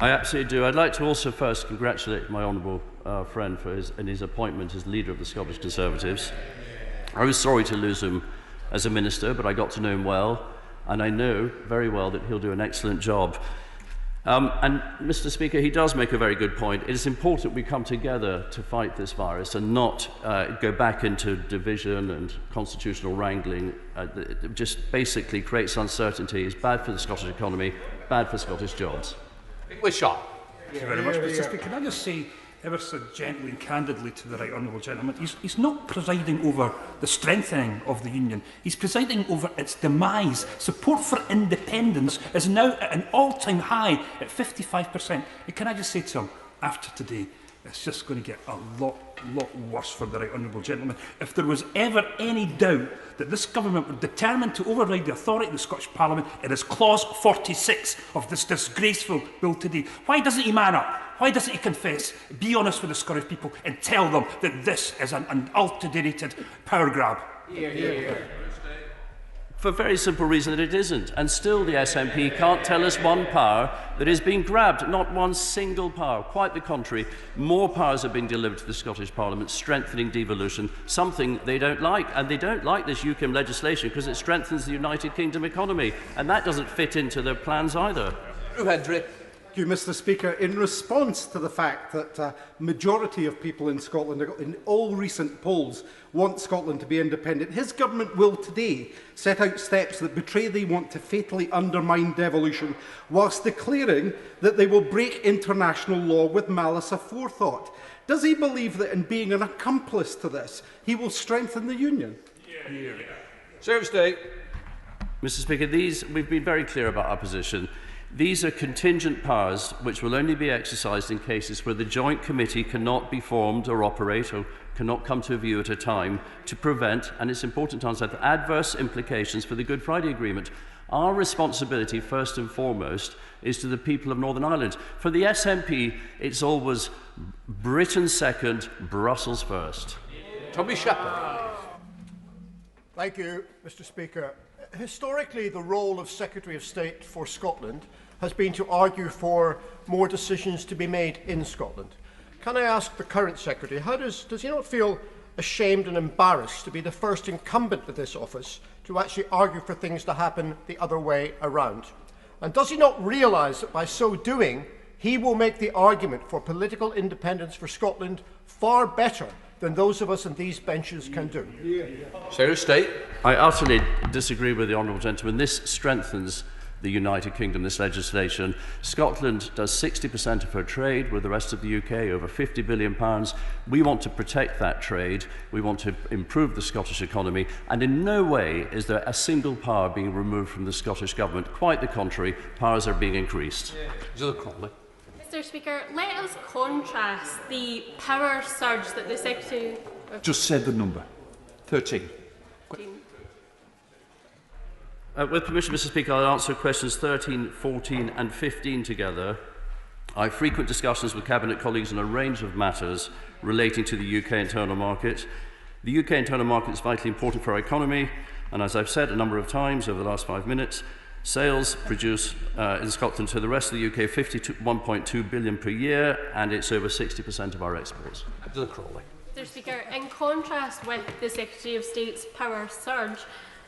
I absolutely do. I'd like to also first congratulate my honourable friend for his appointment as leader of the Scottish Conservatives. I was sorry to lose him as a minister, but I got to know him well, and I know very well that he'll do an excellent job. And Mr. Speaker, he does make a very good point. It is important we come together to fight this virus and not go back into division and constitutional wrangling. It just basically creates uncertainty. It's bad for the Scottish economy, bad for Scottish jobs. Thank you very much, Mr. Speaker. Can I just say, ever so gently and candidly to the right honourable gentleman, he's not presiding over the strengthening of the union. He's presiding over its demise. Support for independence is now at an all-time high at 55%. And can I just say to him, after today, it's just going to get a lot worse for the right honourable gentleman. If there was ever any doubt that this government were determined to override the authority of the Scottish Parliament, it is clause 46 of this disgraceful bill today. Why doesn't he man up? Why doesn't he confess, be honest with the Scottish people and tell them that this is an unadulterated power grab? For a very simple reason that it isn't. And still the SNP can't tell us one power that is being grabbed, not one single power. Quite the contrary, more powers are being delivered to the Scottish Parliament, strengthening devolution, something they don't like. And they don't like this UKIM legislation because it strengthens the United Kingdom economy. And that doesn't fit into their plans either. Thank you, Mr. Speaker. In response to the fact that a majority of people in Scotland, in all recent polls, want Scotland to be independent, his government will today set out steps that betray they want to fatally undermine devolution, whilst declaring that they will break international law with malice aforethought. Does he believe that in being an accomplice to this, he will strengthen the union? Mr. Speaker, we've been very clear about our position. These are contingent powers which will only be exercised in cases where the Joint Committee cannot be formed or operate or cannot come to a view at a time to prevent, and it's important to understand, adverse implications for the Good Friday Agreement. Our responsibility, first and foremost, is to the people of Northern Ireland. For the SNP, it's always Britain second, Brussels first. Tommy Shepherd. Thank you, Mr. Speaker. Historically, the role of Secretary of State for Scotland has been to argue for more decisions to be made in Scotland. Can I ask the current Secretary, does he not feel ashamed and embarrassed to be the first incumbent of this office to actually argue for things to happen the other way around? And does he not realise that by so doing, he will make the argument for political independence for Scotland far better than those of us on these benches can do? Secretary of State. I utterly disagree with the honourable gentleman. This strengthens the United Kingdom, this legislation. Scotland does 60% of her trade with the rest of the UK, over £50 billion. We want to protect that trade. We want to improve the Scottish economy. And in no way is there a single power being removed from the Scottish Government. Quite the contrary, powers are being increased. Mr. Speaker, let us contrast the power surge that the Secretary... Just said the number. 13. With permission, Mr. Speaker, I'll answer questions 13, 14 and 15 together. I have frequent discussions with Cabinet colleagues on a range of matters relating to the UK internal market. The UK internal market is vitally important for our economy, and as I've said a number of times over the last 5 minutes, sales produce in Scotland to the rest of the UK 51.2 billion per year, and it's over 60% of our exports. Mr. Speaker, in contrast with the Secretary of State's power surge,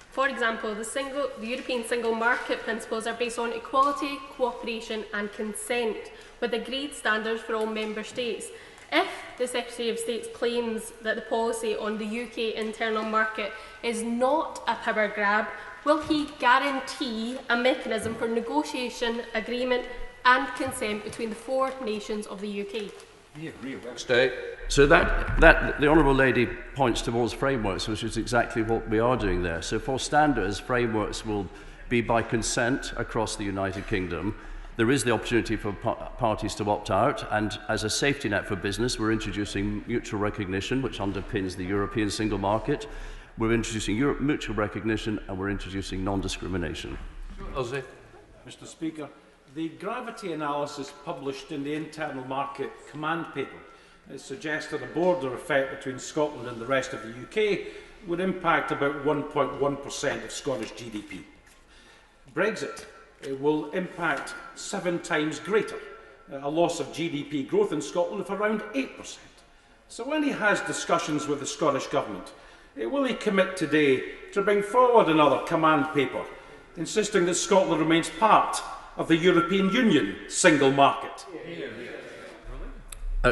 for example, the European single market principles are based on equality, cooperation and consent, with agreed standards for all member states. If the Secretary of State claims that the policy on the UK internal market is not a power grab, will he guarantee a mechanism for negotiation, agreement and consent between the four nations of the UK? So that the Honourable Lady points towards frameworks, which is exactly what we are doing there. So for standards, frameworks will be by consent across the United Kingdom. There is the opportunity for parties to opt out, and as a safety net for business, we're introducing mutual recognition, which underpins the European single market. We're introducing mutual recognition, and we're introducing non-discrimination. Mr. Speaker, the gravity analysis published in the internal market command paper suggests that a border effect between Scotland and the rest of the UK would impact about 1.1% of Scottish GDP. Brexit will impact 7 times greater, a loss of GDP growth in Scotland of around 8%. So when he has discussions with the Scottish Government, will he commit today to bring forward another command paper, insisting that Scotland remains part of the European Union single market?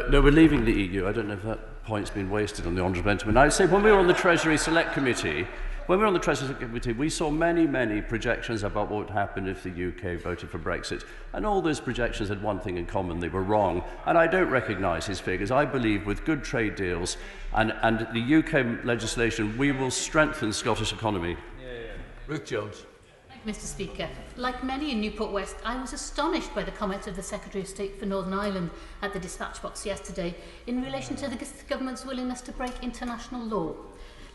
No, we're leaving the EU. I don't know if that point's been wasted on the Honourable Gentleman. I'd say when we were on the Treasury Select Committee, we saw many projections about what would happen if the UK voted for Brexit. And all those projections had one thing in common: they were wrong. And I don't recognise his figures. I believe with good trade deals and the UK legislation, we will strengthen the Scottish economy. Ruth Jones. Mr. Speaker, like many in Newport West, I was astonished by the comments of the Secretary of State for Northern Ireland at the dispatch box yesterday in relation to the government's willingness to break international law.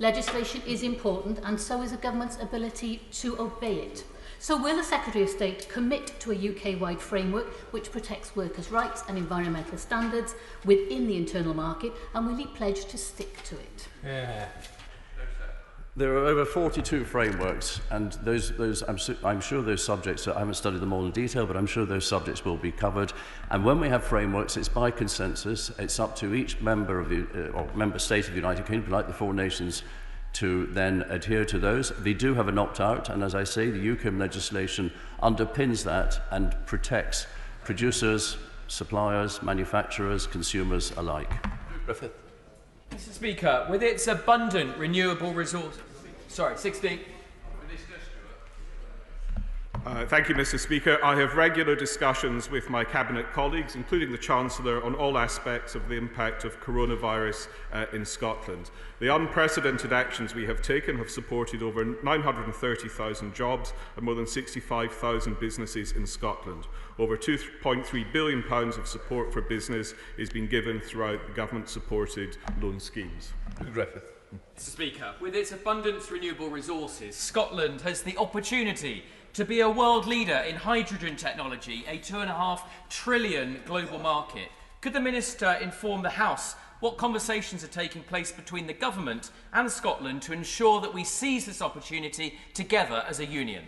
Legislation is important, and so is a government's ability to obey it. So will the Secretary of State commit to a UK-wide framework which protects workers' rights and environmental standards within the internal market, and will he pledge to stick to it? There are over 42 frameworks, and I'm sure those subjects, I haven't studied them all in detail, but I'm sure those subjects will be covered. And when we have frameworks, it's by consensus. It's up to each member state of the United Kingdom, like the four nations, to then adhere to those. They do have an opt-out, and as I say, the UK legislation underpins that and protects producers, suppliers, manufacturers, consumers alike. Griffith. Mr. Speaker, with its abundant renewable resources... Sorry, 16. Thank you, Mr. Speaker. I have regular discussions with my Cabinet colleagues, including the Chancellor, on all aspects of the impact of coronavirus in Scotland. The unprecedented actions we have taken have supported over 930,000 jobs and more than 65,000 businesses in Scotland. Over £2.3 billion of support for business is being given throughout the government-supported loan schemes. Griffith. Mr. Speaker, with its abundant renewable resources, Scotland has the opportunity to be a world leader in hydrogen technology, a £2.5 trillion global market. Could the Minister inform the House what conversations are taking place between the Government and Scotland to ensure that we seize this opportunity together as a union?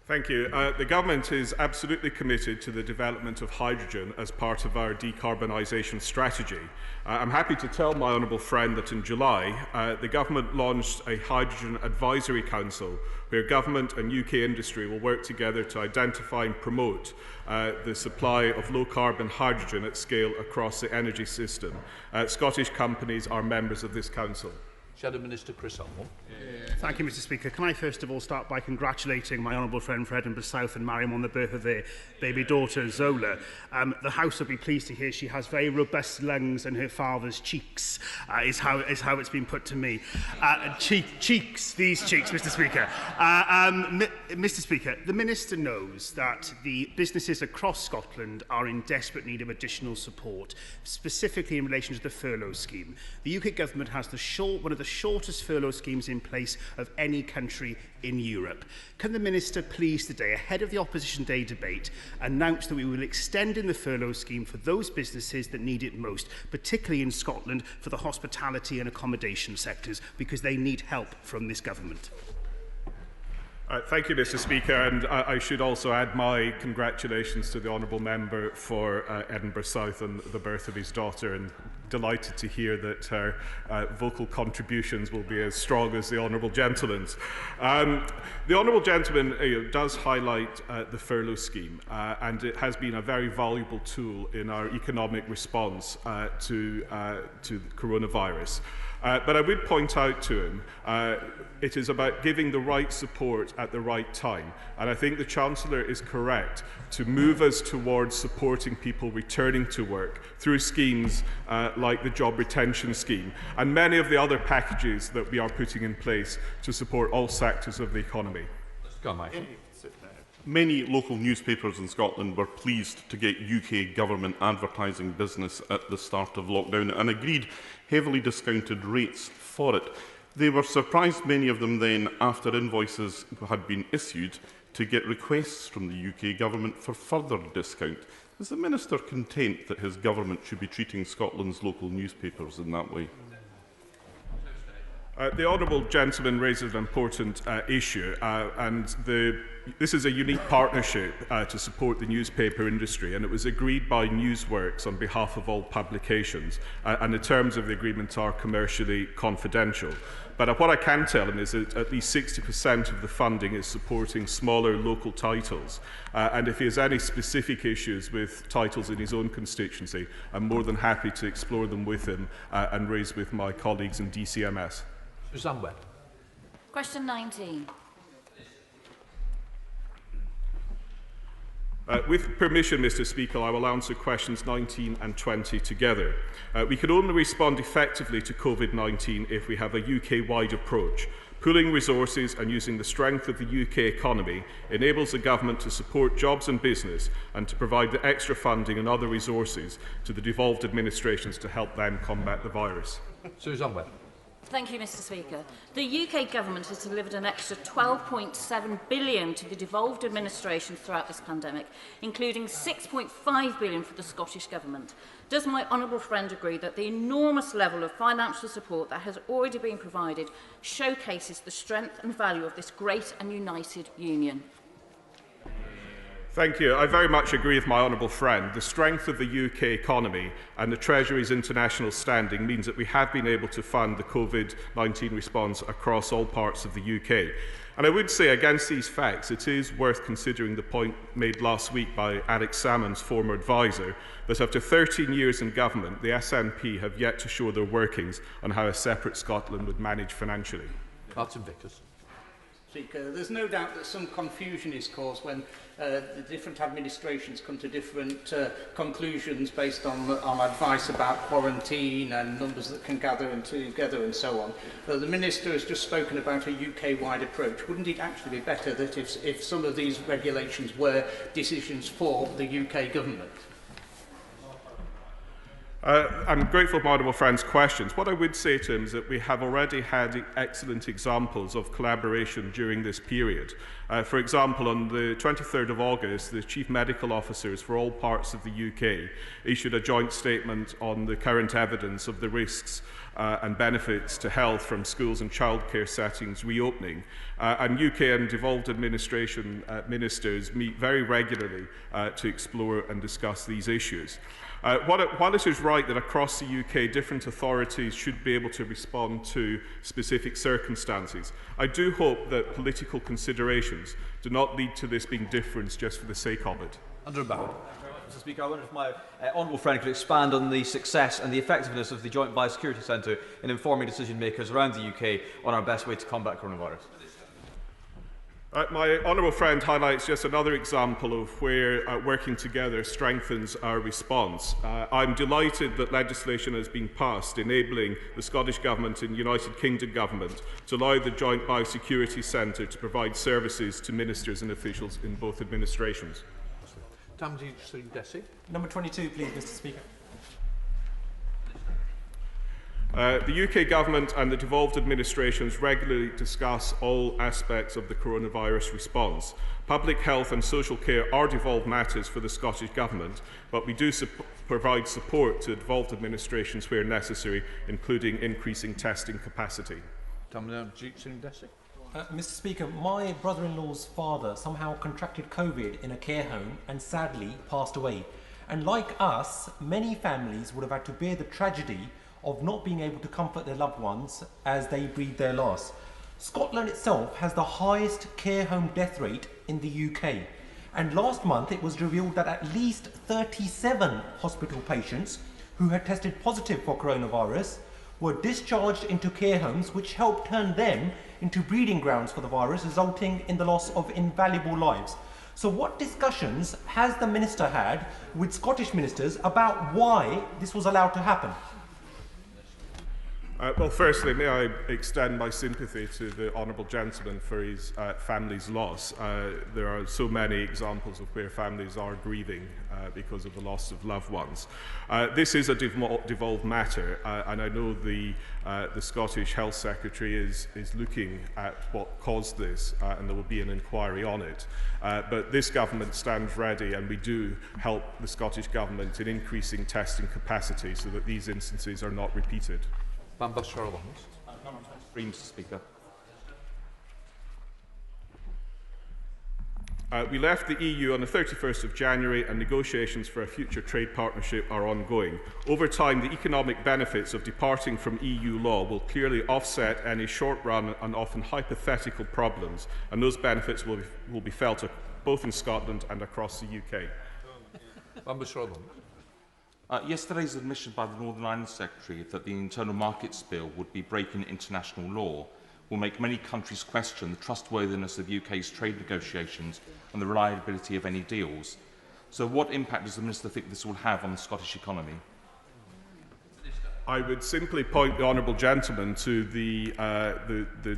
Thank you. The Government is absolutely committed to the development of hydrogen as part of our decarbonisation strategy. I'm happy to tell my honourable friend that in July, the Government launched a Hydrogen Advisory Council where Government and UK industry will work together to identify and promote the supply of low-carbon hydrogen at scale across the energy system. Scottish companies are members of this council. Shadow Minister Chris Almond. Thank you, Mr. Speaker. Can I first of all start by congratulating my honourable friend for Edinburgh South and Mariam on the birth of their baby daughter, Zola. The House will be pleased to hear she has very robust lungs and her father's cheeks, is how it's been put to me. Cheeks, these cheeks, Mr. Speaker. Mr. Speaker, the Minister knows that the businesses across Scotland are in desperate need of additional support, specifically in relation to the furlough scheme. The UK Government has one of the shortest furlough schemes in place of any country in Europe. Can the Minister please today, ahead of the Opposition Day debate, announce that we will extend in the furlough scheme for those businesses that need it most, particularly in Scotland for the hospitality and accommodation sectors, because they need help from this Government? Thank you, Mr. Speaker, and I should also add my congratulations to the honourable member for Edinburgh South and the birth of his daughter, and delighted to hear that her vocal contributions will be as strong as the honourable gentleman's. The honourable gentleman does highlight the furlough scheme, and it has been a very valuable tool in our economic response to coronavirus. But I would point out to him it is about giving the right support at the right time. And I think the Chancellor is correct to move us towards supporting people returning to work through schemes like the Job Retention Scheme and many of the other packages that we are putting in place to support all sectors of the economy. Many local newspapers in Scotland were pleased to get UK government advertising business at the start of lockdown and agreed heavily discounted rates for it. They were surprised, many of them then, after invoices had been issued, to get requests from the UK government for further discount. Is the Minister content that his government should be treating Scotland's local newspapers in that way? The honourable gentleman raises an important issue, and this is a unique partnership to support the newspaper industry, and it was agreed by Newsworks on behalf of all publications, and the terms of the agreement are commercially confidential. But what I can tell him is that at least 60% of the funding is supporting smaller local titles, and if he has any specific issues with titles in his own constituency, I'm more than happy to explore them with him and raise with my colleagues in DCMS. Suzanne Webb. Question 19. With permission, Mr. Speaker, I will answer questions 19 and 20 together. We can only respond effectively to COVID-19 if we have a UK-wide approach. Pooling resources and using the strength of the UK economy enables the government to support jobs and business and to provide the extra funding and other resources to the devolved administrations to help them combat the virus. Suzanne Webb. Thank you, Mr. Speaker. The UK government has delivered an extra £12.7 billion to the devolved administrations throughout this pandemic, including £6.5 billion for the Scottish Government. Does my honourable friend agree that the enormous level of financial support that has already been provided showcases the strength and value of this great and united union? Thank you. I very much agree with my honourable friend. The strength of the UK economy and the Treasury's international standing means that we have been able to fund the COVID-19 response across all parts of the UK. And I would say, against these facts, it is worth considering the point made last week by Alex Salmond's former adviser, that after 13 years in government, the SNP have yet to show their workings on how a separate Scotland would manage financially. Martin Vickers. Speaker, there's no doubt that some confusion is caused when the different administrations come to different conclusions based on advice about quarantine and numbers that can gather and together and so on. The Minister has just spoken about a UK-wide approach. Wouldn't it actually be better that if some of these regulations were decisions for the UK government? I'm grateful for my honourable friend's questions. What I would say to him is that we have already had excellent examples of collaboration during this period. For example, on the 23rd of August, the Chief Medical Officers for all parts of the UK issued a joint statement on the current evidence of the risks and benefits to health from schools and childcare settings reopening. And UK and devolved administration ministers meet very regularly to explore and discuss these issues. While it is right that across the UK different authorities should be able to respond to specific circumstances, I do hope that political considerations do not lead to this being different just for the sake of it. Andrew Barrett. Mr. Speaker, I wonder if my honourable friend could expand on the success and the effectiveness of the Joint Biosecurity Centre in informing decision makers around the UK on our best way to combat coronavirus. My honourable friend highlights just another example of where working together strengthens our response. I'm delighted that legislation has been passed enabling the Scottish Government and United Kingdom Government to allow the Joint Biosecurity Centre to provide services to ministers and officials in both administrations. Tamji Singh-Desi. Number 22, please, Mr. Speaker. The UK Government and the devolved administrations regularly discuss all aspects of the coronavirus response. Public health and social care are devolved matters for the Scottish Government, but we do provide support to devolved administrations where necessary, including increasing testing capacity. Tamji Singh-Desi. Mr. Speaker, my brother-in-law's father somehow contracted COVID in a care home and sadly passed away. And like us, many families would have had to bear the tragedy of not being able to comfort their loved ones as they breathe their last. Scotland itself has the highest care home death rate in the UK. And last month it was revealed that at least 37 hospital patients who had tested positive for coronavirus were discharged into care homes, which helped turn them into breeding grounds for the virus, resulting in the loss of invaluable lives. So what discussions has the Minister had with Scottish ministers about why this was allowed to happen? Well, firstly, may I extend my sympathy to the honourable gentleman for his family's loss. There are so many examples of where families are grieving because of the loss of loved ones. This is a devolved matter, and I know the Scottish Health Secretary is looking at what caused this, and there will be an inquiry on it. But this government stands ready, and we do help the Scottish Government in increasing testing capacity so that these instances are not repeated. Mr. Speaker. We left the EU on the 31st of January and negotiations for a future trade partnership are ongoing. Over time, the economic benefits of departing from EU law will clearly offset any short-run and often hypothetical problems, and those benefits will be felt both in Scotland and across the UK. Yesterday's admission by the Northern Ireland Secretary that the Internal Markets Bill would be breaking international law will make many countries question the trustworthiness of UK's trade negotiations and the reliability of any deals. So what impact does the Minister think this will have on the Scottish economy? I would simply point the honourable gentleman to the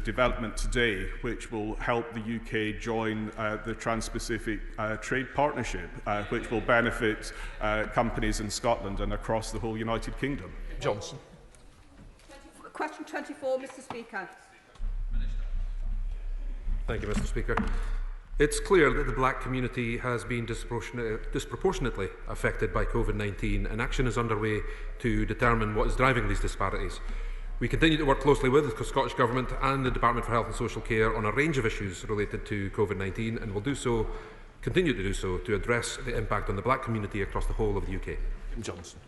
development today, which will help the UK join the Trans-Pacific Trade Partnership, which will benefit companies in Scotland and across the whole United Kingdom. Johnson. Question 24, Mr. Speaker. Thank you, Mr. Speaker. It's clear that the black community has been disproportionately affected by COVID-19, and action is underway to determine what is driving these disparities. We continue to work closely with the Scottish Government and the Department for Health and Social Care on a range of issues related to COVID-19, and will continue to do so, to address the impact on the black community across the whole of the UK. Johnson.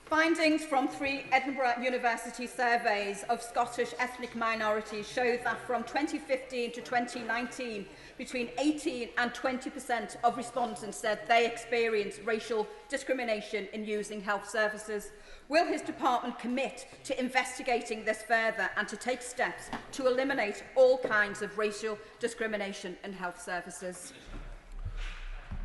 Findings from 3 Edinburgh University surveys of Scottish ethnic minorities show that from 2015 to 2019, between 18 and 20% of respondents said they experienced racial discrimination in using health services. Will his department commit to investigating this further and to take steps to eliminate all kinds of racial discrimination in health services?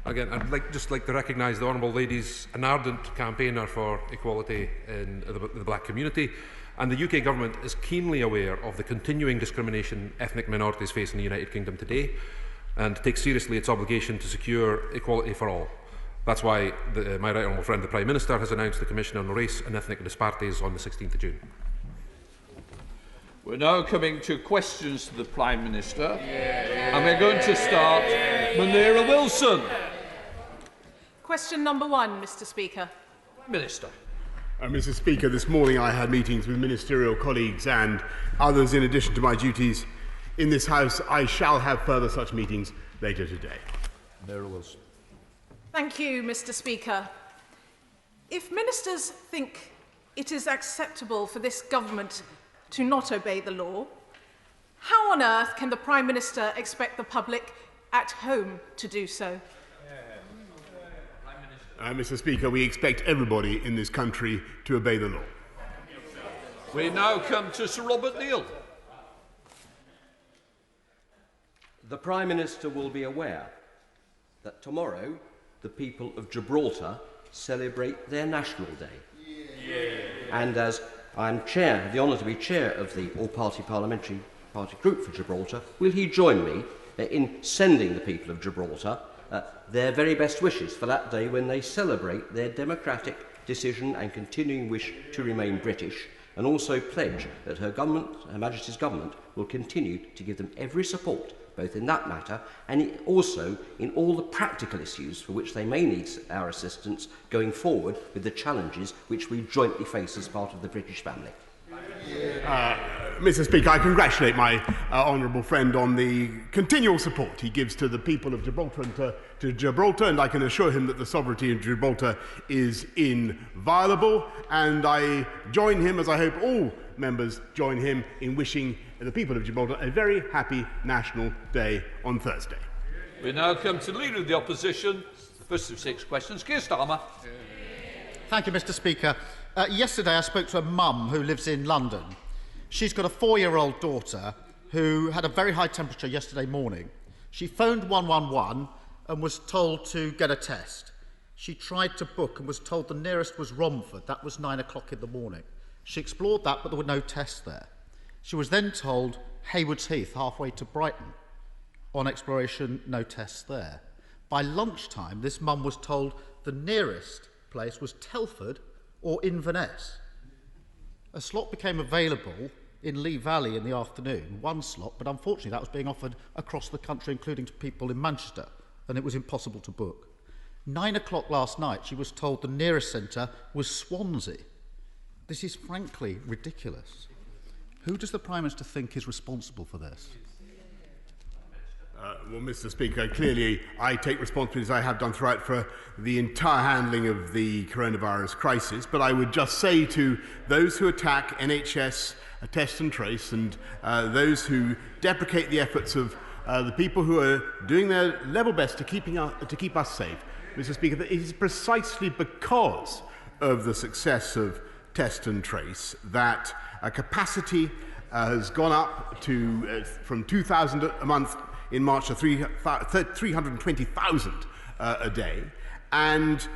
Again, I'd just like to recognise the Honourable Lady's an ardent campaigner for equality in the black community, and the UK Government is keenly aware of the continuing discrimination ethnic minorities face in the United Kingdom today, and takes seriously its obligation to secure equality for all. That's why my right honourable friend, the Prime Minister, has announced the Commission on Race and Ethnic Disparities on the 16th of June. We're now coming to questions to the Prime Minister, and we're going to start Munira Wilson. Question number 1, Mr. Speaker. Minister. Mr. Speaker, this morning I had meetings with ministerial colleagues and others in addition to my duties in this House. I shall have further such meetings later today. Munira Wilson. Thank you, Mr. Speaker. If ministers think it is acceptable for this government to not obey the law, how on earth can the Prime Minister expect the public at home to do so? Mr. Speaker, we expect everybody in this country to obey the law. We now come to Sir Robert Neal. The Prime Minister will be aware that tomorrow the people of Gibraltar celebrate their National Day. And as I'm the honour to be chair of the All-Party Parliamentary Party Group for Gibraltar, will he join me in sending the people of Gibraltar their very best wishes for that day when they celebrate their democratic decision and continuing wish to remain British, and also pledge that Her Majesty's Government will continue to give them every support, both in that matter and also in all the practical issues for which they may need our assistance going forward with the challenges which we jointly face as part of the British family. Mr. Speaker, I congratulate my honourable friend on the continual support he gives to the people of Gibraltar and to Gibraltar, and I can assure him that the sovereignty of Gibraltar is inviolable, and I join him, as I hope all members join him, in wishing the people of Gibraltar a very happy National Day on Thursday. We now come to the Leader of the Opposition. First of 6 questions, Keir Starmer. Thank you, Mr. Speaker. Yesterday I spoke to a mum who lives in London. She's got a 4-year-old daughter who had a very high temperature yesterday morning. She phoned 111 and was told to get a test. She tried to book and was told the nearest was Romford. That was 9 o'clock in the morning. She explored that, but there were no tests there. She was then told Haywards Heath, halfway to Brighton. On exploration, no tests there. By lunchtime, this mum was told the nearest place was Telford or Inverness. A slot became available in Lee Valley in the afternoon, one slot, but unfortunately that was being offered across the country, including to people in Manchester, and it was impossible to book. 9 o'clock last night, she was told the nearest centre was Swansea. This is frankly ridiculous. Who does the Prime Minister think is responsible for this? Well, Mr. Speaker, clearly I take responsibility, as I have done throughout, for the entire handling of the coronavirus crisis. But I would just say to those who attack NHS test and trace and those who deprecate the efforts of the people who are doing their level best to keep us safe, Mr. Speaker, that it is precisely because of the success of test and trace that capacity has gone up to from 2,000 a month in March to 320,000 a day. And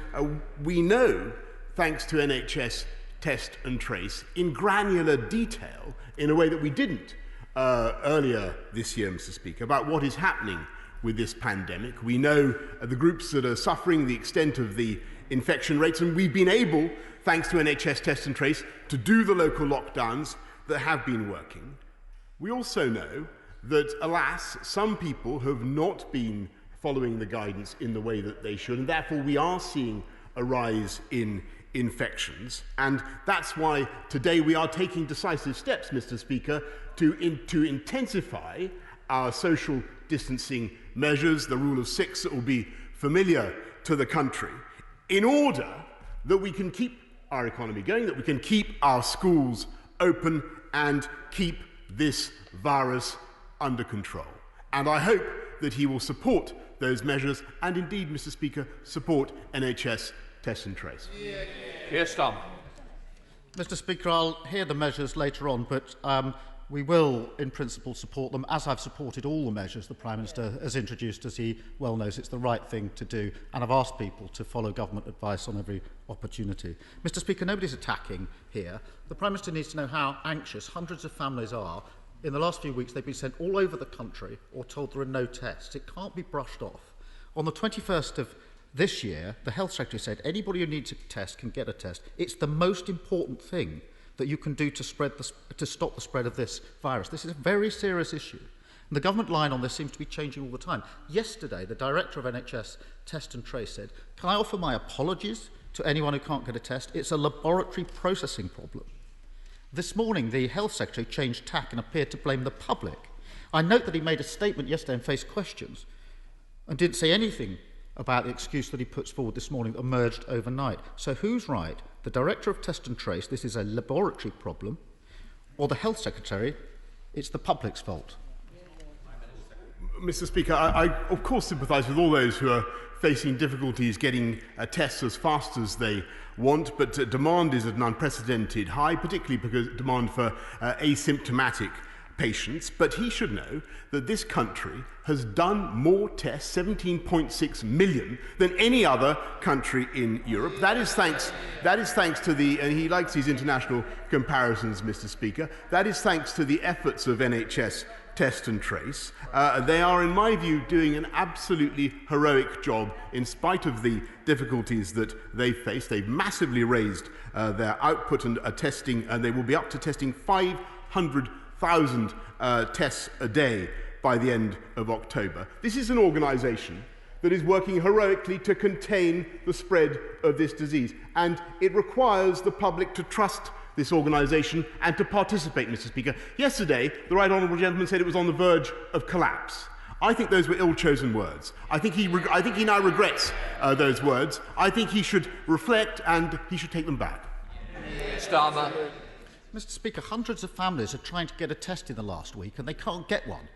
we know, thanks to NHS test and trace, in granular detail, in a way that we didn't earlier this year, Mr. Speaker, about what is happening with this pandemic. We know the groups that are suffering, the extent of the infection rates, and we've been able, thanks to NHS test and trace, to do the local lockdowns that have been working. We also know that, alas, some people have not been following the guidance in the way that they should, and therefore we are seeing a rise in infections. And that's why today we are taking decisive steps, Mr. Speaker, to intensify our social distancing measures, the rule of six that will be familiar to the country, in order that we can keep our economy going, that we can keep our schools open and keep this virus under control. And I hope that he will support those measures and indeed, Mr. Speaker, support NHS test and trace. Keir Starmer. Mr. Speaker, I'll hear the measures later on, but we will, in principle, support them, as I've supported all the measures the Prime Minister has introduced, as he well knows it's the right thing to do, and I've asked people to follow government advice on every opportunity. Mr. Speaker, nobody's attacking here. The Prime Minister needs to know how anxious hundreds of families are. In the last few weeks, they've been sent all over the country or told there are no tests. It can't be brushed off. On the 21st of this year, the Health Secretary said anybody who needs a test can get a test. It's the most important thing that you can do to stop the spread of this virus. This is a very serious issue. And the government line on this seems to be changing all the time. Yesterday, the Director of NHS Test and Trace said, "Can I offer my apologies to anyone who can't get a test? It's a laboratory processing problem." This morning, the Health Secretary changed tack and appeared to blame the public. I note that he made a statement yesterday and faced questions and didn't say anything about the excuse that he puts forward this morning that emerged overnight. So who's right? The Director of Test and Trace, this is a laboratory problem, or the Health Secretary, it's the public's fault? Mr. Speaker, I of course sympathise with all those who are facing difficulties getting tests as fast as they want, but demand is at an unprecedented high, particularly because demand for asymptomatic patients. But he should know that this country has done more tests, 17.6 million, than any other country in Europe. That is thanks to the, and he likes these international comparisons, Mr. Speaker, that is thanks to the efforts of NHS test and trace. They are, in my view, doing an absolutely heroic job in spite of the difficulties that they face. They've massively raised their output and testing, and they will be up to testing 500,000 tests a day by the end of October. This is an organisation that is working heroically to contain the spread of this disease, and it requires the public to trust this organisation and to participate, Mr. Speaker. Yesterday, the right honourable gentleman said it was on the verge of collapse. I think those were ill-chosen words. I think he now regrets those words. I think he should reflect and he should take them back. Starmer. Mr. Speaker, hundreds of families are trying to get a test in the last week and they can't get one.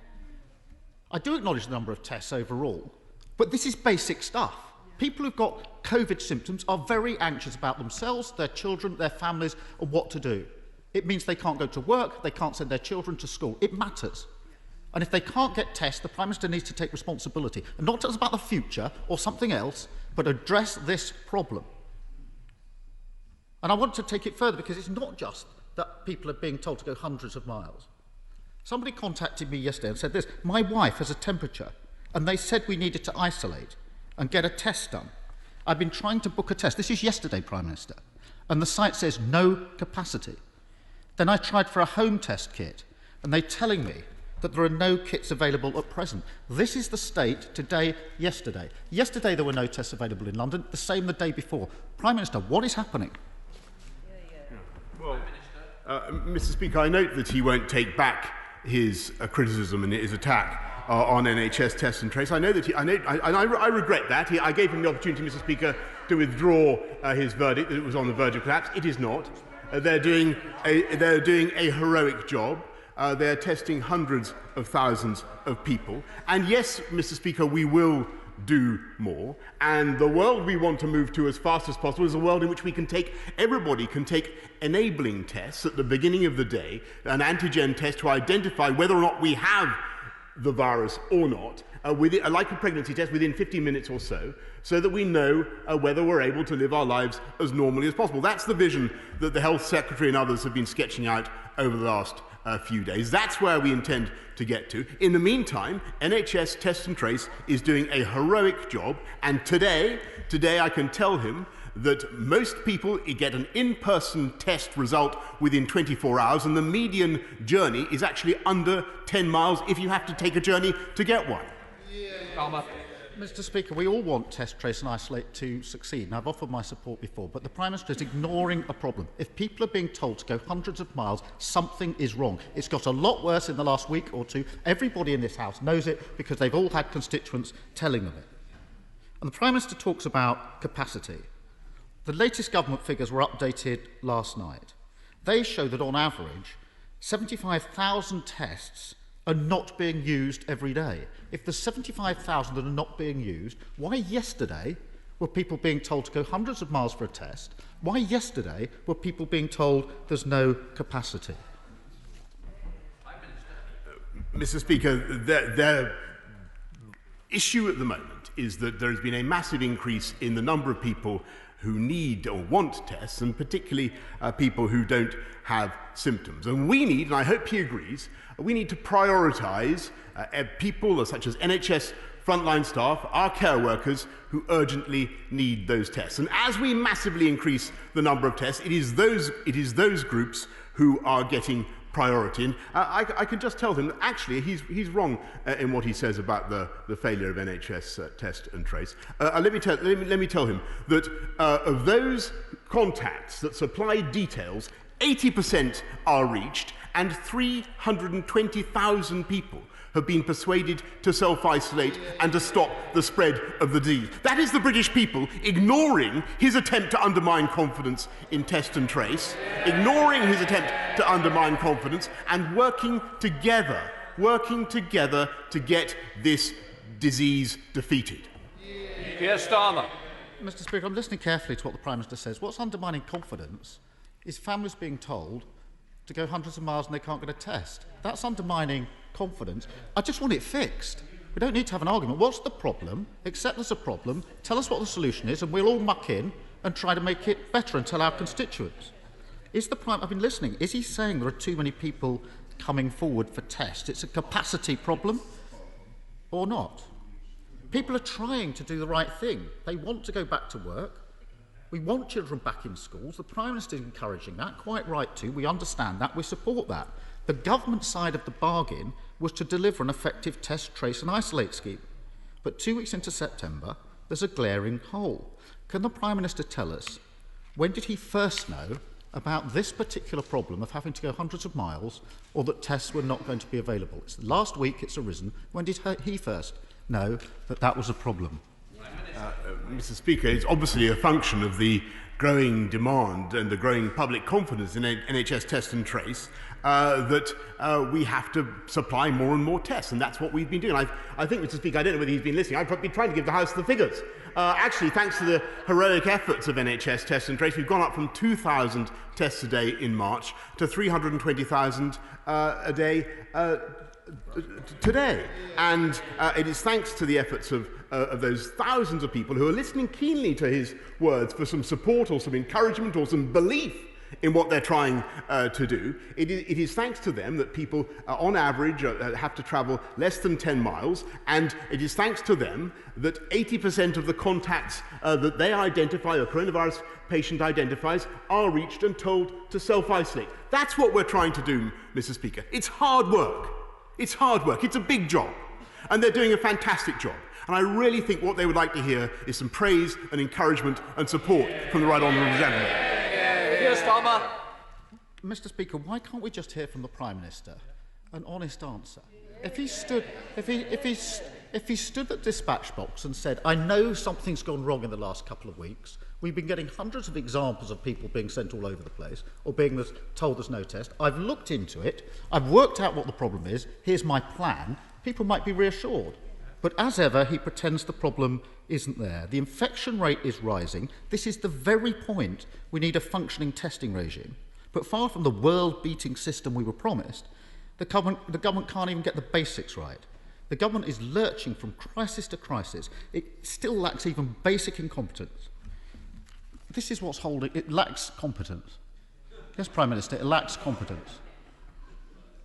I do acknowledge the number of tests overall, but this is basic stuff. People who've got COVID symptoms are very anxious about themselves, their children, their families, and what to do. It means they can't go to work, they can't send their children to school. It matters. And if they can't get tests, the Prime Minister needs to take responsibility. And not just about the future or something else, but address this problem. And I want to take it further because it's not just that people are being told to go hundreds of miles. Somebody contacted me yesterday and said this: my wife has a temperature, and they said we needed to isolate and get a test done. I've been trying to book a test. This is yesterday, Prime Minister. And the site says no capacity. Then I tried for a home test kit, and they're telling me that there are no kits available at present. This is the state today, yesterday. Yesterday there were no tests available in London, the same the day before. Prime Minister, what is happening? Well, Mr. Speaker, I note that he won't take back his criticism and his attack on NHS test and trace. I know that I regret that. I gave him the opportunity, Mr. Speaker, to withdraw his verdict that it was on the verge of collapse. It is not. They're doing a heroic job. They're testing hundreds of thousands of people. And yes, Mr. Speaker, we will do more. And the world we want to move to as fast as possible is a world in which everybody can take enabling tests at the beginning of the day, an antigen test to identify whether or not we have the virus or not, like a pregnancy test within 15 minutes or so that we know whether we're able to live our lives as normally as possible. That's the vision that the Health Secretary and others have been sketching out over the last few days. That's where we intend to get to. In the meantime, NHS Test and Trace is doing a heroic job, and today I can tell him that most people get an in-person test result within 24 hours, and the median journey is actually under 10 miles if you have to take a journey to get one. Mr. Speaker, we all want test, trace and isolate to succeed, and I've offered my support before, but the Prime Minister is ignoring a problem. If people are being told to go hundreds of miles, something is wrong. It's got a lot worse in the last week or two. Everybody in this House knows it because they've all had constituents telling them it. And the Prime Minister talks about capacity. The latest government figures were updated last night. They show that on average, 75,000 tests are not being used every day. If there's 75,000 that are not being used, why yesterday were people being told to go hundreds of miles for a test? Why yesterday were people being told there's no capacity? Mr. Speaker, their issue at the moment is that there has been a massive increase in the number of people who need or want tests, and particularly people who don't have symptoms. And we need, and I hope he agrees, we need to prioritise people such as NHS frontline staff, our care workers, who urgently need those tests. And as we massively increase the number of tests, it is those groups who are getting priority. And I can just tell him that actually he's wrong in what he says about the failure of NHS test and trace. Let me tell him that of those contacts that supply details, 80% are reached, and 320,000 people have been persuaded to self-isolate and to stop the spread of the disease. That is the British people ignoring his attempt to undermine confidence in test and trace, ignoring his attempt to undermine confidence, and working together to get this disease defeated. Keir Starmer. Mr. Speaker, I'm listening carefully to what the Prime Minister says. What's undermining confidence is families being told to go hundreds of miles and they can't get a test. That's undermining confidence. I just want it fixed. We don't need to have an argument. What's the problem? Accept there's a problem, tell us what the solution is, and we'll all muck in and try to make it better and tell our constituents. I've been listening. Is he saying there are too many people coming forward for tests? It's a capacity problem or not? People are trying to do the right thing. They want to go back to work. We want children back in schools. The Prime Minister is encouraging that, quite right too. We understand that. We support that. The government side of the bargain was to deliver an effective test, trace and isolate scheme. But 2 weeks into September, there's a glaring hole. Can the Prime Minister tell us, when did he first know about this particular problem of having to go hundreds of miles, or that tests were not going to be available? It's last week it's arisen. When did he first know that that was a problem? Mr. Speaker, it's obviously a function of the growing demand and the growing public confidence in NHS test and trace that we have to supply more and more tests, and that's what we've been doing. I think, Mr. Speaker, I don't know whether he's been listening. I've been trying to give the House the figures. Actually, thanks to the heroic efforts of NHS test and trace, we've gone up from 2,000 tests a day in March to 320,000 a day today. And it is thanks to the efforts of those thousands of people who are listening keenly to his words for some support or some encouragement or some belief in what they're trying to do. It is thanks to them that people, on average, have to travel less than 10 miles, and it is thanks to them that 80% of the contacts that they identify, a coronavirus patient identifies, are reached and told to self-isolate. That's what we're trying to do, Mr. Speaker. It's hard work. It's hard work. It's a big job. And they're doing a fantastic job. And I really think what they would like to hear is some praise and encouragement and support from the Right Honourable Gentleman. Keir Starmer. Mr. Speaker, why can't we just hear from the Prime Minister an honest answer? If he stood at dispatch box and said, I know something's gone wrong in the last couple of weeks, we've been getting hundreds of examples of people being sent all over the place or being told there's no test. I've looked into it. I've worked out what the problem is. Here's my plan. People might be reassured. But as ever, he pretends the problem isn't there. The infection rate is rising. This is the very point we need a functioning testing regime. But far from the world-beating system we were promised, the government can't even get the basics right. The government is lurching from crisis to crisis. It still lacks even basic incompetence. This is what's holding... It lacks competence. Yes, Prime Minister, it lacks competence.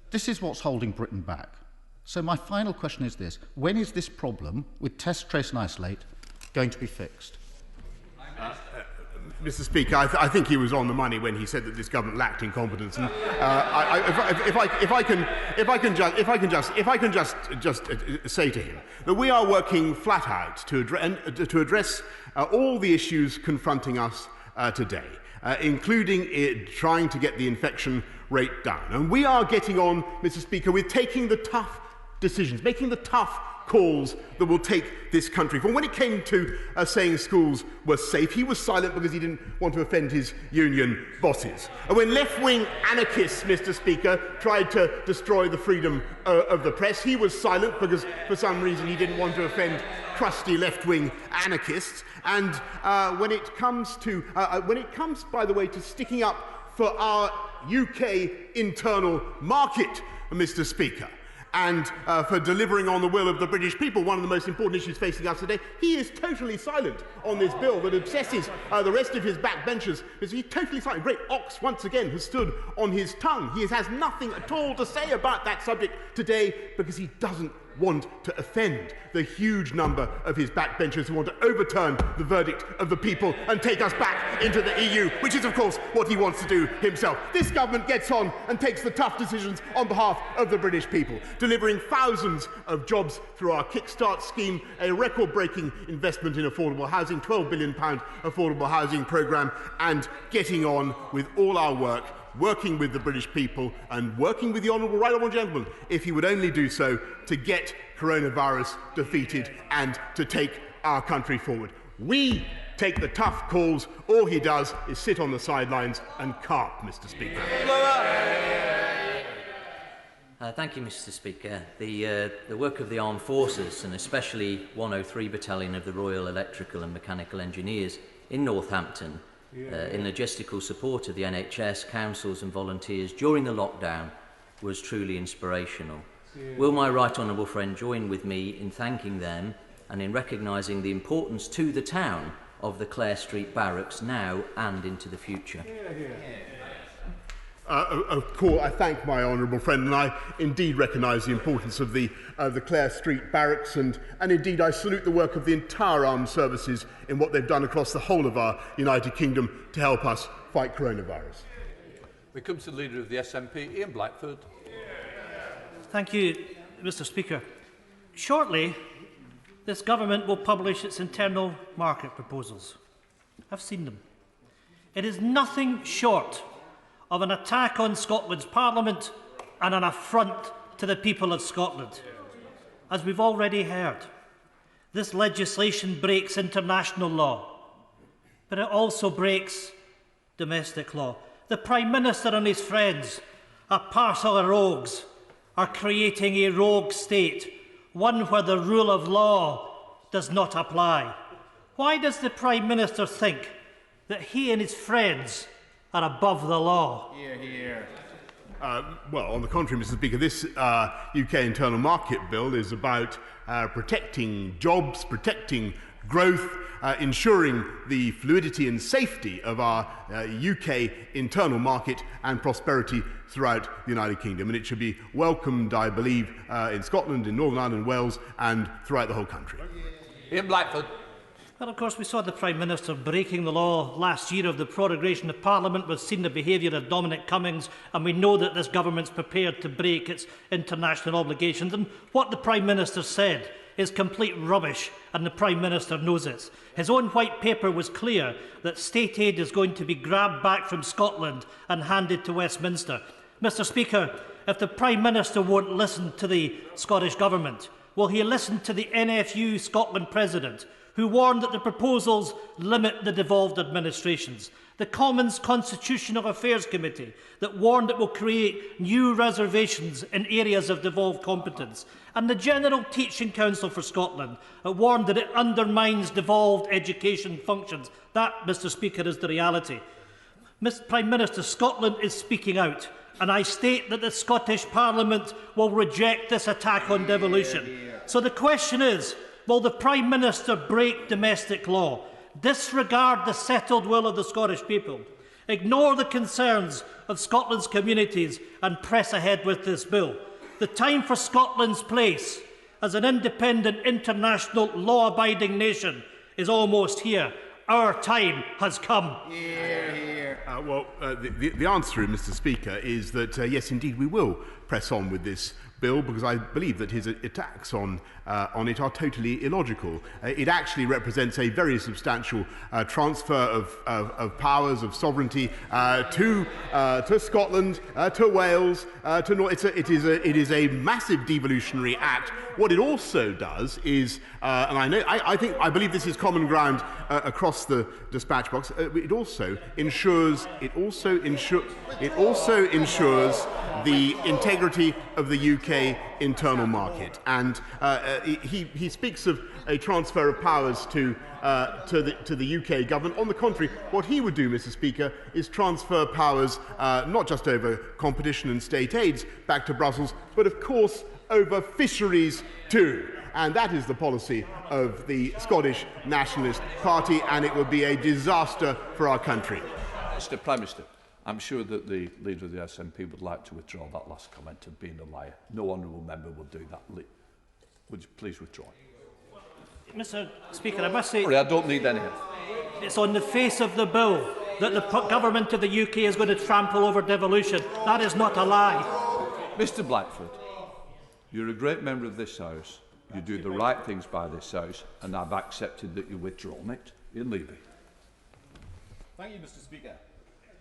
This is what's holding Britain back. So my final question is this. When is this problem with test, trace and isolate going to be fixed? Mr. Speaker, I think he was on the money when he said that this government lacked incompetence. And if I can just say to him that we are working flat out to address all the issues confronting us today, including trying to get the infection rate down. And we are getting on, Mr. Speaker, with taking the tough decisions, making the tough calls that will take this country forward. When it came to saying schools were safe, he was silent because he didn't want to offend his union bosses. And when left-wing anarchists, Mr. Speaker, tried to destroy the freedom of the press, he was silent because for some reason he didn't want to offend crusty left-wing anarchists. And when it comes, by the way, to sticking up for our UK internal market, Mr. Speaker, and for delivering on the will of the British people, one of the most important issues facing us today, he is totally silent on this bill that obsesses the rest of his backbenchers. He's totally silent. Great ox, once again, has stood on his tongue. He has nothing at all to say about that subject today because he doesn't want to offend the huge number of his backbenchers who want to overturn the verdict of the people and take us back into the EU, which is, of course, what he wants to do himself. This government gets on and takes the tough decisions on behalf of the British people, delivering thousands of jobs through our Kickstart scheme, a record-breaking investment in affordable housing, £12 billion affordable housing programme, and getting on with all our work, working with the British people and working with the Honourable Right Honourable Gentleman, if he would only do so, to get coronavirus defeated and to take our country forward. We take the tough calls. All he does is sit on the sidelines and carp, Mr. Speaker. Thank you, Mr. Speaker. The work of the Armed Forces, and especially 103 Battalion of the Royal Electrical and Mechanical Engineers in Northampton, in logistical support of the NHS, councils and volunteers during the lockdown was truly inspirational. Will my right honourable friend join with me in thanking them and in recognising the importance to the town of the Clare Street Barracks now and into the future? Of course, I thank my honourable friend, and I indeed recognise the importance of the Clare Street Barracks, and indeed I salute the work of the entire armed services in what they've done across the whole of our United Kingdom to help us fight coronavirus. We come to the Leader of the SNP, Ian Blackford. Thank you, Mr. Speaker. Shortly, this government will publish its internal market proposals. I've seen them. It is nothing short of an attack on Scotland's Parliament and an affront to the people of Scotland. As we've already heard, this legislation breaks international law, but it also breaks domestic law. The Prime Minister and his friends, a parcel of rogues, are creating a rogue state, one where the rule of law does not apply. Why does the Prime Minister think that he and his friends are above the law? Well, on the contrary, Mr. Speaker, this UK internal market bill is about protecting jobs, protecting growth, ensuring the fluidity and safety of our UK internal market and prosperity throughout the United Kingdom. And it should be welcomed, I believe, in Scotland, in Northern Ireland, Wales, and throughout the whole country. Ian Blackford. Well, of course, we saw the Prime Minister breaking the law last year of the prorogation of Parliament. We've seen the behaviour of Dominic Cummings, and we know that this government's prepared to break its international obligations. And what the Prime Minister said is complete rubbish, and the Prime Minister knows it. His own white paper was clear that state aid is going to be grabbed back from Scotland and handed to Westminster. Mr. Speaker, if the Prime Minister won't listen to the Scottish Government, will he listen to the NFU Scotland President, who warned that the proposals limit the devolved administrations? The Commons Constitutional Affairs Committee that warned it will create new reservations in areas of devolved competence, and the General Teaching Council for Scotland that warned that it undermines devolved education functions. That, Mr. Speaker, is the reality. Mr. Prime Minister, Scotland is speaking out, and I state that the Scottish Parliament will reject this attack on devolution. So the question is, will the Prime Minister break domestic law, disregard the settled will of the Scottish people, ignore the concerns of Scotland's communities and press ahead with this bill? The time for Scotland's place as an independent, international, law-abiding nation is almost here. Our time has come. The answer, Mr. Speaker, is that yes, indeed, we will press on with this bill, because I believe that his attacks on it are totally illogical. It actually represents a very substantial transfer of powers, of sovereignty to Scotland, to Wales, to North. It is a massive devolutionary act. What it also does is, and I believe this is common ground across the dispatch box. It also ensures the integrity of the UK internal market, and he speaks of a transfer of powers to the UK government. On the contrary, what he would do, Mr. Speaker, is transfer powers not just over competition and state aids back to Brussels, but of course over fisheries too. And that is the policy of the Scottish Nationalist Party, and it would be a disaster for our country. Mr. Prime Minister, I'm sure that the leader of the SNP would like to withdraw that last comment of being a liar. No honourable member will do that. Would you please withdraw? Mr. Speaker, I must say... Sorry, I don't need any help. It's on the face of the bill that the government of the UK is going to trample over devolution. That is not a lie. Mr. Blackford, you're a great member of this House. You do the right things by this House, and I've accepted that you withdrawn it. You leave it. Thank you, Mr. Speaker.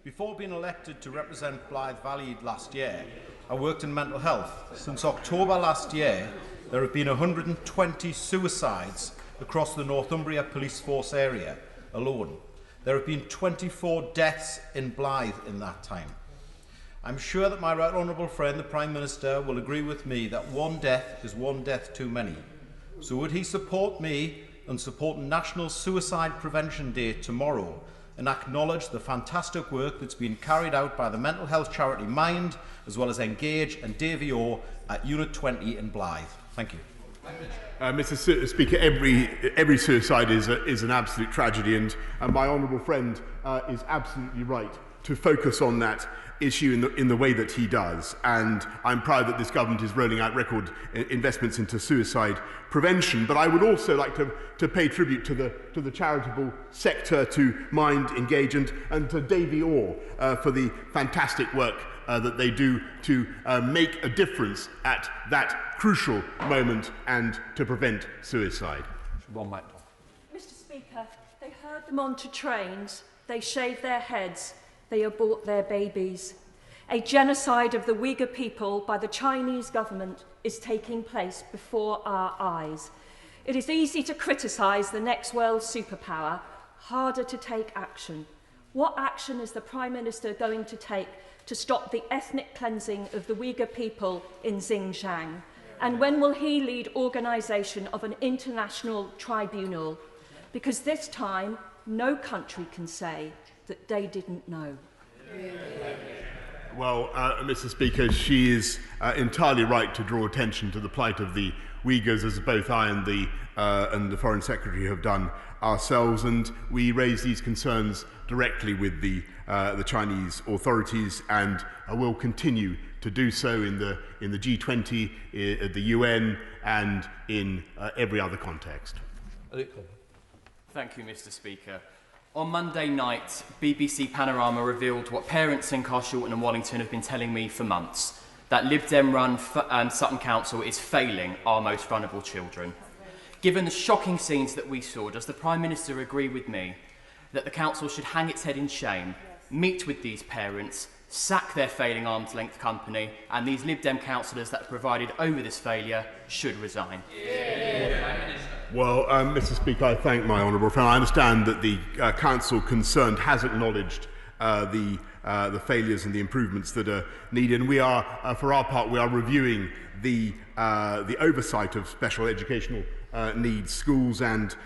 Before being elected to represent Blythe Valley last year, I worked in mental health. Since October last year, there have been 120 suicides across the Northumbria Police Force area alone. There have been 24 deaths in Blythe in that time. I'm sure that my right honourable friend, the Prime Minister, will agree with me that one death is one death too many. So would he support me and support National Suicide Prevention Day tomorrow and acknowledge the fantastic work that's been carried out by the mental health charity Mind, as well as Engage and Davio at Unit 20 in Blythe? Thank you. Mr. Speaker, every suicide is an absolute tragedy, and my honourable friend is absolutely right to focus on that issue in the way that he does. And I'm proud that this government is rolling out record investments into suicide prevention. But I would also like to pay tribute to the charitable sector, to Mind, Engage, and to Davy Orr for the fantastic work that they do to make a difference at that crucial moment and to prevent suicide. Mr. Speaker, they herd them onto trains, they shave their heads, they abort their babies. A genocide of the Uyghur people by the Chinese government is taking place before our eyes. It is easy to criticise the next world superpower, harder to take action. What action is the Prime Minister going to take to stop the ethnic cleansing of the Uyghur people in Xinjiang? And when will he lead organisation of an international tribunal? Because this time, no country can say that they didn't know. Well, Mr. Speaker, she is entirely right to draw attention to the plight of the Uyghurs, as both I and the Foreign Secretary have done ourselves, and we raise these concerns directly with the Chinese authorities, and will continue to do so in the G20, at the UN, and in every other context. Thank you, Mr. Speaker. On Monday night, BBC Panorama revealed what parents in Carshalton and Wallington have been telling me for months, that Lib Dem run Sutton Council is failing our most vulnerable children. Given the shocking scenes that we saw, does the Prime Minister agree with me that the Council should hang its head in shame, meet with these parents, sack their failing arm's-length company, and these Lib Dem councillors that have presided over this failure should resign? Well, Mr. Speaker, I thank my honourable friend. I understand that the Council concerned has acknowledged the failures and the improvements that are needed. And we are, for our part, we are reviewing the oversight of special educational needs schools, and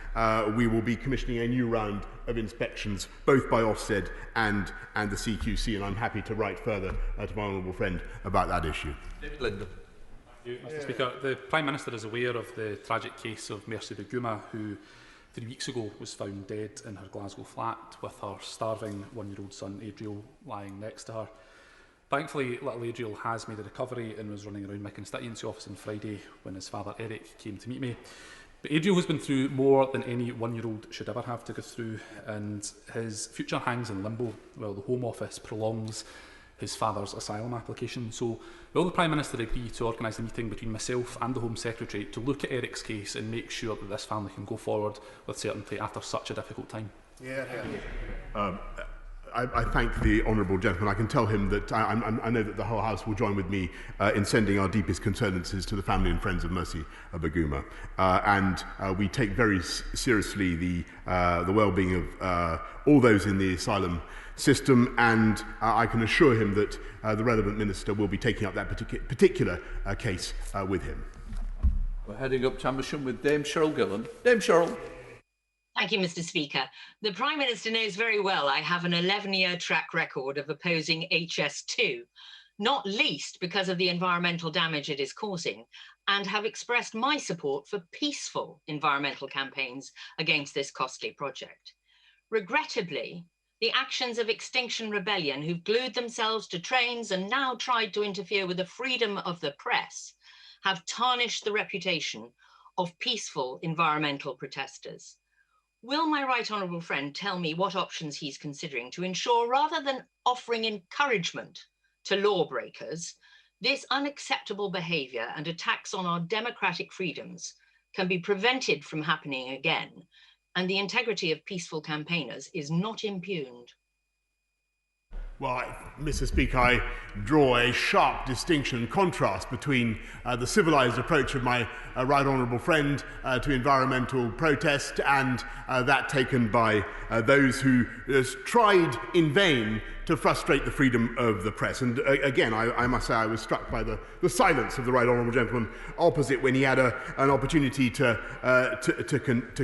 we will be commissioning a new round of inspections, both by Ofsted and the CQC. And I'm happy to write further to my honourable friend about that issue. David Mr. Speaker, the Prime Minister is aware of the tragic case of Mercy Baguma, who 3 weeks ago was found dead in her Glasgow flat with her starving 1-year-old son Adriel lying next to her. Thankfully, little Adriel has made a recovery and was running around my constituency office on Friday when his father Eric came to meet me. But Adriel has been through more than any 1-year-old should ever have to go through, and his future hangs in limbo while the Home Office prolongs his father's asylum application. So will the Prime Minister agree to organise a meeting between myself and the Home Secretary to look at Eric's case and make sure that this family can go forward with certainty after such a difficult time? I thank the honourable gentleman. I can tell him that I know that the whole House will join with me in sending our deepest condolences to the family and friends of Mercy Baguma. And we take very seriously the well-being of all those in the asylum system, and I can assure him that the relevant minister will be taking up that particular case with him. We're heading up to Amersham with Dame Cheryl Gillan. Dame Cheryl. Thank you, Mr. Speaker. The Prime Minister knows very well I have an 11-year track record of opposing HS2, not least because of the environmental damage it is causing, and have expressed my support for peaceful environmental campaigns against this costly project. Regrettably, the actions of Extinction Rebellion, who've glued themselves to trains and now tried to interfere with the freedom of the press, have tarnished the reputation of peaceful environmental protesters. Will my right honourable friend tell me what options he's considering to ensure, rather than offering encouragement to lawbreakers, this unacceptable behaviour and attacks on our democratic freedoms can be prevented from happening again, and the integrity of peaceful campaigners is not impugned? Well, Mr. Speaker, I draw a sharp distinction and contrast between the civilised approach of my right honourable friend to environmental protest and that taken by those who tried in vain to frustrate the freedom of the press. And again, I must say I was struck by the silence of the right honourable gentleman opposite when he had an opportunity to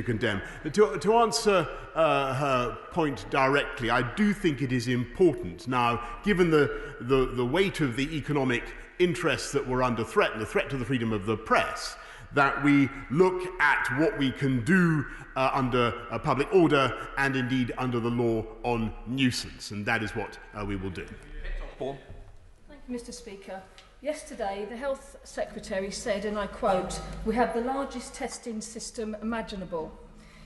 condemn. To answer her point directly, I do think it is important now, given the weight of the economic interests that were under threat and the threat to the freedom of the press, that we look at what we can do under public order and indeed under the law on nuisance, and that is what we will do. Thank you, Mr. Speaker. Yesterday, the Health Secretary said, and I quote, "We have the largest testing system imaginable."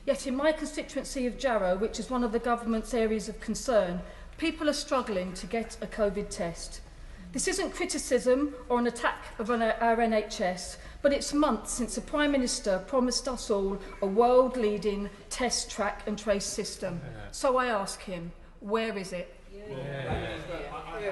Yet in my constituency of Jarrow, which is one of the government's areas of concern, people are struggling to get a COVID test. This isn't criticism or an attack of our NHS, but it's months since the Prime Minister promised us all a world-leading test, track and trace system. So I ask him, where is it?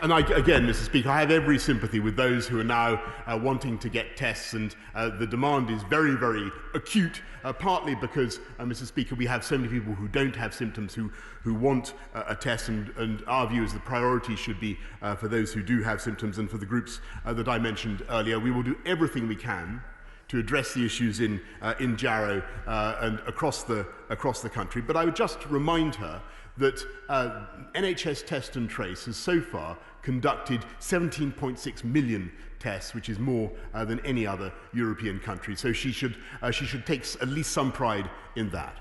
And again, Mr. Speaker, I have every sympathy with those who are now wanting to get tests, and the demand is very, very acute, partly because, Mr. Speaker, we have so many people who don't have symptoms who want a test, and our view is the priority should be for those who do have symptoms and for the groups that I mentioned earlier. We will do everything we can to address the issues in Jarrow and across the country. But I would just remind her that NHS Test and Trace has so far conducted 17.6 million tests, which is more than any other European country. So she should take at least some pride in that.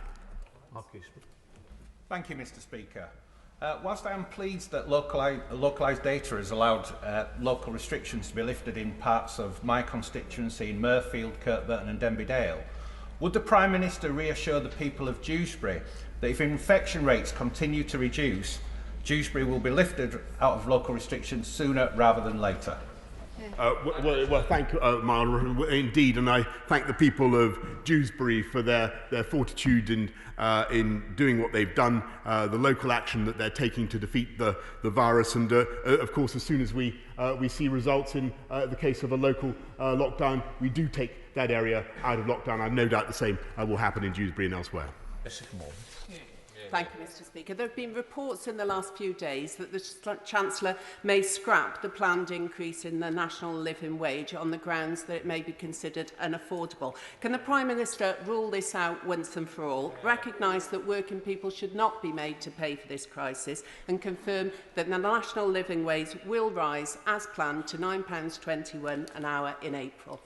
Thank you, Mr. Speaker. Whilst I am pleased that localised data has allowed local restrictions to be lifted in parts of my constituency in Murfield, Kirkburton and Denby Dale, would the Prime Minister reassure the people of Dewsbury that if infection rates continue to reduce, Dewsbury will be lifted out of local restrictions sooner rather than later? Well, thank you, my Honourable, indeed, and I thank the people of Dewsbury for their fortitude in doing what they've done, the local action that they're taking to defeat the virus, and of course, as soon as we see results in the case of a local lockdown, we do take that area out of lockdown. I've no doubt the same will happen in Dewsbury and elsewhere. Thank you, Mr. Speaker. There have been reports in the last few days that the Chancellor may scrap the planned increase in the national living wage on the grounds that it may be considered unaffordable. Can the Prime Minister rule this out once and for all, recognise that working people should not be made to pay for this crisis, and confirm that the national living wage will rise as planned to £9.21 an hour in April?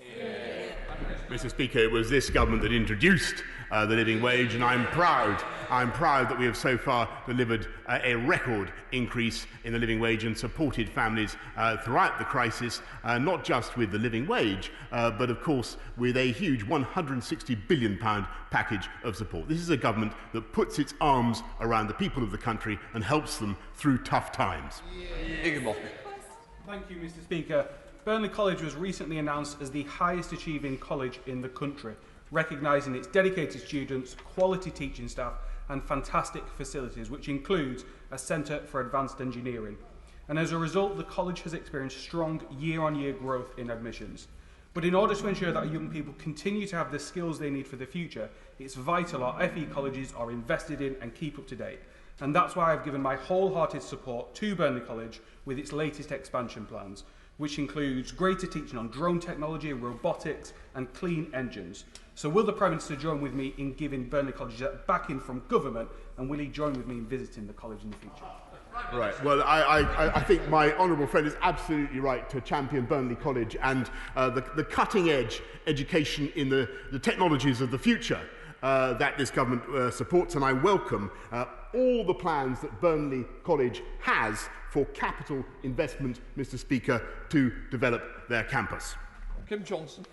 Mr. Speaker, it was this government that introduced the living wage, and I'm proud that we have so far delivered a record increase in the living wage and supported families throughout the crisis, not just with the living wage, but of course with a huge £160 billion package of support. This is a government that puts its arms around the people of the country and helps them through tough times. Thank you, Mr. Speaker. Burnley College was recently announced as the highest achieving college in the country, recognising its dedicated students, quality teaching staff and fantastic facilities, which includes a Centre for Advanced Engineering. And as a result, the college has experienced strong year-on-year growth in admissions. But in order to ensure that our young people continue to have the skills they need for the future, it's vital our FE colleges are invested in and keep up to date. And that's why I've given my wholehearted support to Burnley College with its latest expansion plans, which includes greater teaching on drone technology, robotics and clean engines. So will the Prime Minister join with me in giving Burnley College that backing from government, and will he join with me in visiting the college in the future? Right. Well, I think my honourable friend is absolutely right to champion Burnley College and the cutting-edge education in the technologies of the future that this government supports, and I welcome all the plans that Burnley College has for capital investment, Mr. Speaker, to develop their campus. Kim Johnson.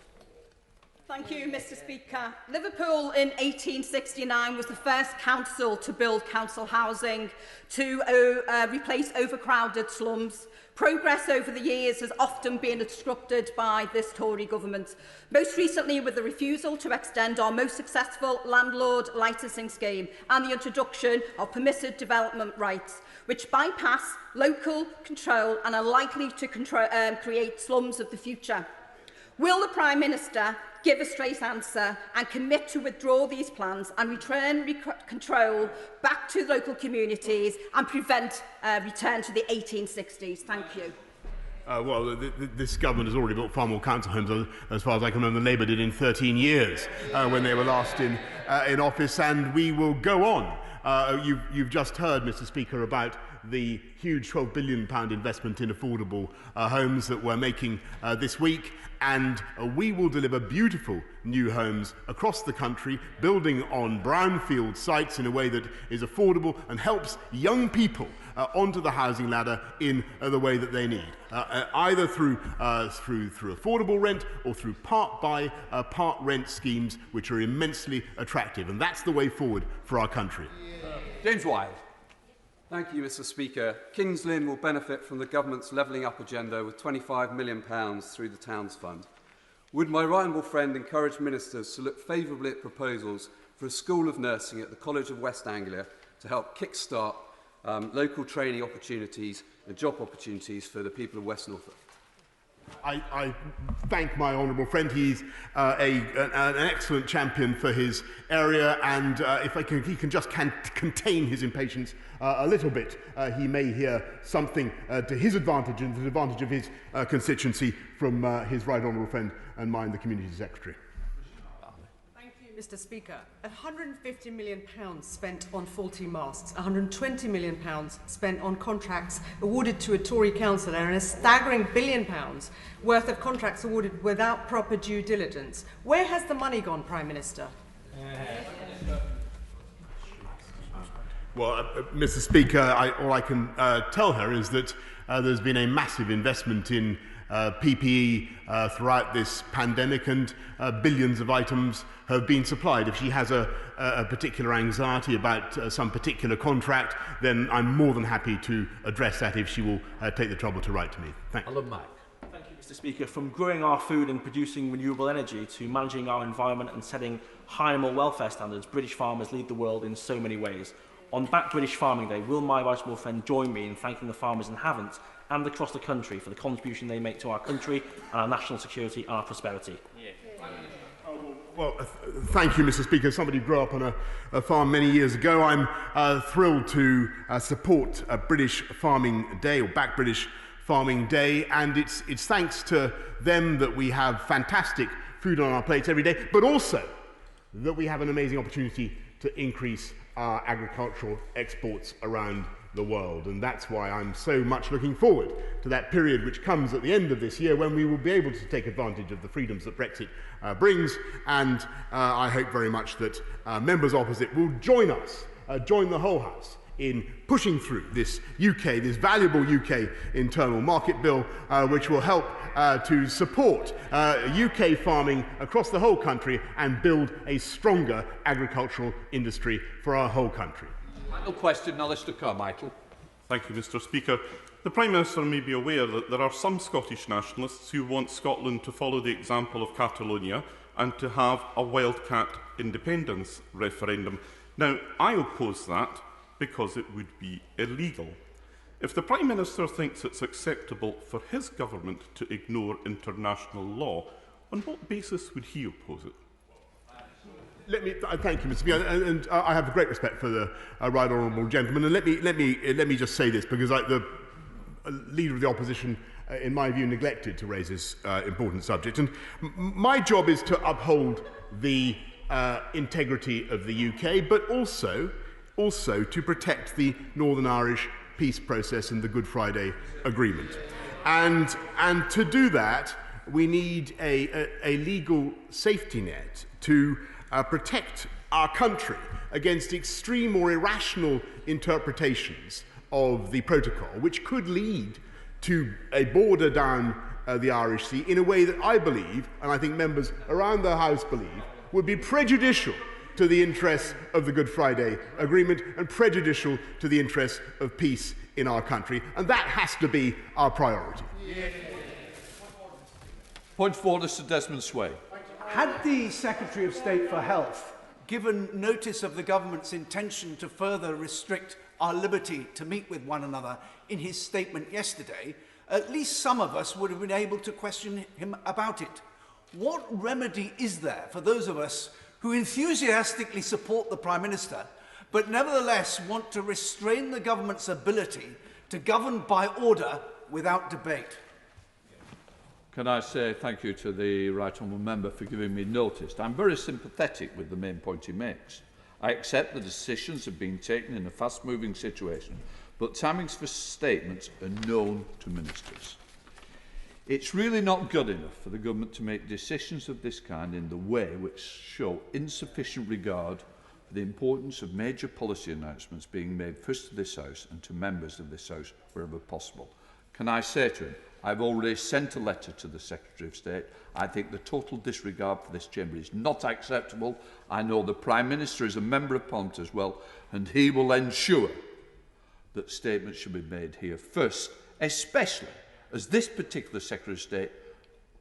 Thank you, Mr. Speaker. Liverpool in 1869 was the first council to build council housing to replace overcrowded slums. Progress over the years has often been obstructed by this Tory government, most recently with the refusal to extend our most successful landlord licensing scheme and the introduction of permissive development rights, which bypass local control and are likely to create slums of the future. Will the Prime Minister give a straight answer and commit to withdraw these plans and return control back to local communities and prevent return to the 1860s? Thank you. Well, this government has already built far more council homes, as far as I can remember, than Labour did in 13 years when they were last in office, and we will go on. You've just heard, Mr. Speaker, about the huge £12 billion investment in affordable homes that we're making this week, and we will deliver beautiful new homes across the country, building on brownfield sites in a way that is affordable and helps young people onto the housing ladder in the way that they need, either through affordable rent or through part buy, part rent schemes, which are immensely attractive, and that's the way forward for our country. James Wilde. Thank you, Mr. Speaker. Kings Lynn will benefit from the government's levelling up agenda with £25 million through the Towns Fund. Would my right honourable friend encourage ministers to look favourably at proposals for a school of nursing at the College of West Anglia to help kick-start local training opportunities and job opportunities for the people of West Norfolk? I thank my honourable friend. He's an excellent champion for his area, and if he can just contain his impatience a little bit, he may hear something to his advantage and to the advantage of his constituency from his right honourable friend and mine, the Community Secretary. Mr. Speaker, £150 million spent on faulty masts, £120 million spent on contracts awarded to a Tory councillor, and a staggering £1 billion worth of contracts awarded without proper due diligence. Where has the money gone, Prime Minister? Well, Mr. Speaker, all I can tell her is that there's been a massive investment in PPE throughout this pandemic, and billions of items have been supplied. If she has a particular anxiety about some particular contract, then I'm more than happy to address that if she will take the trouble to write to me. Thank you. Thank you, Mr. Speaker. From growing our food and producing renewable energy to managing our environment and setting high animal welfare standards, British farmers lead the world in so many ways. On Back British Farming Day, will my right honourable friend join me in thanking the farmers in Havant and across the country for the contribution they make to our country and our national security and our prosperity? Yeah. Well, thank you, Mr. Speaker. Somebody grew up on a farm many years ago. I'm thrilled to support British Farming Day, or Back British Farming Day, and it's thanks to them that we have fantastic food on our plates every day, but also that we have an amazing opportunity to increase our agricultural exports around the world. And that's why I'm so much looking forward to that period which comes at the end of this year, when we will be able to take advantage of the freedoms that Brexit brings. And I hope very much that members opposite will join us, join the whole House, in pushing through this valuable UK internal market bill, which will help to support UK farming across the whole country and build a stronger agricultural industry for our whole country. Final question, Alistair Carmichael. Thank you, Mr. Speaker. The Prime Minister may be aware that there are some Scottish nationalists who want Scotland to follow the example of Catalonia and to have a wildcat independence referendum. Now, I oppose that because it would be illegal. If the Prime Minister thinks it's acceptable for his government to ignore international law, on what basis would he oppose it? Thank you, Mr. Speaker, and I have great respect for the right honourable gentleman. And let me just say this, because the leader of the opposition, in my view, neglected to raise this important subject. And my job is to uphold the integrity of the UK, but also to protect the Northern Irish peace process and the Good Friday Agreement. And to do that, we need a legal safety net to protect our country against extreme or irrational interpretations of the protocol, which could lead to a border down the Irish Sea in a way that I believe, and I think members around the House believe, would be prejudicial to the interests of the Good Friday Agreement and prejudicial to the interests of peace in our country. And that has to be our priority. Point of order, Sir Desmond Sway. Had the Secretary of State for Health given notice of the government's intention to further restrict our liberty to meet with one another in his statement yesterday, at least some of us would have been able to question him about it. What remedy is there for those of us who enthusiastically support the Prime Minister, but nevertheless want to restrain the government's ability to govern by order without debate? Can I say thank you to the right honourable member for giving me notice. I'm very sympathetic with the main point he makes. I accept the decisions have been taken in a fast-moving situation, but timings for statements are known to ministers. It's really not good enough for the government to make decisions of this kind in the way which show insufficient regard for the importance of major policy announcements being made first to this House and to members of this House wherever possible. Can I say to him, I've already sent a letter to the Secretary of State. I think the total disregard for this chamber is not acceptable. I know the Prime Minister is a member of Parliament as well, and he will ensure that statements should be made here first, especially as this particular Secretary of State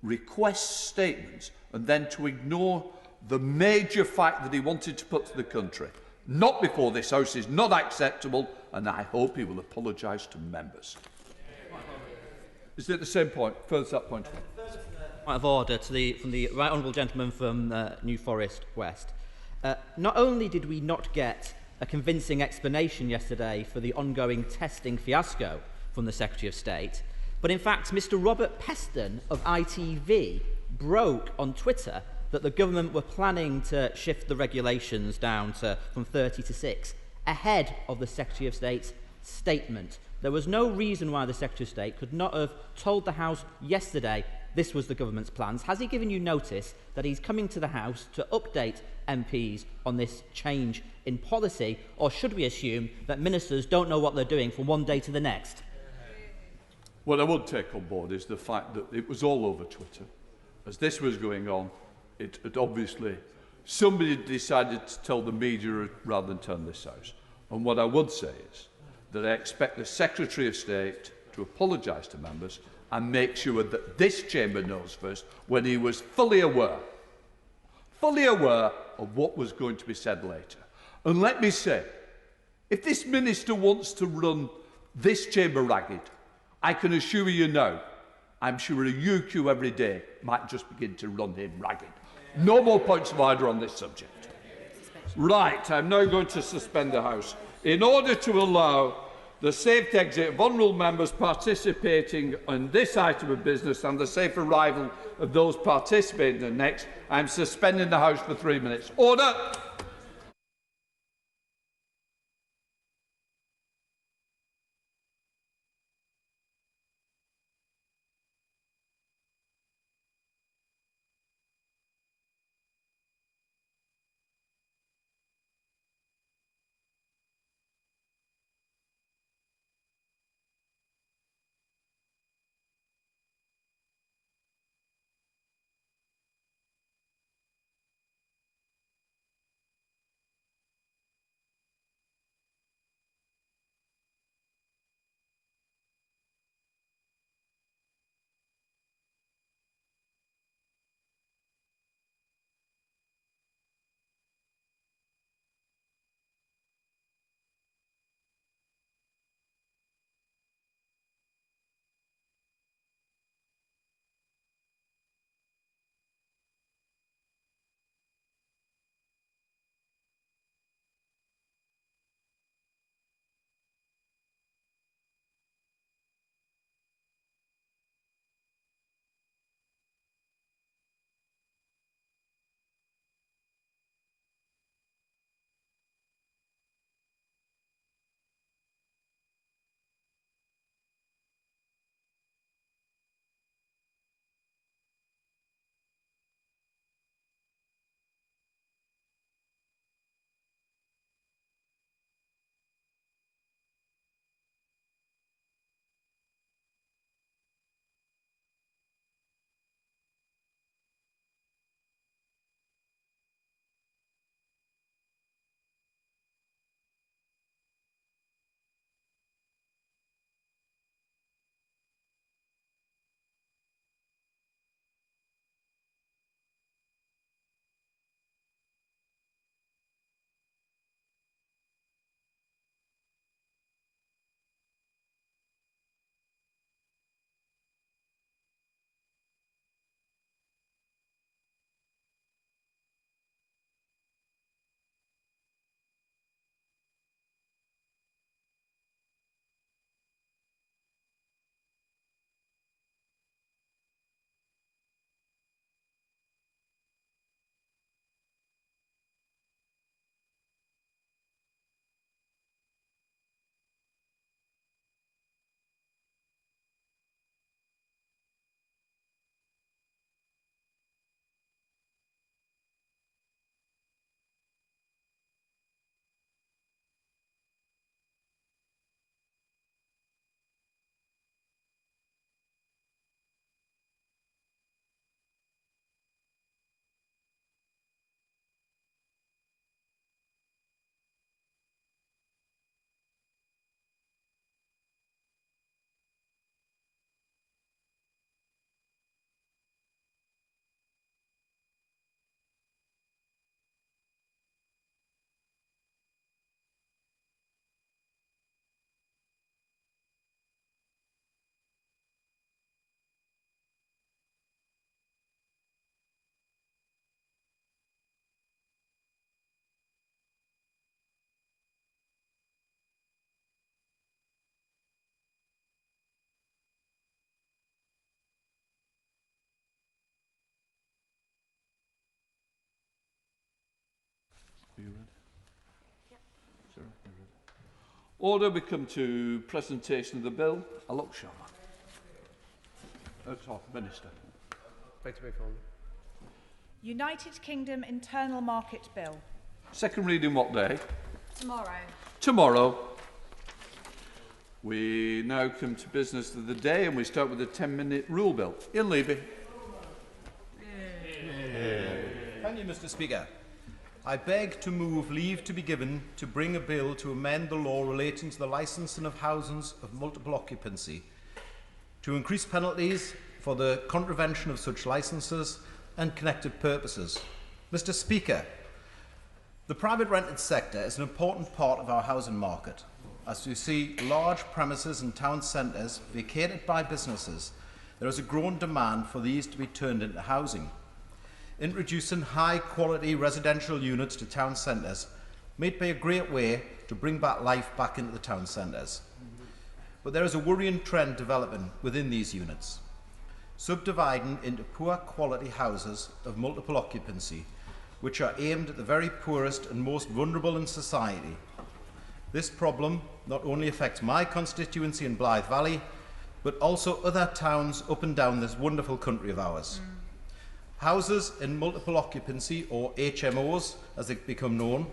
requests statements and then to ignore the major fact that he wanted to put to the country. Not before this House is not acceptable, and I hope he will apologise to members. Is it the same point? Further that point. Point of order from the right honourable gentleman from New Forest West. Not only did we not get a convincing explanation yesterday for the ongoing testing fiasco from the Secretary of State, but in fact Mr Robert Peston of ITV broke on Twitter that the government were planning to shift the regulations down from 30 to 6 ahead of the Secretary of State's statement. There was no reason why the Secretary of State could not have told the House yesterday this was the government's plans. Has he given you notice that he's coming to the House to update MPs on this change in policy, or should we assume that ministers don't know what they're doing from one day to the next? What I would take on board is the fact that it was all over Twitter. As this was going on, it obviously somebody decided to tell the media rather than tell this House. And what I would say is that I expect the Secretary of State to apologise to members and make sure that this chamber knows first when he was fully aware of what was going to be said later. And let me say, if this minister wants to run this chamber ragged, I can assure you now, I'm sure a UQ every day might just begin to run him ragged. No more points of order on this subject. Right, I'm now going to suspend the House in order to allow the safe exit of honourable members participating on this item of business and the safe arrival of those participating in the next. I'm suspending the House for 3 minutes. Order! Are you ready? Yep. Sarah, you ready? Order, we come to presentation of the bill. I look sure. Minister. United Kingdom Internal Market Bill. Second reading what day? Tomorrow. Tomorrow. We now come to business of the day and we start with the 10-minute rule bill. Ian Levy. Thank you, Mr. Speaker. I beg to move leave to be given to bring a bill to amend the law relating to the licensing of houses of multiple occupancy to increase penalties for the contravention of such licences and connected purposes. Mr. Speaker, the private rented sector is an important part of our housing market. As we see large premises in town centres vacated by businesses, there is a growing demand for these to be turned into housing. Introducing high-quality residential units to town centres may be a great way to bring back life back into the town centres. But there is a worrying trend developing within these units, subdividing into poor quality houses of multiple occupancy, which are aimed at the very poorest and most vulnerable in society. This problem not only affects my constituency in Blythe Valley, but also other towns up and down this wonderful country of ours. Houses in multiple occupancy, or HMOs as they become known,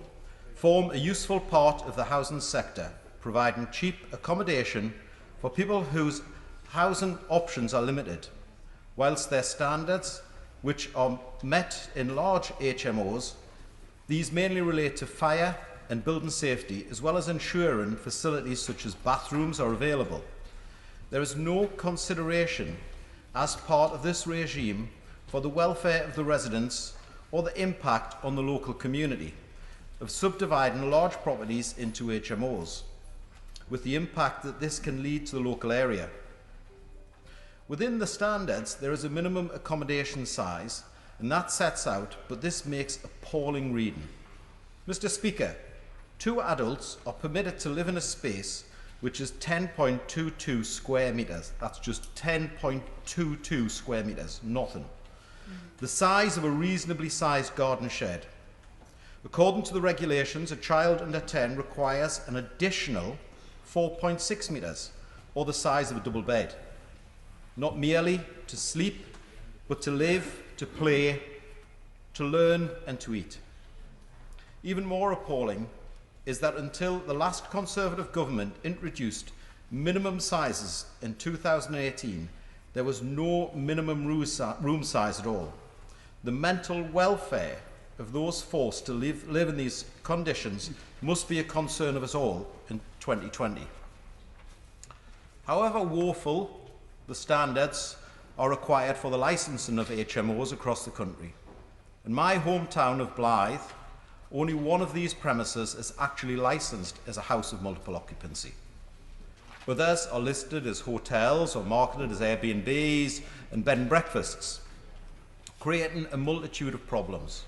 form a useful part of the housing sector, providing cheap accommodation for people whose housing options are limited, whilst their standards, which are met in large HMOs, these mainly relate to fire and building safety, as well as ensuring facilities such as bathrooms are available. There is no consideration as part of this regime for the welfare of the residents or the impact on the local community of subdividing large properties into HMOs, with the impact that this can lead to the local area. Within the standards, there is a minimum accommodation size, and that sets out, but this makes appalling reading. Mr. Speaker, 2 adults are permitted to live in a space which is 10.22 square metres. That's just 10.22 square metres, nothing. The size of a reasonably sized garden shed. According to the regulations, a child under 10 requires an additional 4.6 metres, or the size of a double bed. Not merely to sleep, but to live, to play, to learn and to eat. Even more appalling is that until the last Conservative government introduced minimum sizes in 2018, there was no minimum room size at all. The mental welfare of those forced to live in these conditions must be a concern of us all in 2020. However woeful the standards are required for the licensing of HMOs across the country. In my hometown of Blythe, only one of these premises is actually licensed as a house of multiple occupancy. Others are listed as hotels or marketed as Airbnbs and bed and breakfasts, creating a multitude of problems.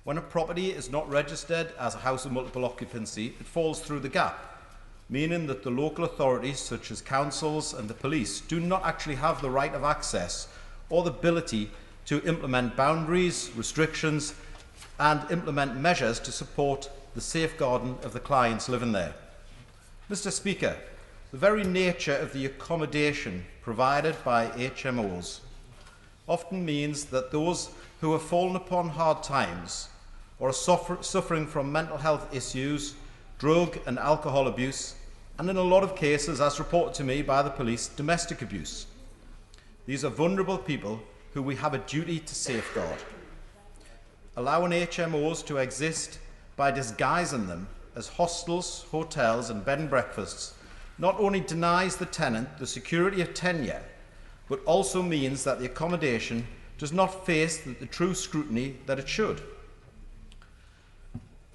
When a property is not registered as a house of multiple occupancy, it falls through the gap, meaning that the local authorities, such as councils and the police, do not actually have the right of access or the ability to implement boundaries, restrictions, and implement measures to support the safeguarding of the clients living there. Mr. Speaker, the very nature of the accommodation provided by HMOs often means that those who have fallen upon hard times or are suffering from mental health issues, drug and alcohol abuse, and in a lot of cases, as reported to me by the police, domestic abuse. These are vulnerable people who we have a duty to safeguard. Allowing HMOs to exist by disguising them as hostels, hotels and bed and breakfasts not only denies the tenant the security of tenure, but also means that the accommodation does not face the true scrutiny that it should.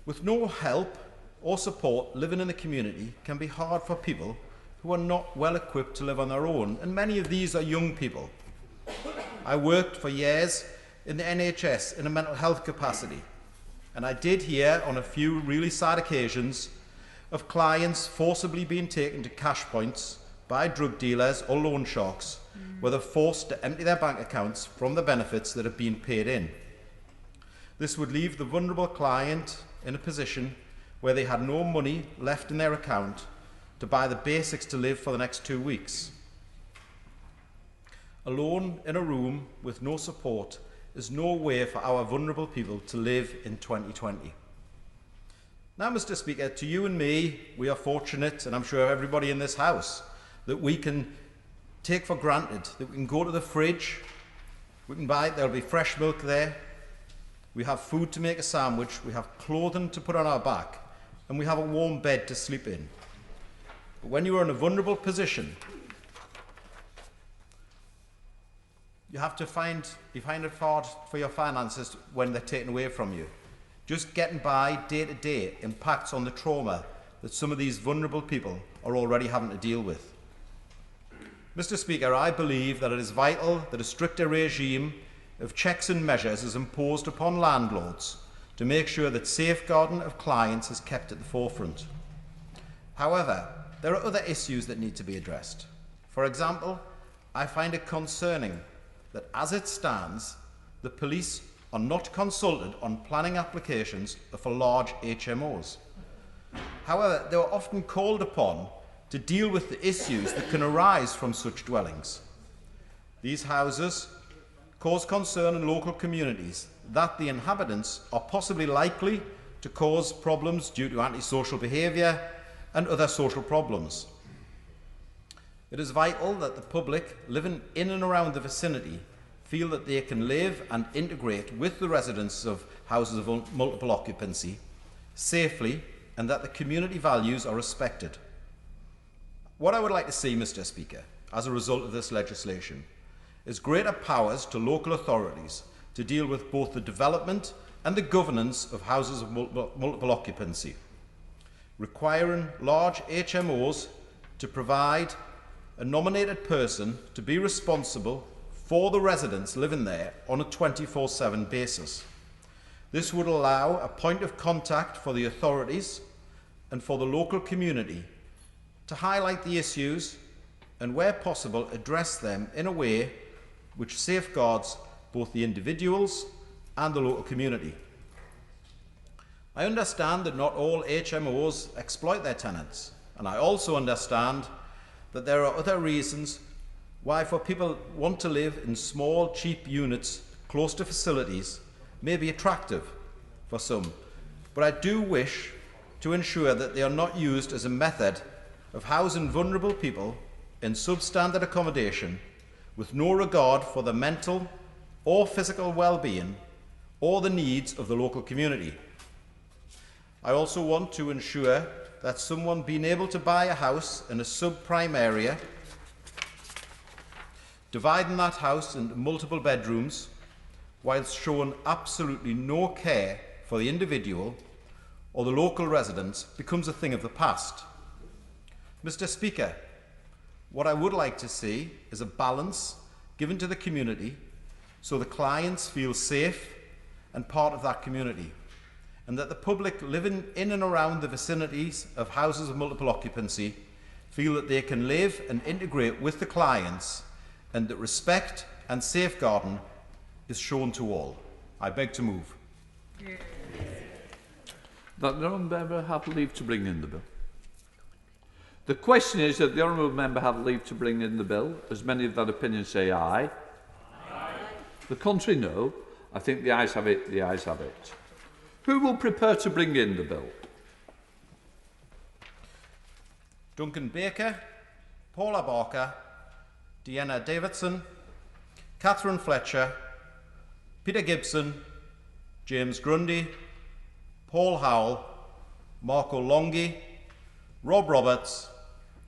With no help or support, living in the community can be hard for people who are not well equipped to live on their own, and many of these are young people. I worked for years in the NHS in a mental health capacity, and I did hear on a few really sad occasions of clients forcibly being taken to cash points by drug dealers or loan sharks, where they're forced to empty their bank accounts from the benefits that have been paid in. This would leave the vulnerable client in a position where they had no money left in their account to buy the basics to live for the next 2 weeks. Alone in a room with no support is no way for our vulnerable people to live in 2020. Now, Mr. Speaker, to you and me, we are fortunate, and I'm sure everybody in this House, that we can take for granted that we can go to the fridge, we can buy, there'll be fresh milk there, we have food to make a sandwich, we have clothing to put on our back, and we have a warm bed to sleep in. But when you are in a vulnerable position, you find it hard for your finances when they're taken away from you. Just getting by day to day impacts on the trauma that some of these vulnerable people are already having to deal with. Mr. Speaker, I believe that it is vital that a stricter regime of checks and measures is imposed upon landlords to make sure that safeguarding of clients is kept at the forefront. However, there are other issues that need to be addressed. For example, I find it concerning that as it stands, the police are not consulted on planning applications for large HMOs. However, they are often called upon to deal with the issues that can arise from such dwellings. These houses cause concern in local communities that the inhabitants are possibly likely to cause problems due to antisocial behaviour and other social problems. It is vital that the public living in and around the vicinity feel that they can live and integrate with the residents of houses of multiple occupancy safely and that the community values are respected. What I would like to see, Mr. Speaker, as a result of this legislation, is greater powers to local authorities to deal with both the development and the governance of houses of multiple occupancy, requiring large HMOs to provide a nominated person to be responsible for the residents living there on a 24/7 basis. This would allow a point of contact for the authorities and for the local community to highlight the issues and, where possible, address them in a way which safeguards both the individuals and the local community. I understand that not all HMOs exploit their tenants, and I also understand that there are other reasons why for people want to live in small, cheap units close to facilities may be attractive for some, but I do wish to ensure that they are not used as a method of housing vulnerable people in substandard accommodation with no regard for the mental or physical well-being or the needs of the local community. I also want to ensure that someone being able to buy a house in a subprime area, dividing that house into multiple bedrooms, whilst showing absolutely no care for the individual or the local residents, becomes a thing of the past. Mr. Speaker, what I would like to see is a balance given to the community so the clients feel safe and part of that community, and that the public living in and around the vicinities of houses of multiple occupancy feel that they can live and integrate with the clients and that respect and safeguarding is shown to all. I beg to move. That the honourable member have leave to bring in the bill. The question is that the honourable member have leave to bring in the bill. As many of that opinion say aye. Aye. The contrary, no. I think the ayes have it. The ayes have it. Who will prepare to bring in the bill? Duncan Baker, Paula Barker, Deanna Davidson, Catherine Fletcher, Peter Gibson, James Grundy, Paul Howell, Marco Longhi, Rob Roberts,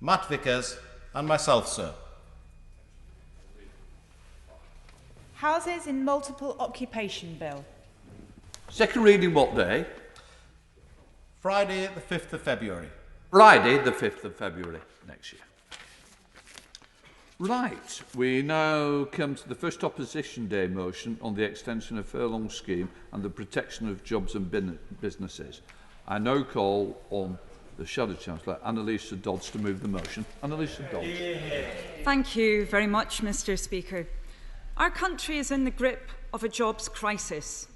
Matt Vickers and myself, sir. Houses in Multiple Occupation Bill. Second reading what day? Friday the 5th of February. Friday the 5th of February next year. Right, we now come to the first opposition day motion on the extension of furlong scheme and the protection of jobs and businesses. I now call on the Shadow Chancellor, Annalisa Dodds, to move the motion. Annalisa Dodds. Thank you very much, Mr. Speaker. Our country is in the grip of a jobs crisis,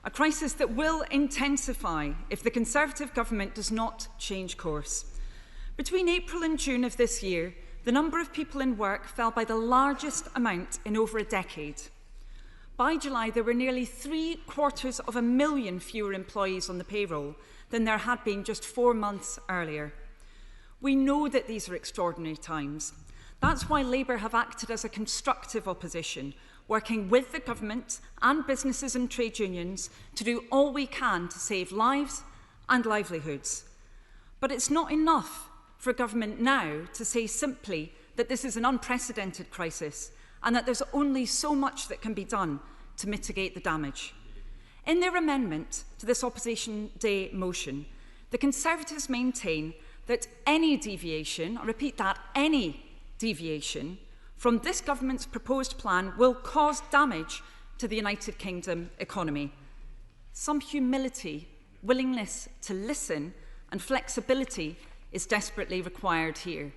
a crisis that will intensify if the Conservative government does not change course. Between April and June of this year, the number of people in work fell by the largest amount in over a decade. By July, there were nearly 750,000 fewer employees on the payroll than there had been just 4 months earlier. We know that these are extraordinary times. That's why Labour have acted as a constructive opposition, working with the government and businesses and trade unions to do all we can to save lives and livelihoods. But it's not enough for government now to say simply that this is an unprecedented crisis and that there's only so much that can be done to mitigate the damage. In their amendment to this Opposition Day motion, the Conservatives maintain that any deviation, I repeat that, any deviation from this government's proposed plan will cause damage to the United Kingdom economy. Some humility, willingness to listen and flexibility is desperately required here.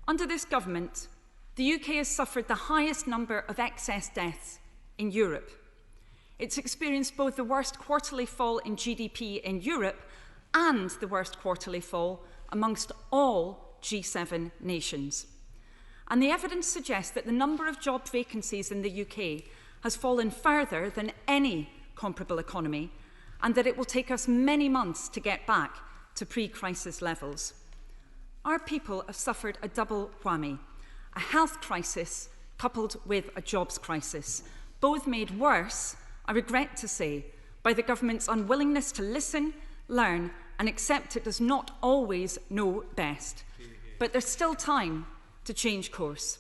Under this government, the UK has suffered the highest number of excess deaths in Europe. It's experienced both the worst quarterly fall in GDP in Europe and the worst quarterly fall amongst all G7 nations. And the evidence suggests that the number of job vacancies in the UK has fallen further than any comparable economy, and that it will take us many months to get back to pre-crisis levels. Our people have suffered a double whammy, a health crisis coupled with a jobs crisis, both made worse, I regret to say, by the government's unwillingness to listen, learn and accept it does not always know best. But there's still time to change course.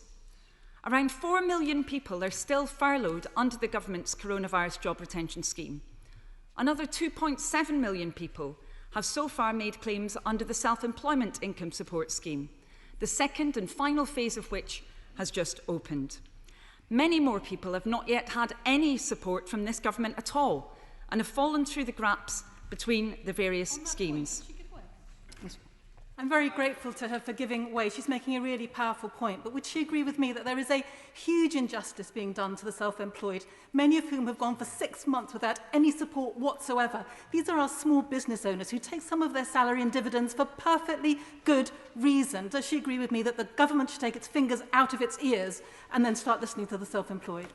Around 4 million people are still furloughed under the government's coronavirus job retention scheme. Another 2.7 million people have so far made claims under the self-employment income support scheme, the second and final phase of which has just opened. Many more people have not yet had any support from this government at all and have fallen through the gaps between the various schemes. I'm very grateful to her for giving way. She's making a really powerful point. But would she agree with me that there is a huge injustice being done to the self-employed, many of whom have gone for 6 months without any support whatsoever? These are our small business owners who take some of their salary in dividends for perfectly good reason. Does she agree with me that the government should take its fingers out of its ears and then start listening to the self-employed?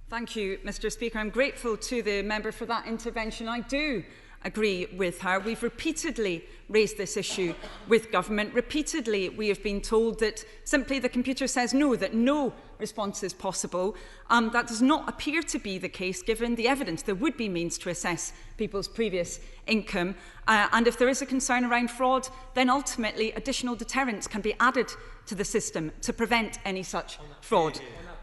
Thank you, Mr. Speaker. I'm grateful to the member for that intervention. I do agree with her. We've repeatedly raised this issue with government. Repeatedly, we have been told that simply the computer says no, that no response is possible. That does not appear to be the case, given the evidence. There would be means to assess people's previous income. And if there is a concern around fraud, then ultimately additional deterrents can be added to the system to prevent any such fraud.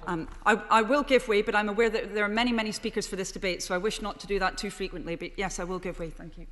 I will give way, but I'm aware that there are many, many speakers for this debate, so I wish not to do that too frequently. But yes, I will give way. Thank you.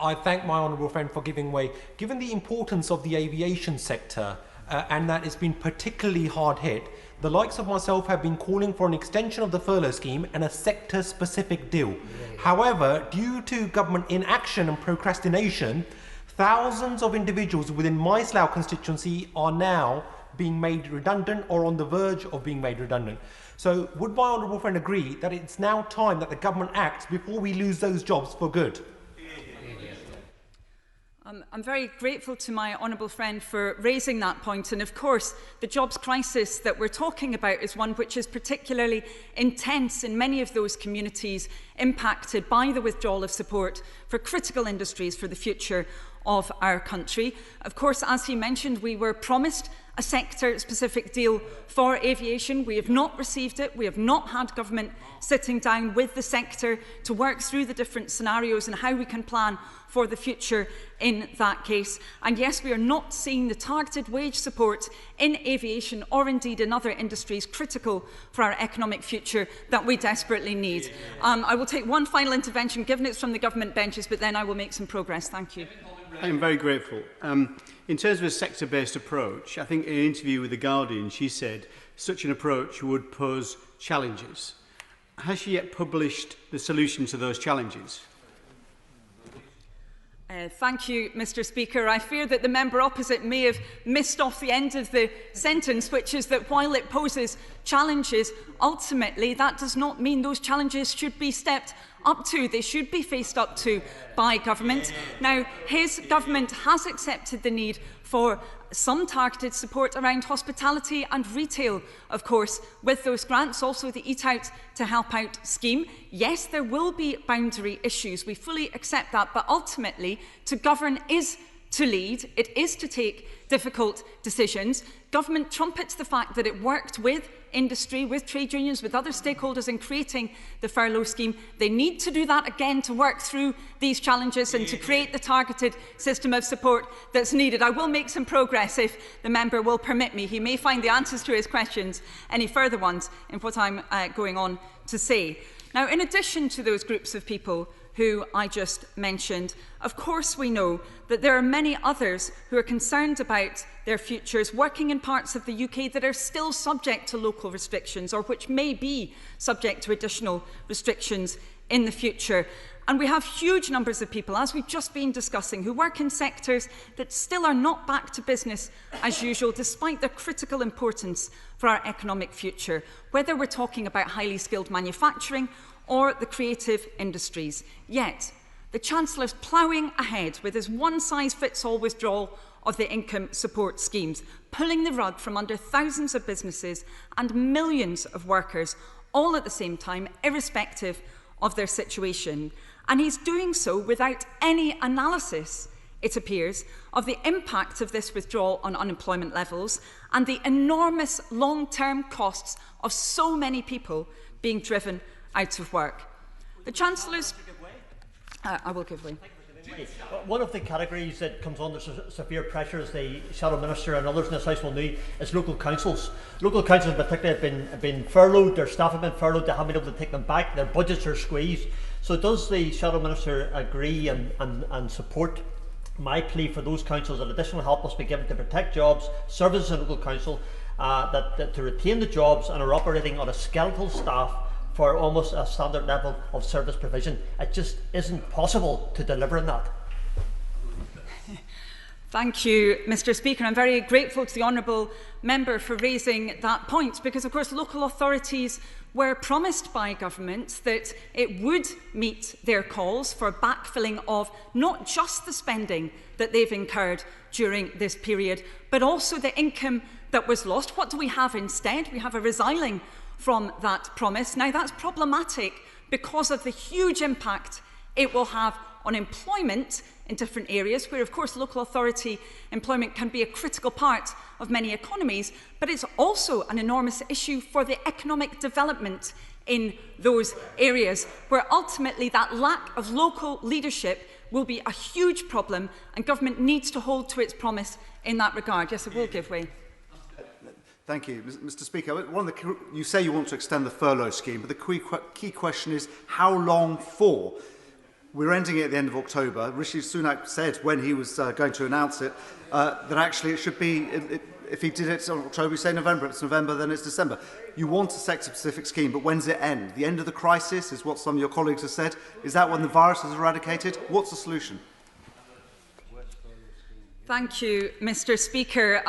I thank my honourable friend for giving way. Given the importance of the aviation sector and that it's been particularly hard hit, the likes of myself have been calling for an extension of the furlough scheme and a sector-specific deal. However, due to government inaction and procrastination, thousands of individuals within my Slough constituency are now being made redundant or on the verge of being made redundant. So would my honourable friend agree that it's now time that the government acts before we lose those jobs for good? I'm very grateful to my honourable friend for raising that point, and of course the jobs crisis that we're talking about is one which is particularly intense in many of those communities impacted by the withdrawal of support for critical industries for the future of our country. Of course, as he mentioned, we were promised a sector-specific deal for aviation. We have not received it. We have not had government sitting down with the sector to work through the different scenarios and how we can plan for the future in that case. And yes, we are not seeing the targeted wage support in aviation or indeed in other industries critical for our economic future that we desperately need. I will take one final intervention, given it's from the government benches, but then I will make some progress. Thank you. I am very grateful. In terms of a sector-based approach, I think in an interview with The Guardian, she said such an approach would pose challenges. Has she yet published the solution to those challenges? Thank you, Mr. Speaker. I fear that the member opposite may have missed off the end of the sentence, which is that while it poses challenges, ultimately that does not mean those challenges should be stepped up to. They should be faced up to by government. Now, his government has accepted the need for some targeted support around hospitality and retail, of course, with those grants, also the Eat Out to Help Out scheme. Yes, there will be boundary issues. We fully accept that, but ultimately, to govern is to lead, it is to take difficult decisions. Government trumpets the fact that it worked with industry, with trade unions, with other stakeholders in creating the furlough scheme. They need to do that again to work through these challenges and to create the targeted system of support that's needed. I will make some progress if the member will permit me. He may find the answers to his questions, any further ones, in what I'm going on to say. Now, in addition to those groups of people who I just mentioned, of course we know that there are many others who are concerned about their futures, working in parts of the UK that are still subject to local restrictions or which may be subject to additional restrictions in the future. And we have huge numbers of people, as we've just been discussing, who work in sectors that still are not back to business as usual, despite their critical importance for our economic future, whether we're talking about highly skilled manufacturing or the creative industries. Yet, the Chancellor is ploughing ahead with his one-size-fits-all withdrawal of the income support schemes, pulling the rug from under thousands of businesses and millions of workers, all at the same time, irrespective of their situation. And he's doing so without any analysis, it appears, of the impact of this withdrawal on unemployment levels and the enormous long-term costs of so many people being driven out of work. The Chancellor's... I will give way. One of the categories that comes under severe pressure, as the Shadow Minister and others in this House will know, is local councils. Local councils in particular have been furloughed, their staff have been furloughed, they haven't been able to take them back, their budgets are squeezed. So does the Shadow Minister agree and support my plea for those councils that additional help must be given to protect jobs, services in local council, that to retain the jobs and are operating on a skeletal staff for almost a standard level of service provision? It just isn't possible to deliver on that. Thank you, Mr. Speaker. I'm very grateful to the honourable member for raising that point, because of course local authorities were promised by government that it would meet their calls for backfilling of not just the spending that they've incurred during this period, but also the income that was lost. What do we have instead? We have a resiling from that promise. Now, that's problematic because of the huge impact it will have on employment in different areas, where, of course, local authority employment can be a critical part of many economies, but it's also an enormous issue for the economic development in those areas, where ultimately that lack of local leadership will be a huge problem, and government needs to hold to its promise in that regard. Yes, it will give way. Thank you, Mr. Speaker. You say you want to extend the furlough scheme, but the key question is how long for? We're ending it at the end of October. Rishi Sunak said when he was going to announce it that actually it should be, if he did it in October, we say November. If it's November, then it's December. You want a sector-specific scheme, but when does it end? The end of the crisis is what some of your colleagues have said. Is that when the virus is eradicated? What's the solution? Thank you, Mr. Speaker.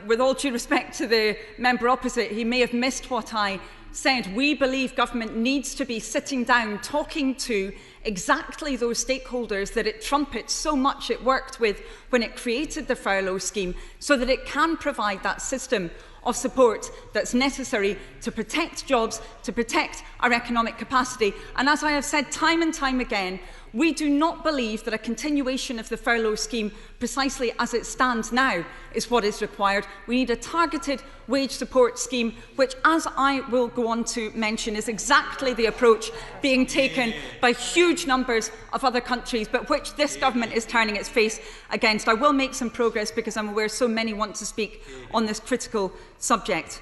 With all due respect to the member opposite, he may have missed what I said. We believe government needs to be sitting down, talking to exactly those stakeholders that it trumpets so much it worked with when it created the furlough scheme, so that it can provide that system of support that's necessary to protect jobs, to protect our economic capacity. And as I have said time and time again, we do not believe that a continuation of the furlough scheme precisely as it stands now is what is required. We need a targeted wage support scheme, which, as I will go on to mention, is exactly the approach being taken by huge numbers of other countries, but which this government is turning its face against. I will make some progress because I'm aware so many want to speak on this critical subject.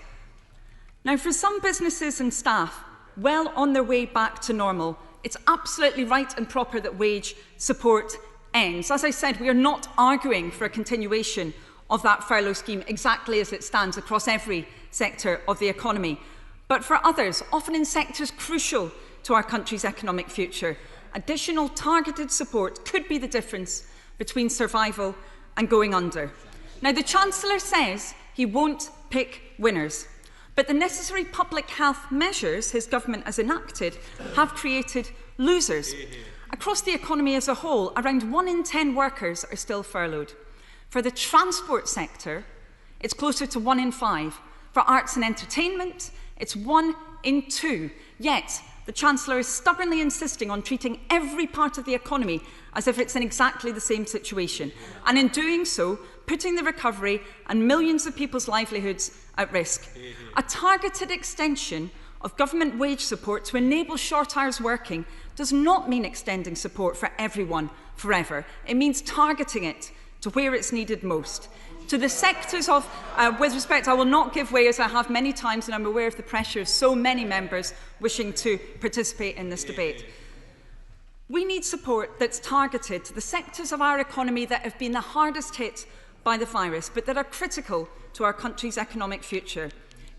Now, for some businesses and staff well on their way back to normal, it's absolutely right and proper that wage support ends. As I said, we are not arguing for a continuation of that furlough scheme exactly as it stands across every sector of the economy. But for others, often in sectors crucial to our country's economic future, additional targeted support could be the difference between survival and going under. Now, the Chancellor says he won't pick winners, but the necessary public health measures his government has enacted have created losers. Across the economy as a whole, around 1 in 10 workers are still furloughed. For the transport sector, it's closer to 1 in 5. For arts and entertainment, it's 1 in 2. Yet, the Chancellor is stubbornly insisting on treating every part of the economy as if it's in exactly the same situation, and in doing so, putting the recovery and millions of people's livelihoods at risk. A targeted extension of government wage support to enable short hours working does not mean extending support for everyone forever. It means targeting it to where it's needed most. To the sectors of, with respect, I will not give way, as I have many times, and I'm aware of the pressure of so many members wishing to participate in this debate. We need support that's targeted to the sectors of our economy that have been the hardest hit by the virus, but that are critical to our country's economic future.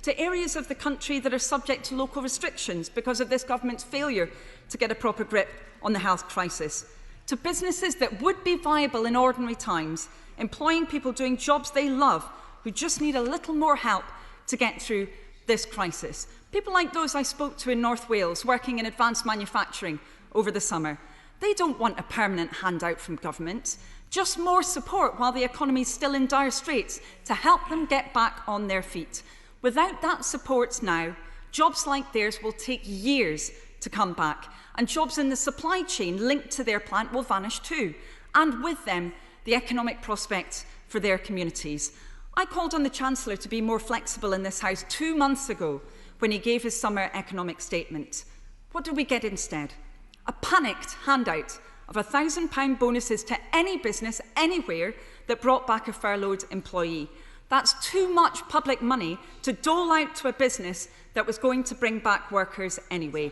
To areas of the country that are subject to local restrictions because of this government's failure to get a proper grip on the health crisis. To businesses that would be viable in ordinary times, employing people doing jobs they love, who just need a little more help to get through this crisis. People like those I spoke to in North Wales, working in advanced manufacturing over the summer. They don't want a permanent handout from government, just more support while the economy is still in dire straits to help them get back on their feet. Without that support now, jobs like theirs will take years to come back, and jobs in the supply chain linked to their plant will vanish too, and with them, the economic prospects for their communities. I called on the Chancellor to be more flexible in this House 2 months ago when he gave his summer economic statement. What did we get instead? A panicked handout of £1,000 bonuses to any business anywhere that brought back a furloughed employee. That's too much public money to dole out to a business that was going to bring back workers anyway.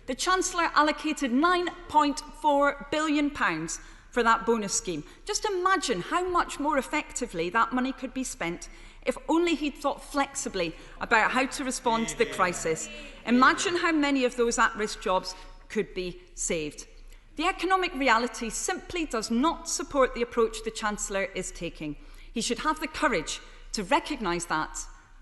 The Chancellor allocated £9.4 billion for that bonus scheme. Just imagine how much more effectively that money could be spent if only he'd thought flexibly about how to respond to the crisis. Imagine how many of those at-risk jobs could be saved. The economic reality simply does not support the approach the Chancellor is taking. He should have the courage to recognise that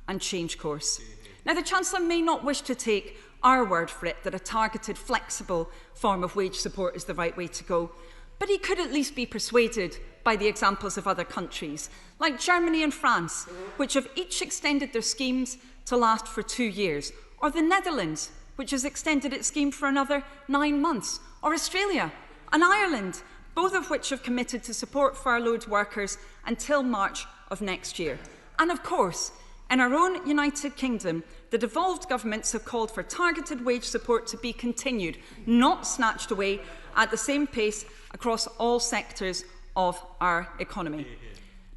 and change course. Now, the Chancellor may not wish to take our word for it that a targeted, flexible form of wage support is the right way to go, but he could at least be persuaded by the examples of other countries, like Germany and France, which have each extended their schemes to last for 2 years, or the Netherlands, which has extended its scheme for another 9 months, or Australia and Ireland, both of which have committed to support furloughed workers until March of next year. And of course, in our own United Kingdom, the devolved governments have called for targeted wage support to be continued, not snatched away at the same pace across all sectors of our economy.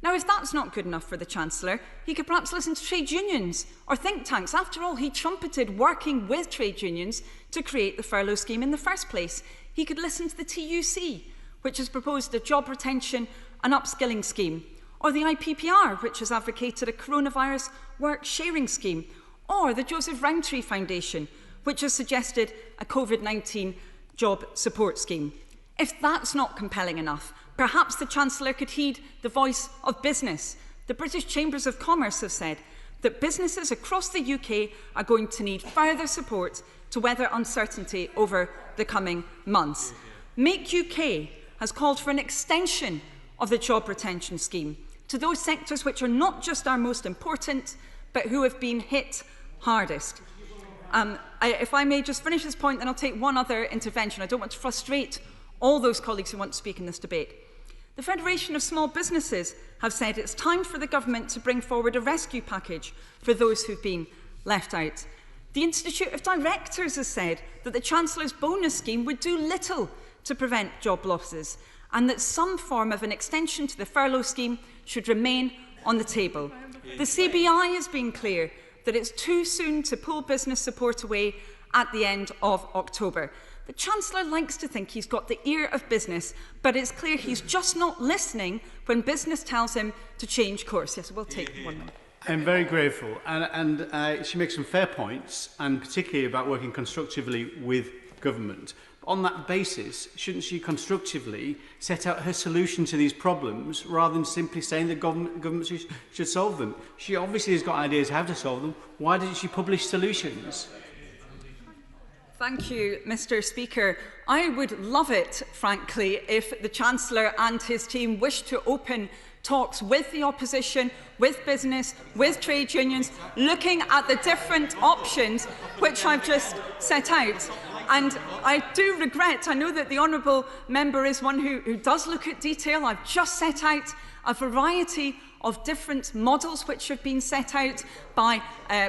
Now, if that's not good enough for the Chancellor, he could perhaps listen to trade unions or think tanks. After all, he trumpeted working with trade unions to create the furlough scheme in the first place. He could listen to the TUC, which has proposed a job retention and upskilling scheme, or the IPPR, which has advocated a coronavirus work sharing scheme, or the Joseph Rowntree Foundation, which has suggested a COVID-19 job support scheme. If that's not compelling enough, perhaps the Chancellor could heed the voice of business. The British Chambers of Commerce have said that businesses across the UK are going to need further support to weather uncertainty over the coming months. Make UK has called for an extension of the job retention scheme to those sectors which are not just our most important, but who have been hit hardest. If I may just finish this point, then I'll take one other intervention. I don't want to frustrate all those colleagues who want to speak in this debate. The Federation of Small Businesses have said it's time for the government to bring forward a rescue package for those who've been left out. The Institute of Directors has said that the Chancellor's bonus scheme would do little to prevent job losses, and that some form of an extension to the furlough scheme should remain on the table. The CBI has been clear that it's too soon to pull business support away at the end of October. The Chancellor likes to think he's got the ear of business, but it's clear he's just not listening when business tells him to change course. Yes, we'll take 1 minute. I'm very grateful, and she makes some fair points, and particularly about working constructively with government. On that basis, shouldn't she constructively set out her solution to these problems rather than simply saying that government should solve them? She obviously has got ideas how to solve them. Why didn't she publish solutions? Thank you, Mr. Speaker. I would love it, frankly, if the Chancellor and his team wished to open talks with the opposition, with business, with trade unions, looking at the different options which I've just set out. And I do regret, I know that the honourable member is one who does look at detail. I've just set out a variety of different models which have been set out by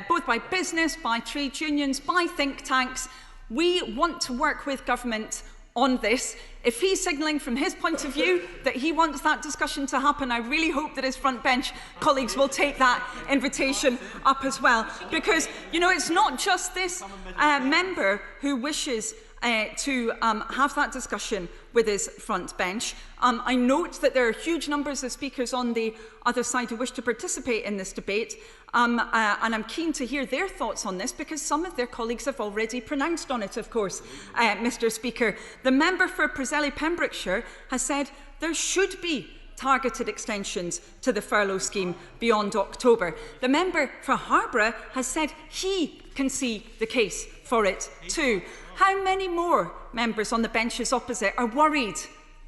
both by business, by trade unions, by think tanks. We want to work with government on this. If he's signalling from his point of view that he wants that discussion to happen, I really hope that his front bench colleagues will take that invitation up as well. Because, you know, it's not just this member who wishes to have that discussion with his front bench. I note that there are huge numbers of speakers on the other side who wish to participate in this debate, and I'm keen to hear their thoughts on this because some of their colleagues have already pronounced on it, of course, Mr. Speaker. The member for Preseli Pembrokeshire has said there should be targeted extensions to the furlough scheme beyond October. The member for Harborough has said he can see the case for it too. How many more members on the benches opposite are worried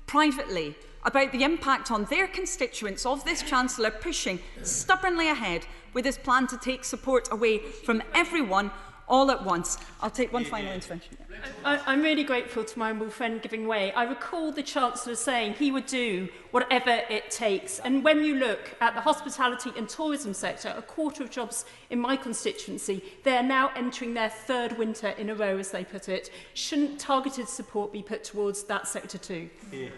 privately about the impact on their constituents of this Chancellor pushing stubbornly ahead with his plan to take support away from everyone all at once? I'll take one final intervention. I'm really grateful to my humble friend giving way. I recall the Chancellor saying he would do whatever it takes. And when you look at the hospitality and tourism sector, a quarter of jobs in my constituency, they are now entering their third winter in a row, as they put it. Shouldn't targeted support be put towards that sector too? Yeah.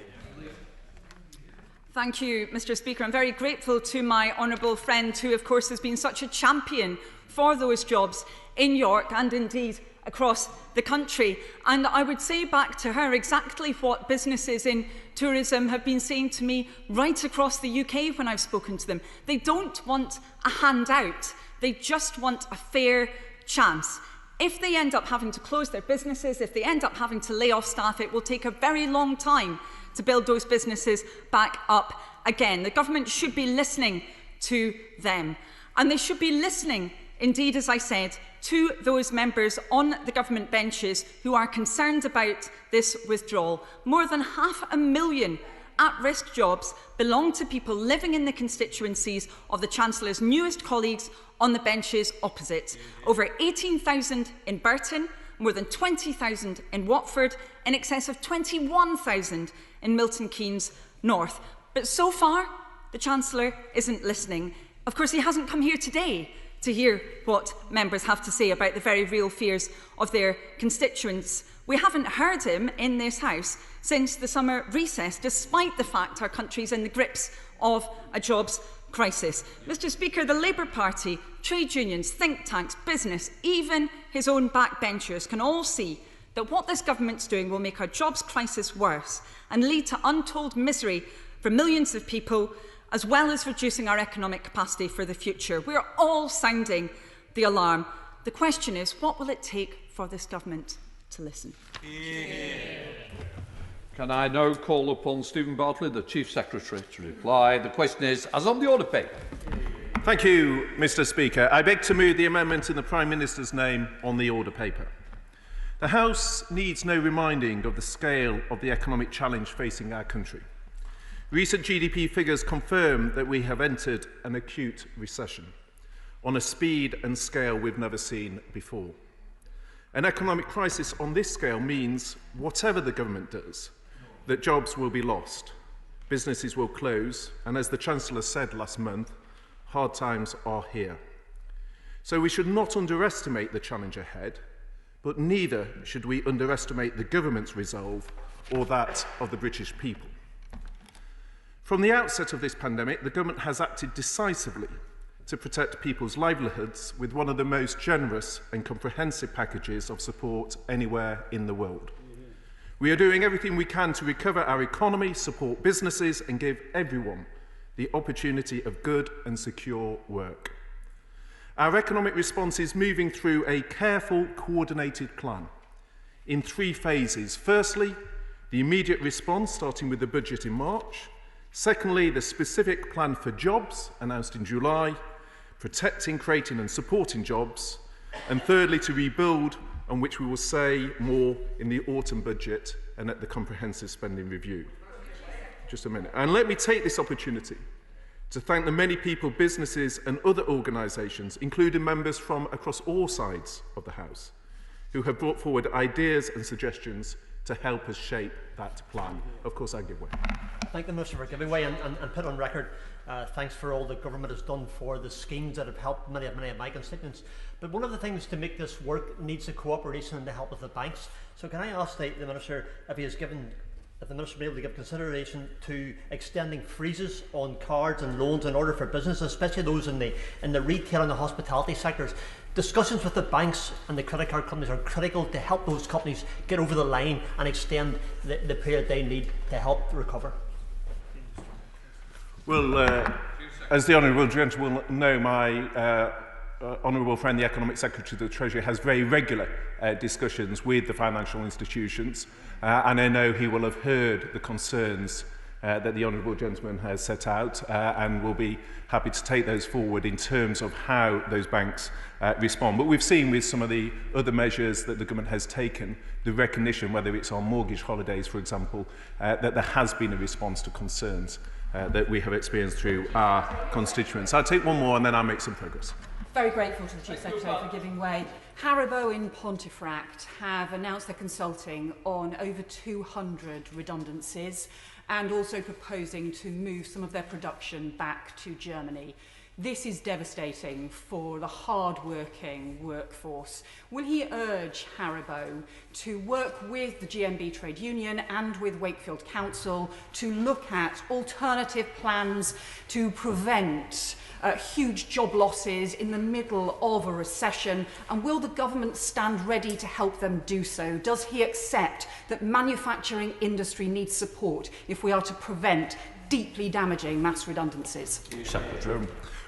Thank you, Mr. Speaker. I'm very grateful to my honourable friend who, of course, has been such a champion for those jobs in York and indeed across the country. And I would say back to her exactly what businesses in tourism have been saying to me right across the UK when I've spoken to them. They don't want a handout. They just want a fair chance. If they end up having to close their businesses, if they end up having to lay off staff, it will take a very long time to build those businesses back up again. The government should be listening to them. And they should be listening, indeed, as I said, to those members on the government benches who are concerned about this withdrawal. More than 500,000 at-risk jobs belong to people living in the constituencies of the Chancellor's newest colleagues on the benches opposite. Over 18,000 in Burton, more than 20,000 in Watford, in excess of 21,000 in Milton Keynes North. But so far, the Chancellor isn't listening. Of course, he hasn't come here today to hear what members have to say about the very real fears of their constituents. We haven't heard him in this House since the summer recess, despite the fact our country is in the grips of a jobs crisis. Mr. Speaker, the Labour Party, trade unions, think tanks, business, even his own backbenchers can all see that what this government's doing will make our jobs crisis worse and lead to untold misery for millions of people, as well as reducing our economic capacity for the future. We're all sounding the alarm. The question is, what will it take for this government to listen? Can I now call upon Stephen Bartley, the Chief Secretary, to reply? The question is, as on the order paper. Thank you, Mr. Speaker. I beg to move the amendment in the Prime Minister's name on the order paper. The House needs no reminding of the scale of the economic challenge facing our country. Recent GDP figures confirm that we have entered an acute recession on a speed and scale we've never seen before. An economic crisis on this scale means, whatever the government does, that jobs will be lost, businesses will close, and as the Chancellor said last month, hard times are here. So we should not underestimate the challenge ahead, but neither should we underestimate the government's resolve or that of the British people. From the outset of this pandemic, the government has acted decisively to protect people's livelihoods with one of the most generous and comprehensive packages of support anywhere in the world. We are doing everything we can to recover our economy, support businesses, and give everyone the opportunity of good and secure work. Our economic response is moving through a careful, coordinated plan in 3 phases. Firstly, the immediate response, starting with the budget in March. Secondly, the specific plan for jobs, announced in July, protecting, creating and supporting jobs. And thirdly, to rebuild, on which we will say more in the autumn budget and at the comprehensive spending review. Just a minute. And let me take this opportunity to thank the many people, businesses and other organisations, including members from across all sides of the House, who have brought forward ideas and suggestions to help us shape that plan. Of course, I give way. Thank the Minister for giving way and put on record thanks for all the government has done for the schemes that have helped many of my constituents. But one of the things to make this work needs the cooperation and the help of the banks. So can I ask the Minister if the Minister be able to give consideration to extending freezes on cards and loans in order for businesses, especially those in the retail and the hospitality sectors. Discussions with the banks and the credit card companies are critical to help those companies get over the line and extend the period they need to help recover. Well, as the Honourable Gentleman will know, my Honourable friend, the Economic Secretary of the Treasury, has very regular discussions with the financial institutions, and I know he will have heard the concerns that the Honourable Gentleman has set out and will be happy to take those forward in terms of how those banks respond. But we've seen with some of the other measures that the government has taken, the recognition, whether it's on mortgage holidays, for example, that there has been a response to concerns that we have experienced through our constituents. I'll take one more and then I'll make some progress. Very grateful to the Chief Secretary for giving way. Haribo in Pontefract have announced they're consulting on over 200 redundancies and also proposing to move some of their production back to Germany. This is devastating for the hard-working workforce. Will he urge Haribo to work with the GMB trade union and with Wakefield Council to look at alternative plans to prevent huge job losses in the middle of a recession? And will the government stand ready to help them do so? Does he accept that manufacturing industry needs support if we are to prevent deeply damaging mass redundancies? Secretary.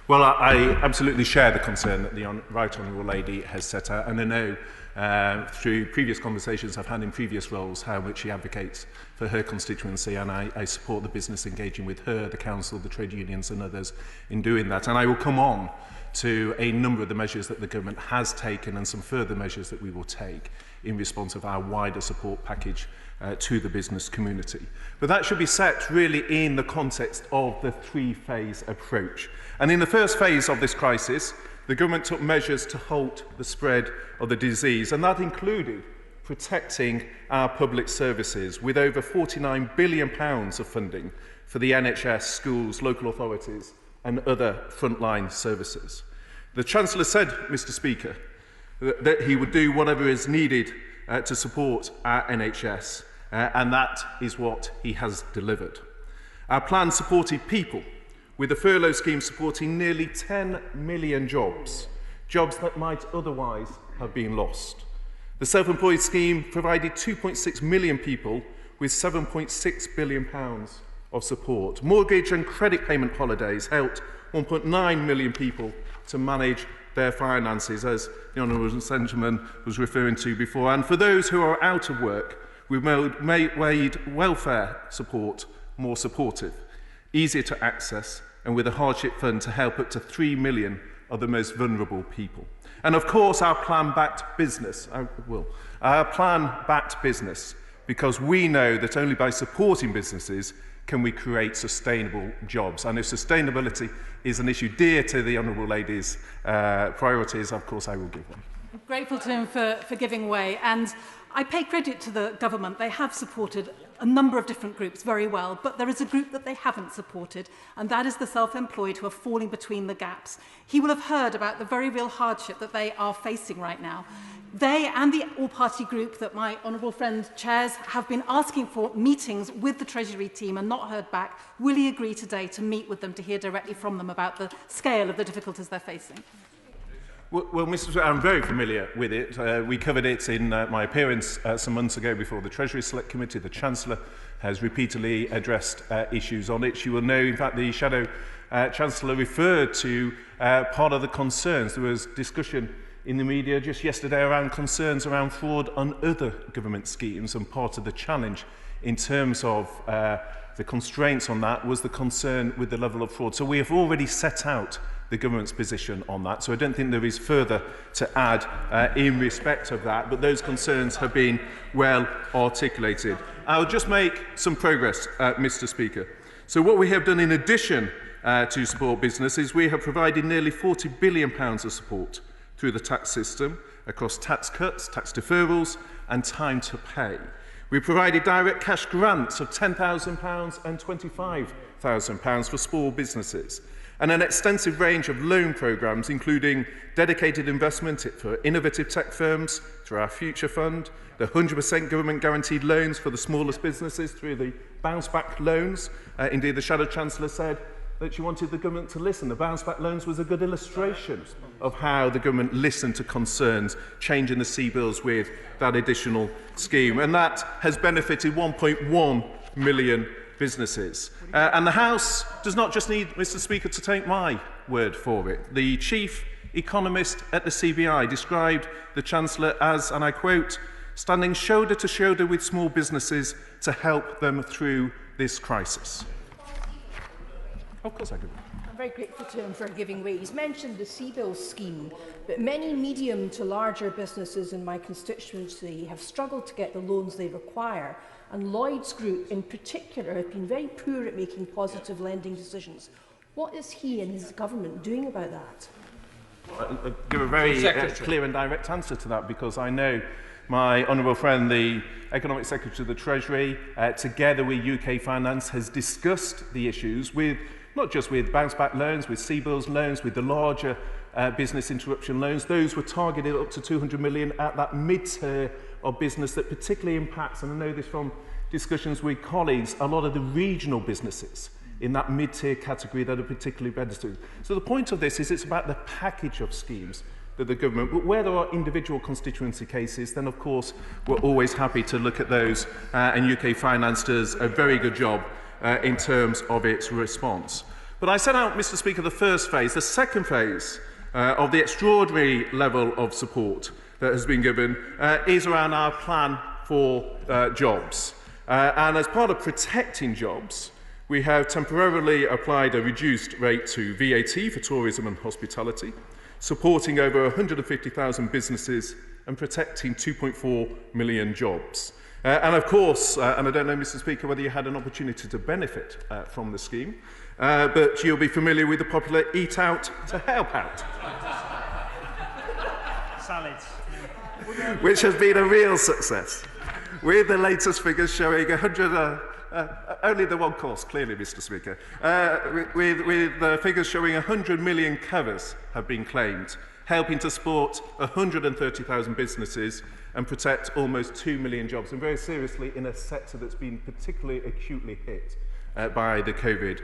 Well, I absolutely share the concern that the Right Honourable Lady has set out, and I know through previous conversations I've had in previous roles how much she advocates for her constituency, and I support the business engaging with her, the council, the trade unions and others in doing that. And I will come on to a number of the measures that the government has taken and some further measures that we will take in response of our wider support package to the business community. But that should be set really in the context of the three-phase approach. And in the first phase of this crisis, the government took measures to halt the spread of the disease, and that included protecting our public services with over £49 billion of funding for the NHS, schools, local authorities and other frontline services. The Chancellor said, Mr. Speaker, that he would do whatever is needed to support our NHS, and that is what he has delivered. Our plan supported people, with the furlough scheme supporting nearly 10 million jobs that might otherwise have been lost. The self-employed scheme provided 2.6 million people with £7.6 billion of support. Mortgage and credit payment holidays helped 1.9 million people to manage their finances, as the Honourable Gentleman was referring to before. And for those who are out of work, we made welfare support more supportive, easier to access, and with a hardship fund to help up to 3 million of the most vulnerable people. And of course, our plan backed business. Our plan backed business, because we know that only by supporting businesses can we create sustainable jobs. And if sustainability is an issue dear to the Honourable Lady's priorities, of course I will give one. I'm grateful to him for giving way, and I pay credit to the government. They have supported a number of different groups very well, but there is a group that they haven't supported, and that is the self-employed who are falling between the gaps. He will have heard about the very real hardship that they are facing right now. They and the all-party group that my honourable friend chairs have been asking for meetings with the Treasury team and not heard back. Will he agree today to meet with them to hear directly from them about the scale of the difficulties they're facing? Well, Mr. Speaker, I'm very familiar with it. We covered it in my appearance some months ago before the Treasury Select Committee. The Chancellor has repeatedly addressed issues on it. You will know, in fact, the Shadow Chancellor referred to part of the concerns. There was discussion in the media just yesterday around concerns around fraud on other government schemes, and part of the challenge in terms of the constraints on that was the concern with the level of fraud. So we have already set out the government's position on that. So I don't think there is further to add in respect of that, but those concerns have been well articulated. I'll just make some progress, Mr. Speaker. So what we have done in addition to support business is we have provided nearly £40 billion of support through the tax system across tax cuts, tax deferrals and time to pay. We provided direct cash grants of £10,000 and £25,000 for small businesses, and an extensive range of loan programmes, including dedicated investment for innovative tech firms through our Future Fund, the 100% government guaranteed loans for the smallest businesses through the bounce back loans. Indeed, the Shadow Chancellor said that she wanted the government to listen. The bounce back loans was a good illustration of how the government listened to concerns, changing the CBILS with that additional scheme. And that has benefited 1.1 million businesses. And the House does not just need, Mr. Speaker, to take my word for it. The chief economist at the CBI described the Chancellor as, and I quote, standing shoulder to shoulder with small businesses to help them through this crisis. Of course I do. I'm very grateful to him for giving way. He's mentioned the CBILS scheme, but many medium to larger businesses in my constituency have struggled to get the loans they require, and Lloyd's Group in particular have been very poor at making positive lending decisions. What is he and his government doing about that? I'll give a very clear and direct answer to that, because I know my honourable friend, the Economic Secretary of the Treasury, together with UK Finance, has discussed the issues with not just with bounce back loans, with CBILS loans, with the larger business interruption loans. Those were targeted up to 200 million at that mid-tier of business that particularly impacts, and I know this from discussions with colleagues, a lot of the regional businesses in that mid-tier category that are particularly benefited. So the point of this is it's about the package of schemes that the government, but where there are individual constituency cases, then of course we're always happy to look at those, and UK Finance does a very good job in terms of its response. But I set out, Mr. Speaker, the first phase. The second phase of the extraordinary level of support that has been given is around our plan for jobs. And as part of protecting jobs, we have temporarily applied a reduced rate to VAT for tourism and hospitality, supporting over 150,000 businesses and protecting 2.4 million jobs. And of course, and I don't know, Mr. Speaker, whether you had an opportunity to benefit from the scheme, but you'll be familiar with the popular Eat Out to Help Out. Salads. Which has been a real success, with the latest figures showing only the one course, clearly, Mr. Speaker, with the figures showing 100 million covers have been claimed, helping to support 130,000 businesses and protect almost 2 million jobs, and very seriously in a sector that's been particularly acutely hit by the COVID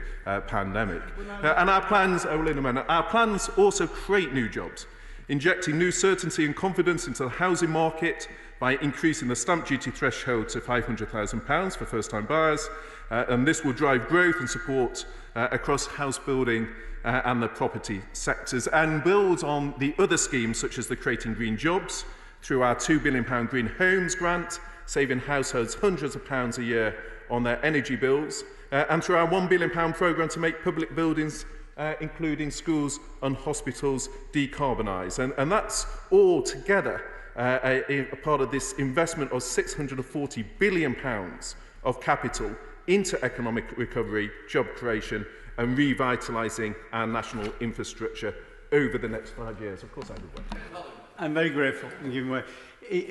pandemic. And our plans, our plans also create new jobs, injecting new certainty and confidence into the housing market by increasing the stamp duty threshold to £500,000 for first-time buyers, and this will drive growth and support across house building and the property sectors, and builds on the other schemes such as the Creating Green Jobs through our £2 billion Green Homes grant, saving households hundreds of pounds a year on their energy bills, and through our £1 billion programme to make public buildings, including schools and hospitals, decarbonise. And that's all together a part of this investment of £640 billion of capital into economic recovery, job creation and revitalising our national infrastructure over the next 5 years. Of course I would. I'm very grateful for giving way.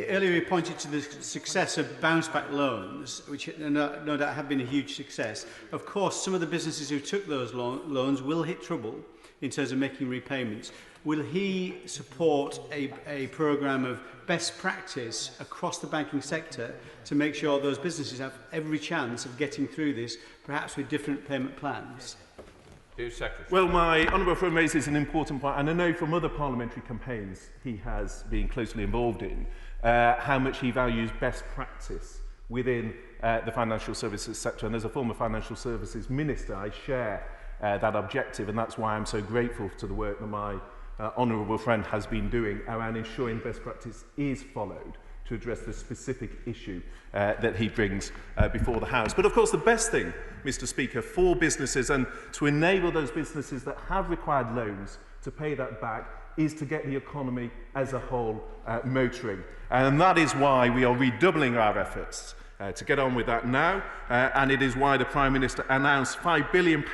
Earlier he pointed to the success of bounce-back loans, which no doubt have been a huge success. Of course, some of the businesses who took those loans will hit trouble in terms of making repayments. Will he support a programme of best practice across the banking sector to make sure those businesses have every chance of getting through this, perhaps with different payment plans? Well, my honourable friend raises an important point, and I know from other parliamentary campaigns he has been closely involved in how much he values best practice within the financial services sector. And as a former financial services minister, I share that objective, and that's why I'm so grateful to the work that my honourable friend has been doing around ensuring best practice is followed to address the specific issue that he brings before the House. But of course the best thing, Mr. Speaker, for businesses and to enable those businesses that have required loans to pay that back is to get the economy as a whole motoring. And that is why we are redoubling our efforts to get on with that now, and it is why the Prime Minister announced £5 billion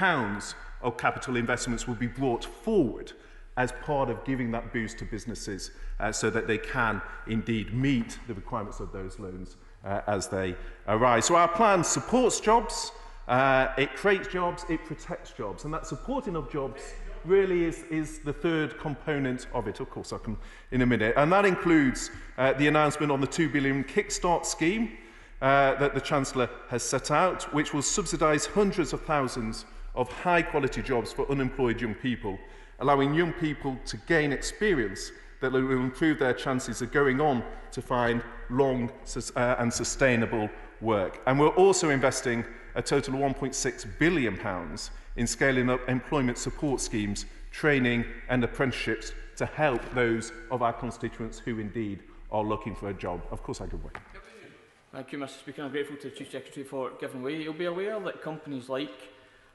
of capital investments will be brought forward as part of giving that boost to businesses so that they can indeed meet the requirements of those loans as they arise. So our plan supports jobs, it creates jobs, it protects jobs, and that supporting of jobs really is the third component of it. Of course, I'll come in a minute. And that includes the announcement on the £2 billion kickstart scheme that the Chancellor has set out, which will subsidise hundreds of thousands of high-quality jobs for unemployed young people, allowing young people to gain experience that will improve their chances of going on to find long and sustainable work. And we're also investing a total of £1.6 billion in scaling up employment support schemes, training and apprenticeships to help those of our constituents who indeed are looking for a job. Of course, I give way. Thank you, Mr Speaker. I'm grateful to the Chief Secretary for giving way. You'll be aware that companies like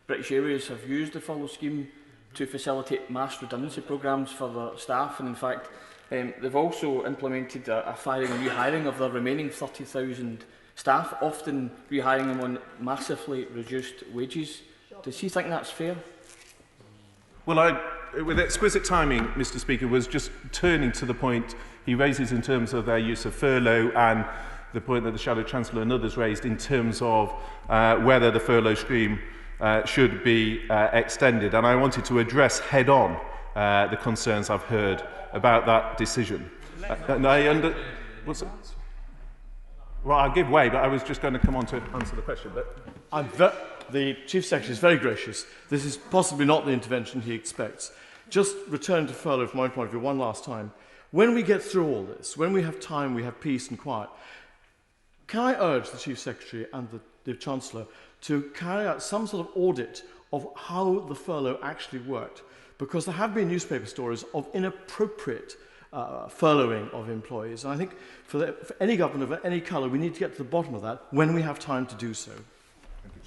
British Airways have used the furlough scheme to facilitate mass redundancy programmes for their staff, and in fact they've also implemented a firing and rehiring of their remaining 30,000 staff, often rehiring them on massively reduced wages. Does he think that's fair? Well, with exquisite timing, Mr Speaker, was just turning to the point he raises in terms of their use of furlough and the point that the Shadow Chancellor and others raised in terms of whether the furlough scheme should be extended. And I wanted to address head-on the concerns I've heard about that decision. Well, I'll give way, but I was just going to come on to answer the question. But the Chief Secretary is very gracious. This is possibly not the intervention he expects. Just return to furlough from my point of view one last time. When we get through all this, when we have time, we have peace and quiet, can I urge the Chief Secretary and the Chancellor to carry out some sort of audit of how the furlough actually worked? Because there have been newspaper stories of inappropriate furloughing of employees. And I think for any government of any colour, we need to get to the bottom of that when we have time to do so.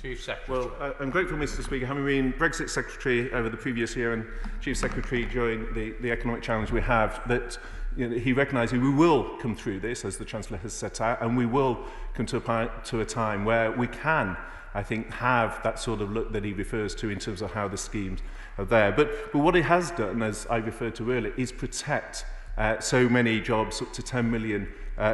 Chief Secretary. Well, I'm grateful, Mr Speaker, having been Brexit Secretary over the previous year and Chief Secretary during the economic challenge we have, that he recognises we will come through this, as the Chancellor has set out, and we will come to a time where we can, I think, have that sort of look that he refers to in terms of how the schemes are there. But what he has done, as I referred to earlier, is protect so many jobs, up to 10 million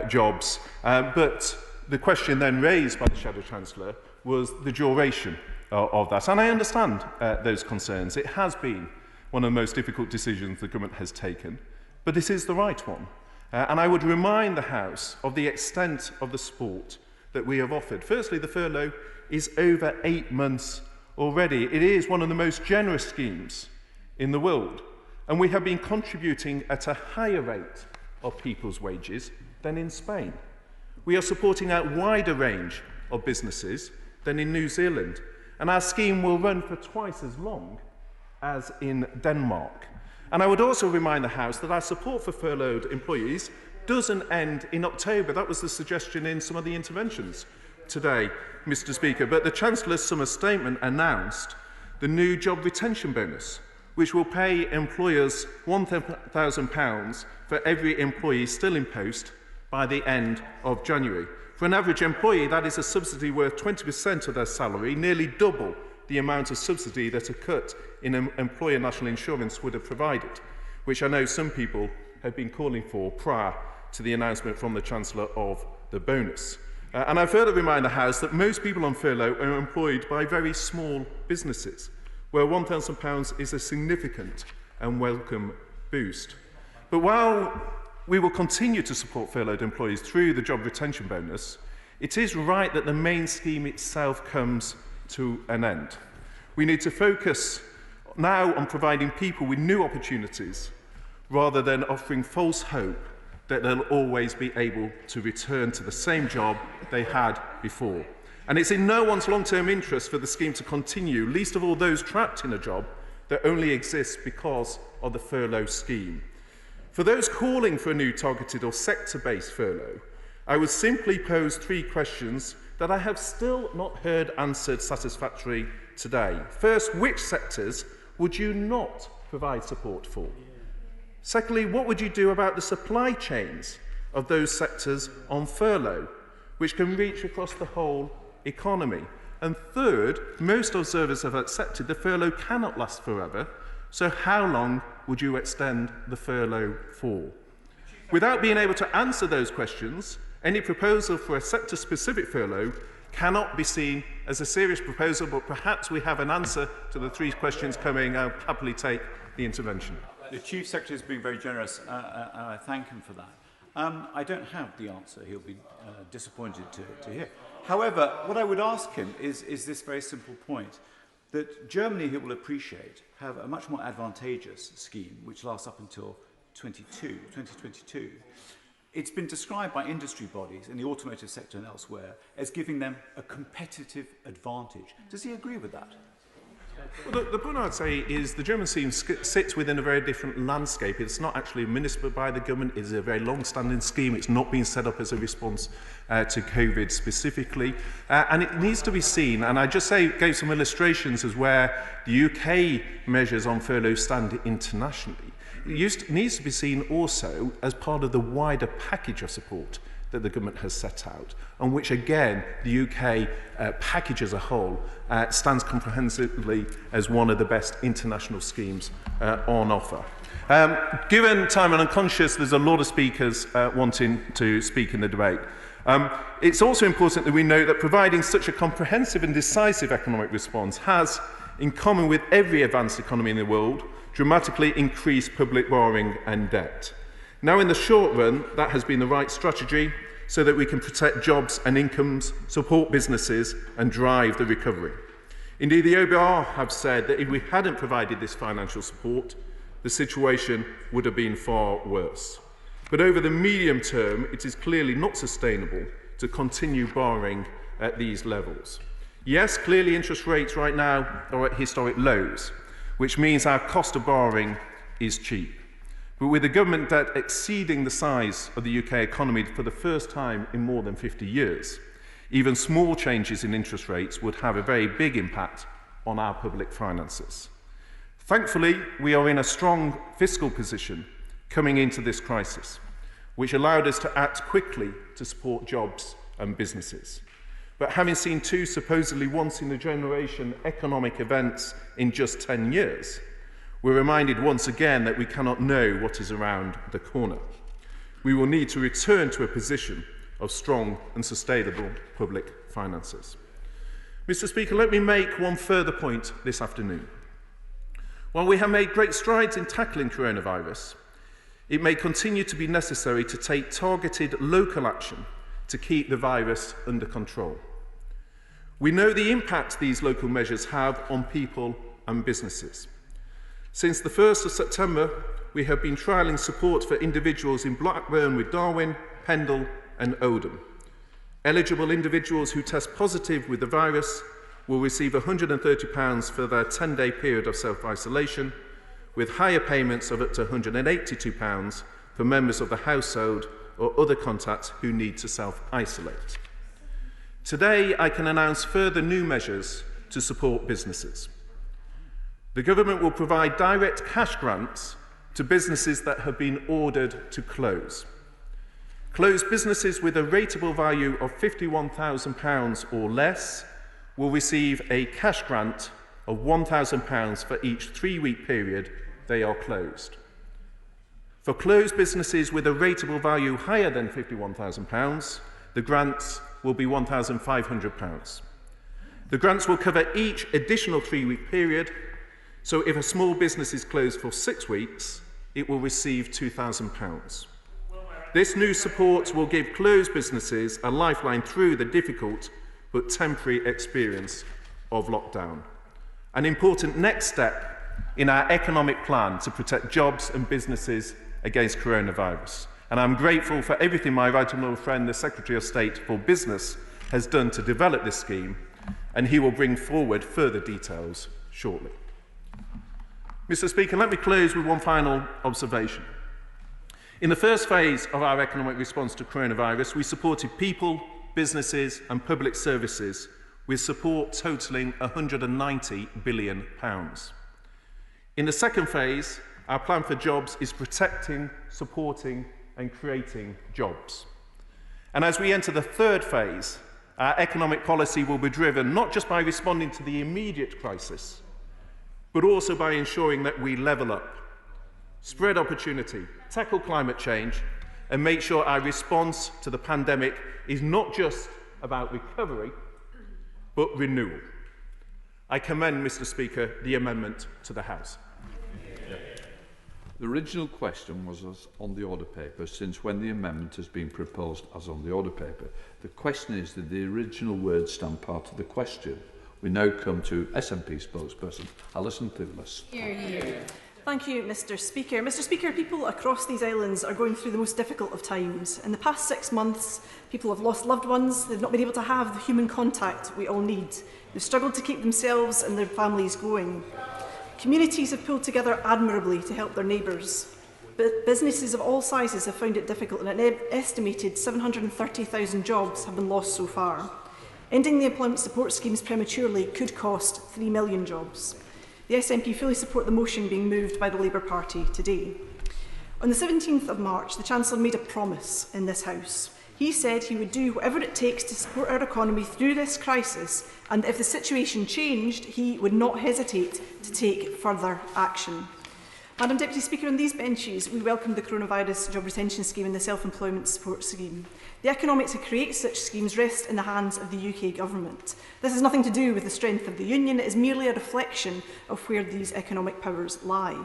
jobs. But the question then raised by the Shadow Chancellor was the duration of that. And I understand those concerns. It has been one of the most difficult decisions the government has taken, but this is the right one. And I would remind the House of the extent of the support that we have offered. Firstly, the furlough is over 8 months already. It is one of the most generous schemes in the world, and we have been contributing at a higher rate of people's wages than in Spain. We are supporting a wider range of businesses than in New Zealand, and our scheme will run for twice as long as in Denmark. And I would also remind the House that our support for furloughed employees doesn't end in October. That was the suggestion in some of the interventions today, Mr Speaker. But the Chancellor's summer statement announced the new job retention bonus, which will pay employers £1,000 for every employee still in post by the end of January. For an average employee, that is a subsidy worth 20% of their salary, nearly double the amount of subsidy that a cut in employer national insurance would have provided, which I know some people have been calling for prior to the announcement from the Chancellor of the bonus. And I further remind the House that most people on furlough are employed by very small businesses, where £1,000 is a significant and welcome boost. But while we will continue to support furloughed employees through the job retention bonus, it is right that the main scheme itself comes to an end. We need to focus now on providing people with new opportunities rather than offering false hope that they'll always be able to return to the same job they had before. And it's in no one's long-term interest for the scheme to continue, least of all those trapped in a job that only exists because of the furlough scheme. For those calling for a new targeted or sector-based furlough, I would simply pose 3 questions that I have still not heard answered satisfactorily today. First, which sectors would you not provide support for? Secondly, what would you do about the supply chains of those sectors on furlough, which can reach across the whole economy? And third, most observers have accepted the furlough cannot last forever, so how long would you extend the furlough for? Without being able to answer those questions, any proposal for a sector-specific furlough cannot be seen as a serious proposal, but perhaps we have an answer to the three questions coming. I'll happily take the intervention. The Chief Secretary has been very generous, and I thank him for that. I don't have the answer. He'll be disappointed to hear. However, what I would ask him is this very simple point, that Germany, he will appreciate, have a much more advantageous scheme, which lasts up until 2022. It's been described by industry bodies in the automotive sector and elsewhere as giving them a competitive advantage. Does he agree with that? Well, the point I'd say is the German scheme sits within a very different landscape. It's not actually administered by the government. It's a very long-standing scheme. It's not been set up as a response to COVID specifically. And it needs to be seen, and I just gave some illustrations as where the UK measures on furlough stand internationally. It needs to be seen also as part of the wider package of support that the government has set out, on which again the UK package as a whole stands comprehensively as one of the best international schemes on offer. Given time, and I'm conscious there's a lot of speakers wanting to speak in the debate, it's also important that we note that providing such a comprehensive and decisive economic response has, in common with every advanced economy in the world, dramatically increased public borrowing and debt. Now, in the short run, that has been the right strategy so that we can protect jobs and incomes, support businesses and drive the recovery. Indeed, the OBR have said that if we hadn't provided this financial support, the situation would have been far worse. But over the medium term, it is clearly not sustainable to continue borrowing at these levels. Yes, clearly interest rates right now are at historic lows, which means our cost of borrowing is cheap. But with the government debt exceeding the size of the UK economy for the first time in more than 50 years, even small changes in interest rates would have a very big impact on our public finances. Thankfully, we are in a strong fiscal position coming into this crisis, which allowed us to act quickly to support jobs and businesses. But having seen two supposedly once-in-a-generation economic events in just 10 years, we're reminded once again that we cannot know what is around the corner. We will need to return to a position of strong and sustainable public finances. Mr. Speaker, let me make one further point this afternoon. While we have made great strides in tackling coronavirus, it may continue to be necessary to take targeted local action to keep the virus under control. We know the impact these local measures have on people and businesses. Since the 1st of September, we have been trialling support for individuals in Blackburn with Darwin, Pendle and Oldham. Eligible individuals who test positive with the virus will receive £130 for their 10-day period of self-isolation, with higher payments of up to £182 for members of the household or other contacts who need to self-isolate. Today, I can announce further new measures to support businesses. The government will provide direct cash grants to businesses that have been ordered to close. Closed businesses with a rateable value of £51,000 or less will receive a cash grant of £1,000 for each 3-week period they are closed. For closed businesses with a rateable value higher than £51,000, the grants will be £1,500. The grants will cover each additional 3-week period. So if a small business is closed for 6 weeks, it will receive £2,000. This new support will give closed businesses a lifeline through the difficult but temporary experience of lockdown. An important next step in our economic plan to protect jobs and businesses against coronavirus. And I'm grateful for everything my right honourable friend, the Secretary of State for Business, has done to develop this scheme, and he will bring forward further details shortly. Mr. Speaker, let me close with one final observation. In the first phase of our economic response to coronavirus, we supported people, businesses and public services with support totalling £190 billion. In the second phase, our plan for jobs is protecting, supporting and creating jobs. And as we enter the third phase, our economic policy will be driven not just by responding to the immediate crisis, but also by ensuring that we level up spread opportunity, tackle climate change, and make sure our response to the pandemic is not just about recovery, but renewal. I commend, Mr. Speaker, the amendment to the House. The original question was as on the order paper, since when the amendment has been proposed as on the order paper. The question is, did the original words stand part of the question? We now come to SNP spokesperson Alison Thewlis. Thank you, Mr. Speaker. Mr. Speaker, people across these islands are going through the most difficult of times. In the past 6 months, people have lost loved ones. They've not been able to have the human contact we all need. They've struggled to keep themselves and their families going. Communities have pulled together admirably to help their neighbours. But businesses of all sizes have found it difficult, and an estimated 730,000 jobs have been lost so far. Ending the employment support schemes prematurely could cost 3 million jobs. The SNP fully support the motion being moved by the Labour Party today. On the 17th of March, the Chancellor made a promise in this House. He said he would do whatever it takes to support our economy through this crisis, and if the situation changed, he would not hesitate to take further action. Madam Deputy Speaker, on these benches, we welcome the Coronavirus Job Retention Scheme and the Self-Employment Support Scheme. The economics to create such schemes rest in the hands of the UK Government. This has nothing to do with the strength of the Union, it is merely a reflection of where these economic powers lie.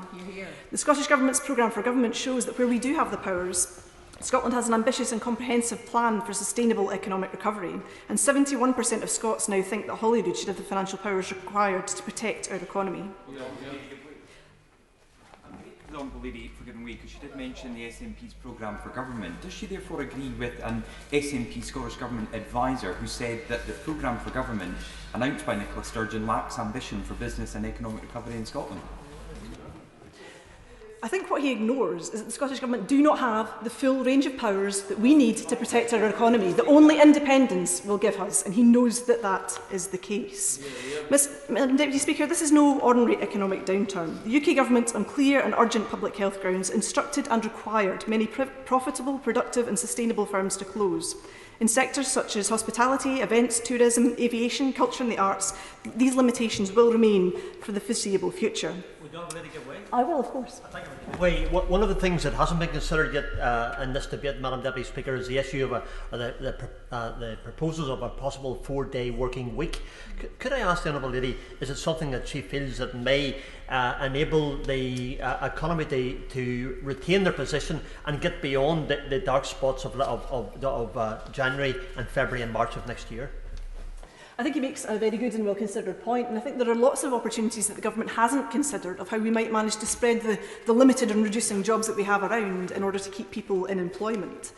The Scottish Government's programme for government shows that where we do have the powers, Scotland has an ambitious and comprehensive plan for sustainable economic recovery, and 71% of Scots now think that Holyrood should have the financial powers required to protect our economy. The Honourable Lady for giving way, because she did mention the SNP's programme for government. Does she therefore agree with an SNP Scottish Government advisor who said that the programme for government announced by Nicola Sturgeon lacks ambition for business and economic recovery in Scotland? I think what he ignores is that the Scottish Government do not have the full range of powers that we need to protect our economy, that only independence will give us, and he knows that that is the case. Madam Deputy Speaker, this is no ordinary economic downturn. The UK Government, on clear and urgent public health grounds, instructed and required many profitable, productive and sustainable firms to close. In sectors such as hospitality, events, tourism, aviation, culture and the arts, these limitations will remain for the foreseeable future. I will, of course. One of the things that hasn't been considered yet in this debate, Madam Deputy Speaker, is the issue of the proposals of a possible 4-day working week. Could I ask the Honourable Lady, is it something that she feels that may enable the economy to retain their position and get beyond the dark spots of January and February and March of next year? I think he makes a very good and well-considered point, and I think there are lots of opportunities that the Government hasn't considered of how we might manage to spread the limited and reducing jobs that we have around in order to keep people in employment.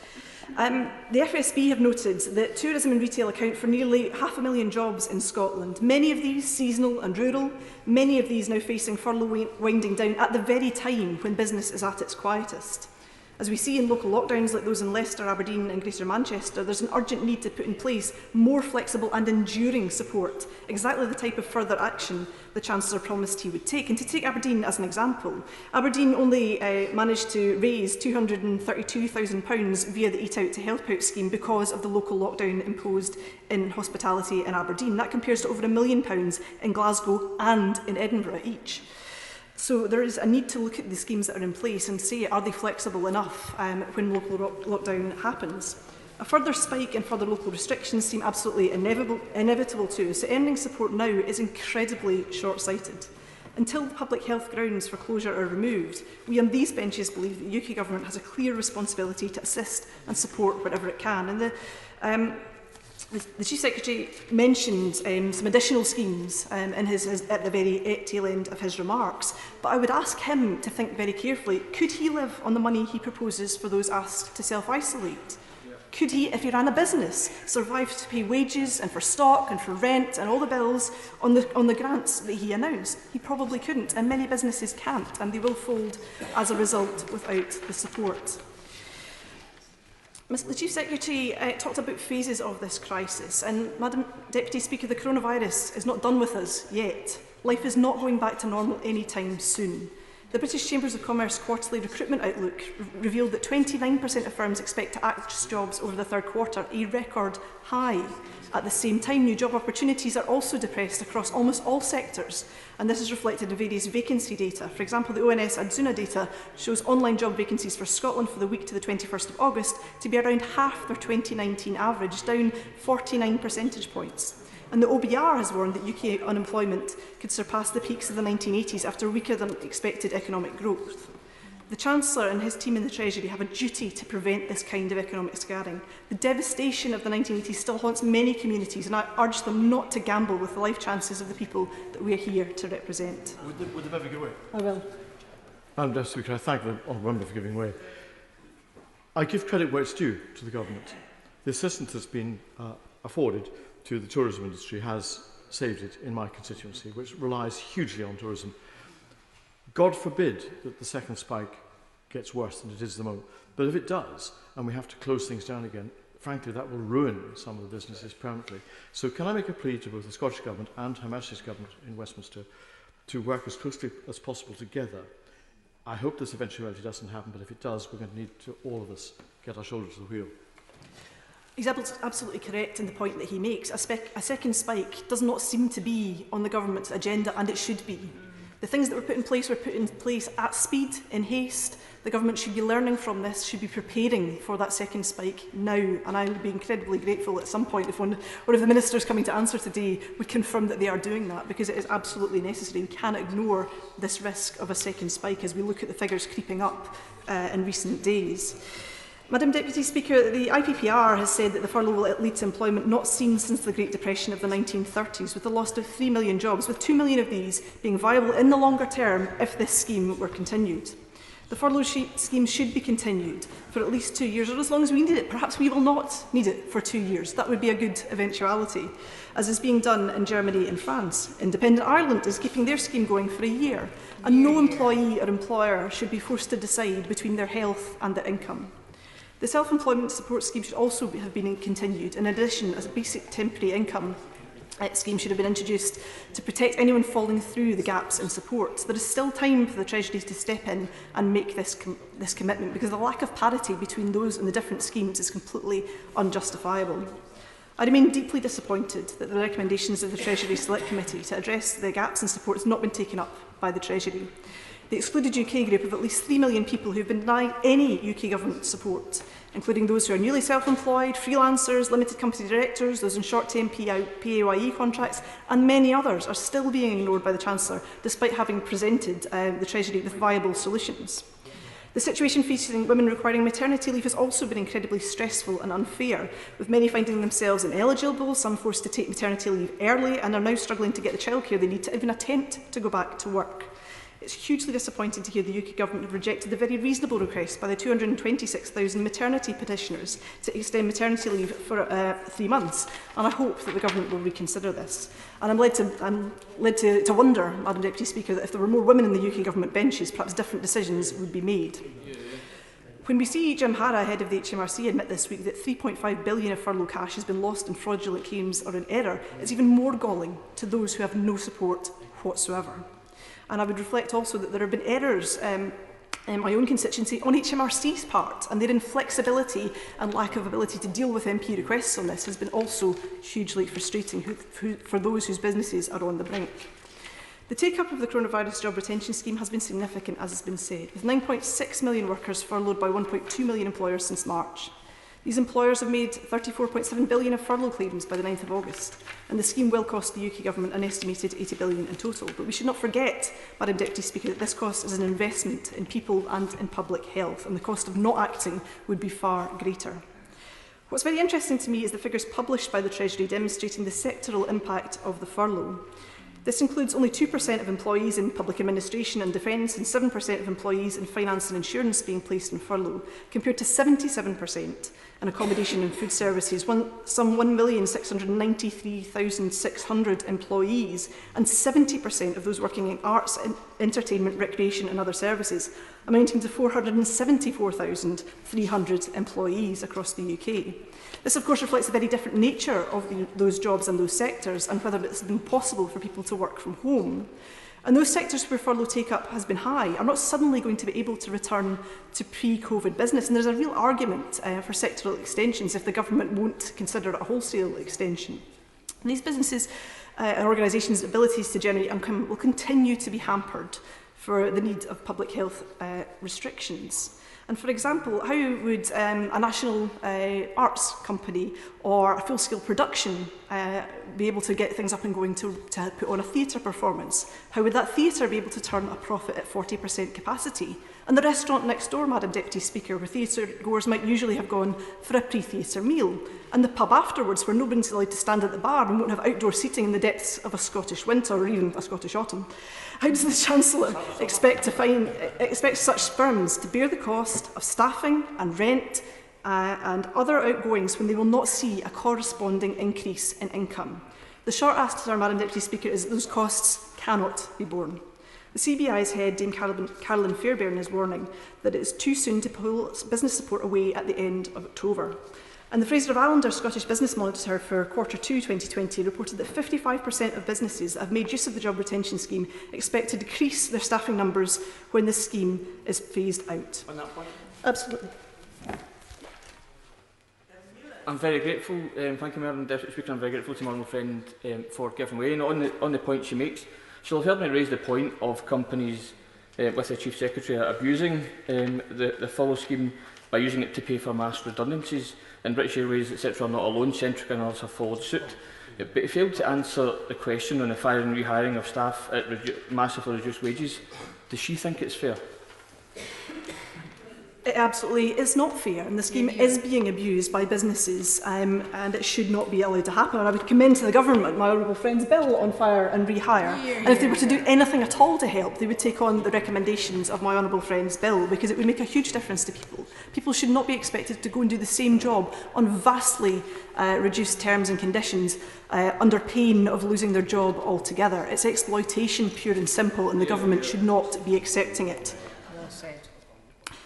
The FSB have noted that tourism and retail account for nearly 500,000 jobs in Scotland, many of these seasonal and rural, many of these now facing furlough winding down at the very time when business is at its quietest. As we see in local lockdowns like those in Leicester, Aberdeen and Greater Manchester, there's an urgent need to put in place more flexible and enduring support, exactly the type of further action the Chancellor promised he would take. And to take Aberdeen as an example, Aberdeen only managed to raise £232,000 via the Eat Out to Help Out scheme because of the local lockdown imposed in hospitality in Aberdeen. That compares to over £1 million in Glasgow and in Edinburgh each. So there is a need to look at the schemes that are in place and say, are they flexible enough when local lockdown happens? A further spike in further local restrictions seem absolutely inevitable too, so ending support now is incredibly short-sighted. Until the public health grounds for closure are removed, we on these benches believe that the UK Government has a clear responsibility to assist and support wherever it can. And the Chief Secretary mentioned some additional schemes at the very tail end of his remarks, but I would ask him to think very carefully, could he live on the money he proposes for those asked to self-isolate? Could he, if he ran a business, survive to pay wages and for stock and for rent and all the bills on the grants that he announced? He probably couldn't, and many businesses can't, and they will fold as a result without the support. The Chief Secretary talked about phases of this crisis, and Madam Deputy Speaker, the coronavirus is not done with us yet. Life is not going back to normal anytime soon. The British Chambers of Commerce quarterly recruitment outlook revealed that 29% of firms expect to access jobs over the third quarter, a record high. At the same time, new job opportunities are also depressed across almost all sectors, and this is reflected in various vacancy data. For example, the ONS Adzuna data shows online job vacancies for Scotland for the week to the 21st of August to be around half their 2019 average, down 49 percentage points. And the OBR has warned that UK unemployment could surpass the peaks of the 1980s after weaker than expected economic growth. The Chancellor and his team in the Treasury have a duty to prevent this kind of economic scarring. The devastation of the 1980s still haunts many communities, and I urge them not to gamble with the life chances of the people that we are here to represent. Would the member give way? I will. Madam Deputy Speaker, I thank the honourable member for giving way. I give credit where it's due to the government. The assistance that's been afforded to the tourism industry has saved it in my constituency, which relies hugely on tourism. God forbid that the second spike gets worse than it is at the moment. But if it does, and we have to close things down again, frankly, that will ruin some of the businesses permanently. So can I make a plea to both the Scottish Government and Her Majesty's Government in Westminster to work as closely as possible together? I hope this eventuality doesn't happen, but if it does, we're going to need to, all of us, get our shoulder to the wheel. He's absolutely correct in the point that he makes. A second spike does not seem to be on the government's agenda, and it should be. The things that were put in place at speed, in haste. The government should be learning from this, should be preparing for that second spike now. And I would be incredibly grateful at some point if one of the ministers coming to answer today would confirm that they are doing that, because it is absolutely necessary. We cannot ignore this risk of a second spike as we look at the figures creeping up in recent days. Madam Deputy Speaker, the IPPR has said that the furlough will lead to employment not seen since the Great Depression of the 1930s, with the loss of 3 million jobs, with 2 million of these being viable in the longer term if this scheme were continued. The furlough scheme should be continued for at least 2 years, or as long as we need it. Perhaps we will not need it for 2 years. That would be a good eventuality, as is being done in Germany and France. Independent Ireland is keeping their scheme going for a year, and no employee or employer should be forced to decide between their health and their income. The self-employment support scheme should also have been continued. In addition, as a basic temporary income scheme should have been introduced to protect anyone falling through the gaps in support. There is still time for the Treasury to step in and make this commitment, because the lack of parity between those and the different schemes is completely unjustifiable. I remain deeply disappointed that the recommendations of the Treasury Select Committee to address the gaps in support has not been taken up by the Treasury. The excluded UK group of at least 3 million people who have been denied any UK government support, including those who are newly self-employed, freelancers, limited company directors, those in short-term PAYE contracts, and many others, are still being ignored by the Chancellor, despite having presented the Treasury with viable solutions. The situation facing women requiring maternity leave has also been incredibly stressful and unfair, with many finding themselves ineligible, some forced to take maternity leave early, and are now struggling to get the childcare they need to even attempt to go back to work. It's hugely disappointing to hear the UK Government have rejected the very reasonable request by the 226,000 maternity petitioners to extend maternity leave for 3 months, and I hope that the Government will reconsider this. And I'm led to wonder, Madam Deputy Speaker, that if there were more women in the UK Government benches, perhaps different decisions would be made. When we see Jim Harra, head of the HMRC, admit this week that £3.5 billion of furlough cash has been lost in fraudulent claims or in error, it's even more galling to those who have no support whatsoever. And I would reflect also that there have been errors in my own constituency on HMRC's part, and their inflexibility and lack of ability to deal with MP requests on this has been also hugely frustrating for those whose businesses are on the brink. The take-up of the coronavirus job retention scheme has been significant, as has been said, with 9.6 million workers furloughed by 1.2 million employers since March. These employers have made £34.7 billion of furlough claims by the 9th of August, and the scheme will cost the UK Government an estimated £80 billion in total. But we should not forget, Madam Deputy Speaker, that this cost is an investment in people and in public health, and the cost of not acting would be far greater. What's very interesting to me is the figures published by the Treasury demonstrating the sectoral impact of the furlough. This includes only 2% of employees in public administration and defence and 7% of employees in finance and insurance being placed in furlough, compared to 77% in accommodation and food services, some 1,693,600 employees, and 70% of those working in arts, entertainment, recreation and other services, amounting to 474,300 employees across the UK. This, of course, reflects the very different nature of those jobs and those sectors, and whether it's been possible for people to work from home. And those sectors where furlough take-up has been high are not suddenly going to be able to return to pre-COVID business. And there's a real argument for sectoral extensions if the government won't consider it a wholesale extension. And these businesses and organisations' abilities to generate income will continue to be hampered for the need of public health restrictions. And for example, how would a national arts company or a full-scale production be able to get things up and going to put on a theatre performance? How would that theatre be able to turn a profit at 40% capacity? And the restaurant next door, Madam Deputy Speaker, where theatre goers might usually have gone for a pre-theatre meal, and the pub afterwards, where nobody's allowed to stand at the bar and won't have outdoor seating in the depths of a Scottish winter or even a Scottish autumn. How does the Chancellor expect such firms to bear the cost of staffing and rent and other outgoings when they will not see a corresponding increase in income? The short answer, Madam Deputy Speaker, is that those costs cannot be borne. The CBI's head, Dame Carolyn Fairbairn, is warning that it is too soon to pull business support away at the end of October. And the Fraser of Allender Scottish Business Monitor for Q2 2020 reported that 55% of businesses that have made use of the job retention scheme expect to decrease their staffing numbers when this scheme is phased out. On that point? Absolutely. I'm very grateful, thank you, Madam Deputy Speaker, I'm very grateful to my honourable friend for giving way. And on the point she makes, she'll have heard me raise the point of companies with the Chief Secretary abusing the furlough scheme by using it to pay for mass redundancies. And British Airways, etc., are not alone. Centrica and others have followed suit. But he failed to answer the question on the firing and rehiring of staff at massively reduced wages. Does she think it's fair? It absolutely is not fair, and the scheme is being abused by businesses, and it should not be allowed to happen. And I would commend to the government my honourable friend's bill on fire and rehire. And if they were to do anything at all to help, they would take on the recommendations of my honourable friend's bill, because it would make a huge difference to people. People should not be expected to go and do the same job on vastly reduced terms and conditions under pain of losing their job altogether. It's exploitation, pure and simple, and the government should not be accepting it.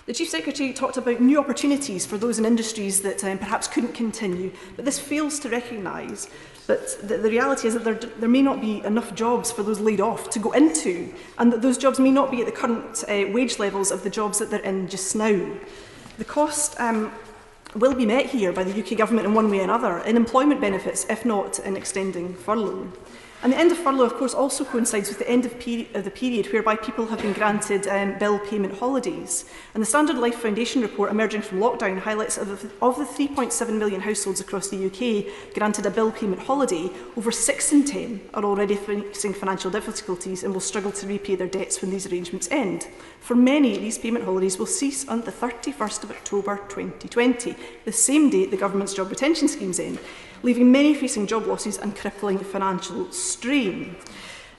The Chief Secretary talked about new opportunities for those in industries that perhaps couldn't continue, but this fails to recognise that the reality is that there may not be enough jobs for those laid off to go into, and that those jobs may not be at the current wage levels of the jobs that they're in just now. The cost will be met here by the UK Government in one way or another, in employment benefits, if not in extending furlough. And the end of furlough, of course, also coincides with the end of the period whereby people have been granted bill payment holidays. And the Standard Life Foundation report emerging from lockdown highlights of the 3.7 million households across the UK granted a bill payment holiday, over 6 in 10 are already facing financial difficulties and will struggle to repay their debts when these arrangements end. For many, these payment holidays will cease on the 31st of October 2020, the same date the government's job retention schemes end, leaving many facing job losses and crippling financial strain.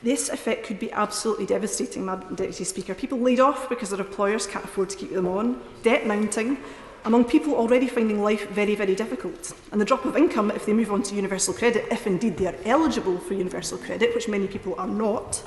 This effect could be absolutely devastating, Madam Deputy Speaker. People laid off because their employers can't afford to keep them on, debt mounting, among people already finding life very, very difficult. And the drop of income if they move on to universal credit, if indeed they are eligible for universal credit, which many people are not,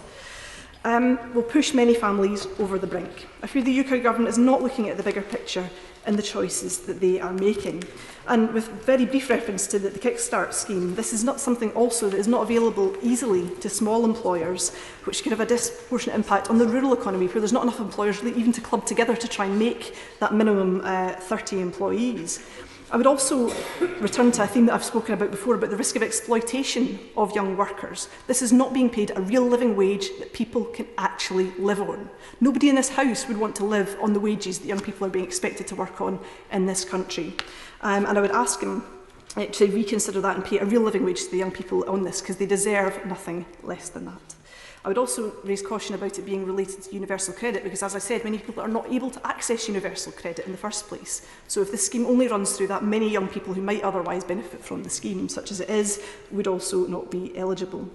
will push many families over the brink. I fear the UK Government is not looking at the bigger picture in the choices that they are making. And with very brief reference to the Kickstart scheme, this is not something also that is not available easily to small employers, which could have a disproportionate impact on the rural economy, where there's not enough employers really even to club together to try and make that minimum 30 employees. I would also return to a theme that I've spoken about before, about the risk of exploitation of young workers. This is not being paid a real living wage that people can actually live on. Nobody in this House would want to live on the wages that young people are being expected to work on in this country. And I would ask him to reconsider that and pay a real living wage to the young people on this, because they deserve nothing less than that. I would also raise caution about it being related to universal credit, because, as I said, many people are not able to access universal credit in the first place. So if the scheme only runs through that, many young people who might otherwise benefit from the scheme, such as it is, would also not be eligible.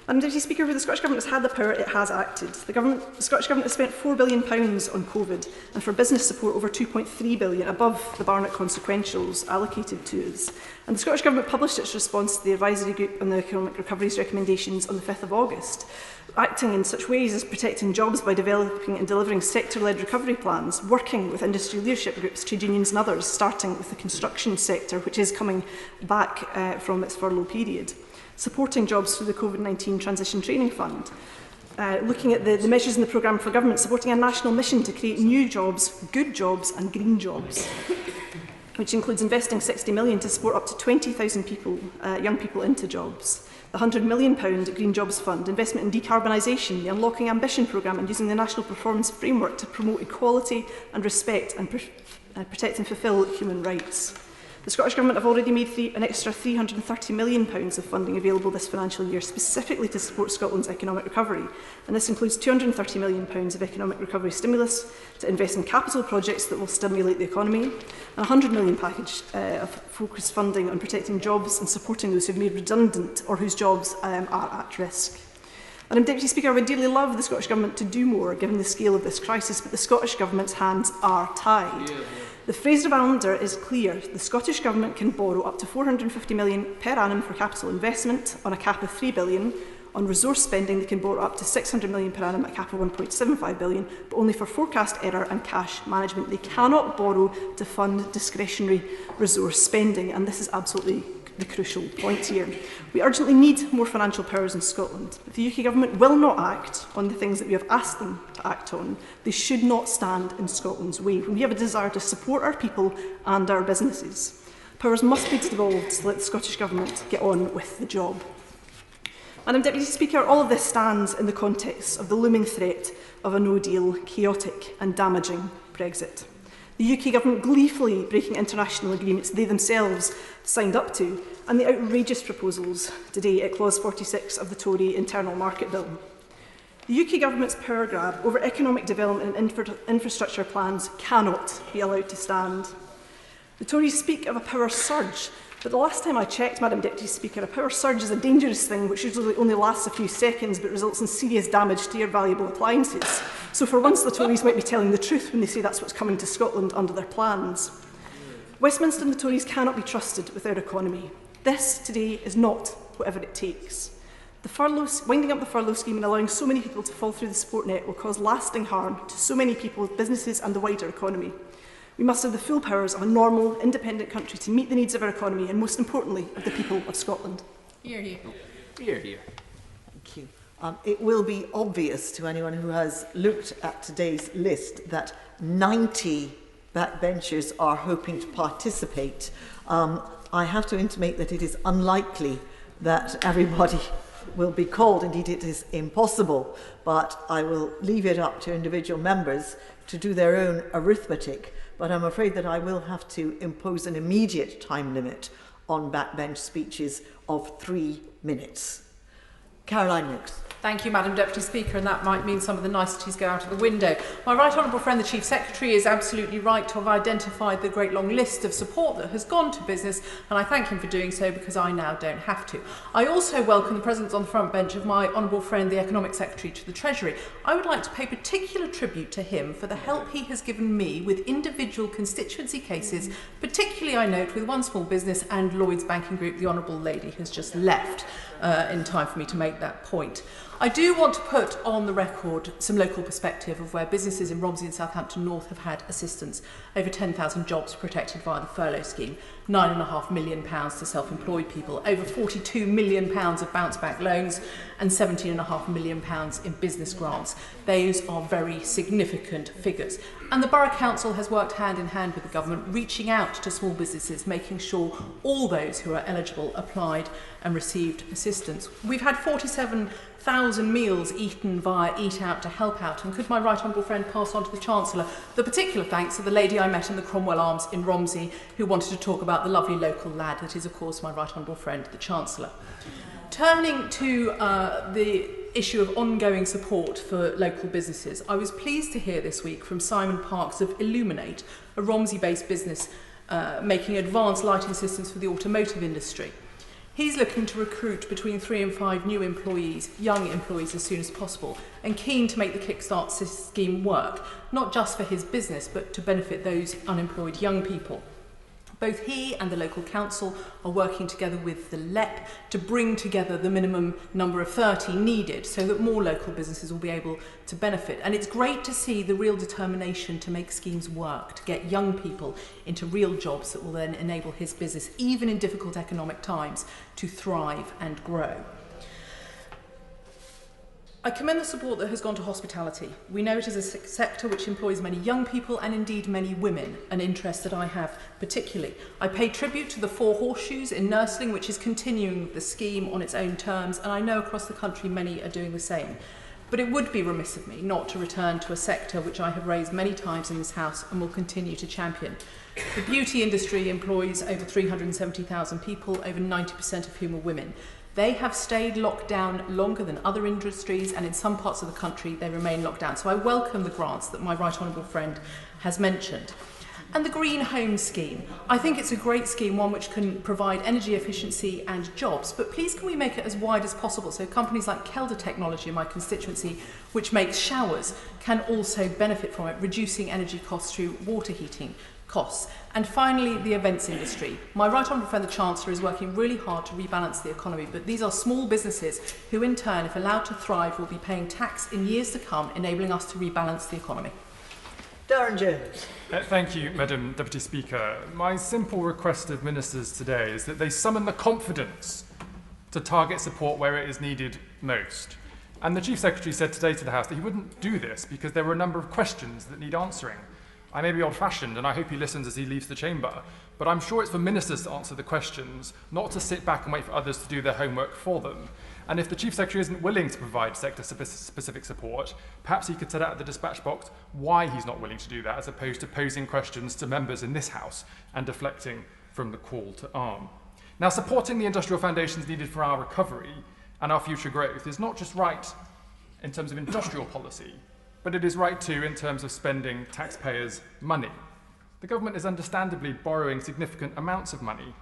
Madam Deputy Speaker, where the Scottish Government has had the power, it has acted. The Scottish Government has spent £4 billion on COVID, and for business support over £2.3 billion, above the Barnett consequentials allocated to us. And the Scottish Government published its response to the advisory group on the economic recovery's recommendations on the 5th of August, acting in such ways as protecting jobs by developing and delivering sector-led recovery plans, working with industry leadership groups, trade unions and others, starting with the construction sector, which is coming back from its furlough period, supporting jobs through the COVID-19 Transition Training Fund, looking at the measures in the programme for government, supporting a national mission to create new jobs, good jobs and green jobs, which includes investing £60 million to support up to 20,000 people, young people into jobs. The £100 million Green Jobs Fund, investment in decarbonisation, the Unlocking Ambition programme and using the National Performance Framework to promote equality and respect and protect and fulfil human rights. The Scottish Government have already made an extra £330 million of funding available this financial year specifically to support Scotland's economic recovery. And this includes £230 million of economic recovery stimulus to invest in capital projects that will stimulate the economy, and a £100 million package of focused funding on protecting jobs and supporting those who have made redundant or whose jobs are at risk. Madam Deputy Speaker, I would dearly love the Scottish Government to do more given the scale of this crisis, but the Scottish Government's hands are tied. The Fraser of Allender is clear. The Scottish Government can borrow up to £450 million per annum for capital investment on a cap of £3 billion. On resource spending, they can borrow up to £600 million per annum at a cap of £1.75 billion, but only for forecast error and cash management. They cannot borrow to fund discretionary resource spending, and this is absolutely the crucial point here. We urgently need more financial powers in Scotland. If the UK Government will not act on the things that we have asked them to act on, they should not stand in Scotland's way. We have a desire to support our people and our businesses. Powers must be devolved to let the Scottish Government get on with the job. Madam Deputy Speaker, all of this stands in the context of the looming threat of a no-deal, chaotic and damaging Brexit. The UK Government gleefully breaking international agreements they themselves signed up to, and the outrageous proposals today at Clause 46 of the Tory Internal Market Bill. The UK Government's power grab over economic development and infrastructure plans cannot be allowed to stand. The Tories speak of a power surge, but the last time I checked, Madam Deputy Speaker, a power surge is a dangerous thing which usually only lasts a few seconds but results in serious damage to your valuable appliances. So for once the Tories might be telling the truth when they say that's what's coming to Scotland under their plans. Westminster and the Tories cannot be trusted with their economy. This today is not whatever it takes. Winding up the furlough scheme and allowing so many people to fall through the support net will cause lasting harm to so many people, businesses and the wider economy. We must have the full powers of a normal, independent country to meet the needs of our economy and, most importantly, of the people of Scotland. Hear, hear. Hear, hear. Thank you. It will be obvious to anyone who has looked at today's list that 90 backbenchers are hoping to participate. I have to intimate that it is unlikely that everybody will be called. Indeed, it is impossible, but I will leave it up to individual members to do their own arithmetic. But I'm afraid that I will have to impose an immediate time limit on backbench speeches of 3 minutes. Caroline Rooks. Thank you, Madam Deputy Speaker, and that might mean some of the niceties go out of the window. My right honourable friend, the Chief Secretary, is absolutely right to have identified the great long list of support that has gone to business, and I thank him for doing so because I now don't have to. I also welcome the presence on the front bench of my honourable friend, the Economic Secretary to the Treasury. I would like to pay particular tribute to him for the help he has given me with individual constituency cases, particularly, I note, with one small business and Lloyds Banking Group. The Honourable Lady has just left in time for me to make that point. I do want to put on the record some local perspective of where businesses in Romsey and Southampton North have had assistance. Over 10,000 jobs protected via the furlough scheme, £9.5 million to self-employed people, over £42 million of bounce-back loans and £17.5 million in business grants. Those are very significant figures. And the Borough Council has worked hand in hand with the government, reaching out to small businesses, making sure all those who are eligible applied and received assistance. We've had 47,000 meals eaten via Eat Out to Help Out, and could my right honourable friend pass on to the Chancellor the particular thanks of the lady I met in the Cromwell Arms in Romsey who wanted to talk about the lovely local lad that is, of course, my right honourable friend, the Chancellor. Turning to the issue of ongoing support for local businesses, I was pleased to hear this week from Simon Parks of Illuminate, a Romsey-based business making advanced lighting systems for the automotive industry. He's looking to recruit between 3 and 5 new employees, young employees, as soon as possible, and keen to make the Kickstart scheme work, not just for his business, but to benefit those unemployed young people. Both he and the local council are working together with the LEP to bring together the minimum number of 30 needed so that more local businesses will be able to benefit. And it's great to see the real determination to make schemes work, to get young people into real jobs that will then enable his business, even in difficult economic times, to thrive and grow. I commend the support that has gone to hospitality. We know it is a sector which employs many young people and indeed many women, an interest that I have particularly. I pay tribute to the Four Horseshoes in nursing, which is continuing the scheme on its own terms, and I know across the country many are doing the same. But it would be remiss of me not to return to a sector which I have raised many times in this House and will continue to champion. The beauty industry employs over 370,000 people, over 90% of whom are women. They have stayed locked down longer than other industries, and in some parts of the country they remain locked down. So I welcome the grants that my right honourable friend has mentioned. And the Green Home Scheme. I think it's a great scheme, one which can provide energy efficiency and jobs, but please can we make it as wide as possible so companies like Kelder Technology in my constituency, which makes showers, can also benefit from it, reducing energy costs through water heating costs. And finally, the events industry. My right honourable friend, the Chancellor, is working really hard to rebalance the economy, but these are small businesses who in turn, if allowed to thrive, will be paying tax in years to come, enabling us to rebalance the economy. Darren Jones. Thank you, Madam Deputy Speaker. My simple request of ministers today is that they summon the confidence to target support where it is needed most. And the Chief Secretary said today to the House that he wouldn't do this because there were a number of questions that need answering. I may be old-fashioned, and I hope he listens as he leaves the chamber, but I'm sure it's for ministers to answer the questions, not to sit back and wait for others to do their homework for them. And if the Chief Secretary isn't willing to provide sector-specific support, perhaps he could set out at the dispatch box why he's not willing to do that, as opposed to posing questions to members in this House and deflecting from the call to arm. Now, supporting the industrial foundations needed for our recovery and our future growth is not just right in terms of industrial policy, but it is right too in terms of spending taxpayers' money. The government is understandably borrowing significant amounts of money,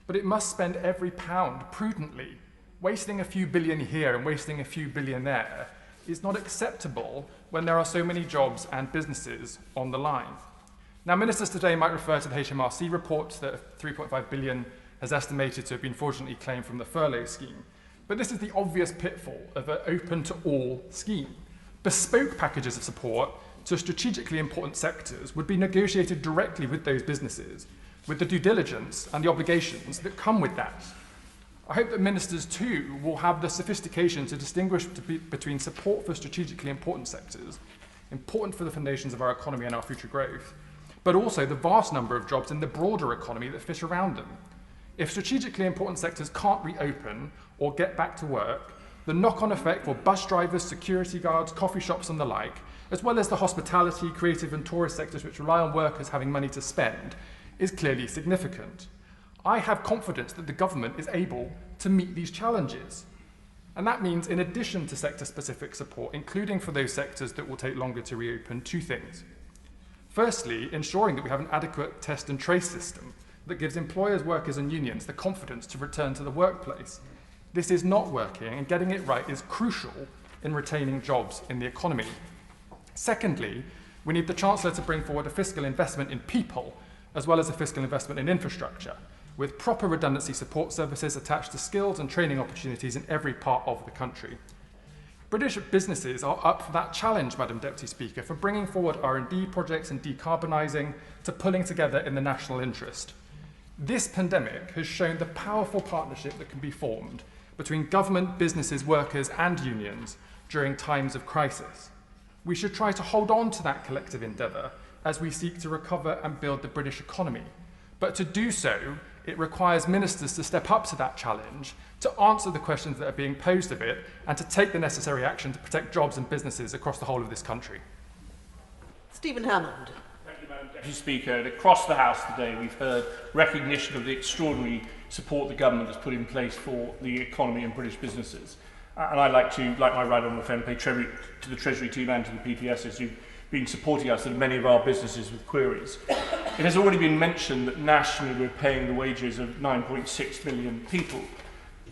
but it must spend every pound prudently. Wasting a few billion here and wasting a few billion there is not acceptable when there are so many jobs and businesses on the line. Now, ministers today might refer to the HMRC report that 3.5 billion has estimated to have been fraudulently claimed from the furlough scheme. But this is the obvious pitfall of an open-to-all scheme. Bespoke packages of support to strategically important sectors would be negotiated directly with those businesses, with the due diligence and the obligations that come with that. I hope that ministers too will have the sophistication to distinguish between support for strategically important sectors, important for the foundations of our economy and our future growth, but also the vast number of jobs in the broader economy that fit around them. If strategically important sectors can't reopen or get back to work, the knock-on effect for bus drivers, security guards, coffee shops and the like, as well as the hospitality, creative and tourist sectors which rely on workers having money to spend, is clearly significant. I have confidence that the government is able to meet these challenges. And that means, in addition to sector-specific support, including for those sectors that will take longer to reopen, two things. Firstly, ensuring that we have an adequate test and trace system that gives employers, workers and unions the confidence to return to the workplace. This is not working, and getting it right is crucial in retaining jobs in the economy. Secondly, we need the Chancellor to bring forward a fiscal investment in people, as well as a fiscal investment in infrastructure, with proper redundancy support services attached to skills and training opportunities in every part of the country. British businesses are up for that challenge, Madam Deputy Speaker, from bringing forward R&D projects and decarbonising to pulling together in the national interest. This pandemic has shown the powerful partnership that can be formed between government, businesses, workers and unions during times of crisis. We should try to hold on to that collective endeavour as we seek to recover and build the British economy. But to do so, it requires ministers to step up to that challenge, to answer the questions that are being posed of it, and to take the necessary action to protect jobs and businesses across the whole of this country. Stephen Hammond. Thank you, Madam Deputy Speaker. And across the House today, we've heard recognition of the extraordinary support the government has put in place for the economy and British businesses. And I'd like to, like my right honourable friend, pay tribute to the Treasury team and to the PPSs who've been supporting us and many of our businesses with queries. It has already been mentioned that nationally we're paying the wages of 9.6 million people.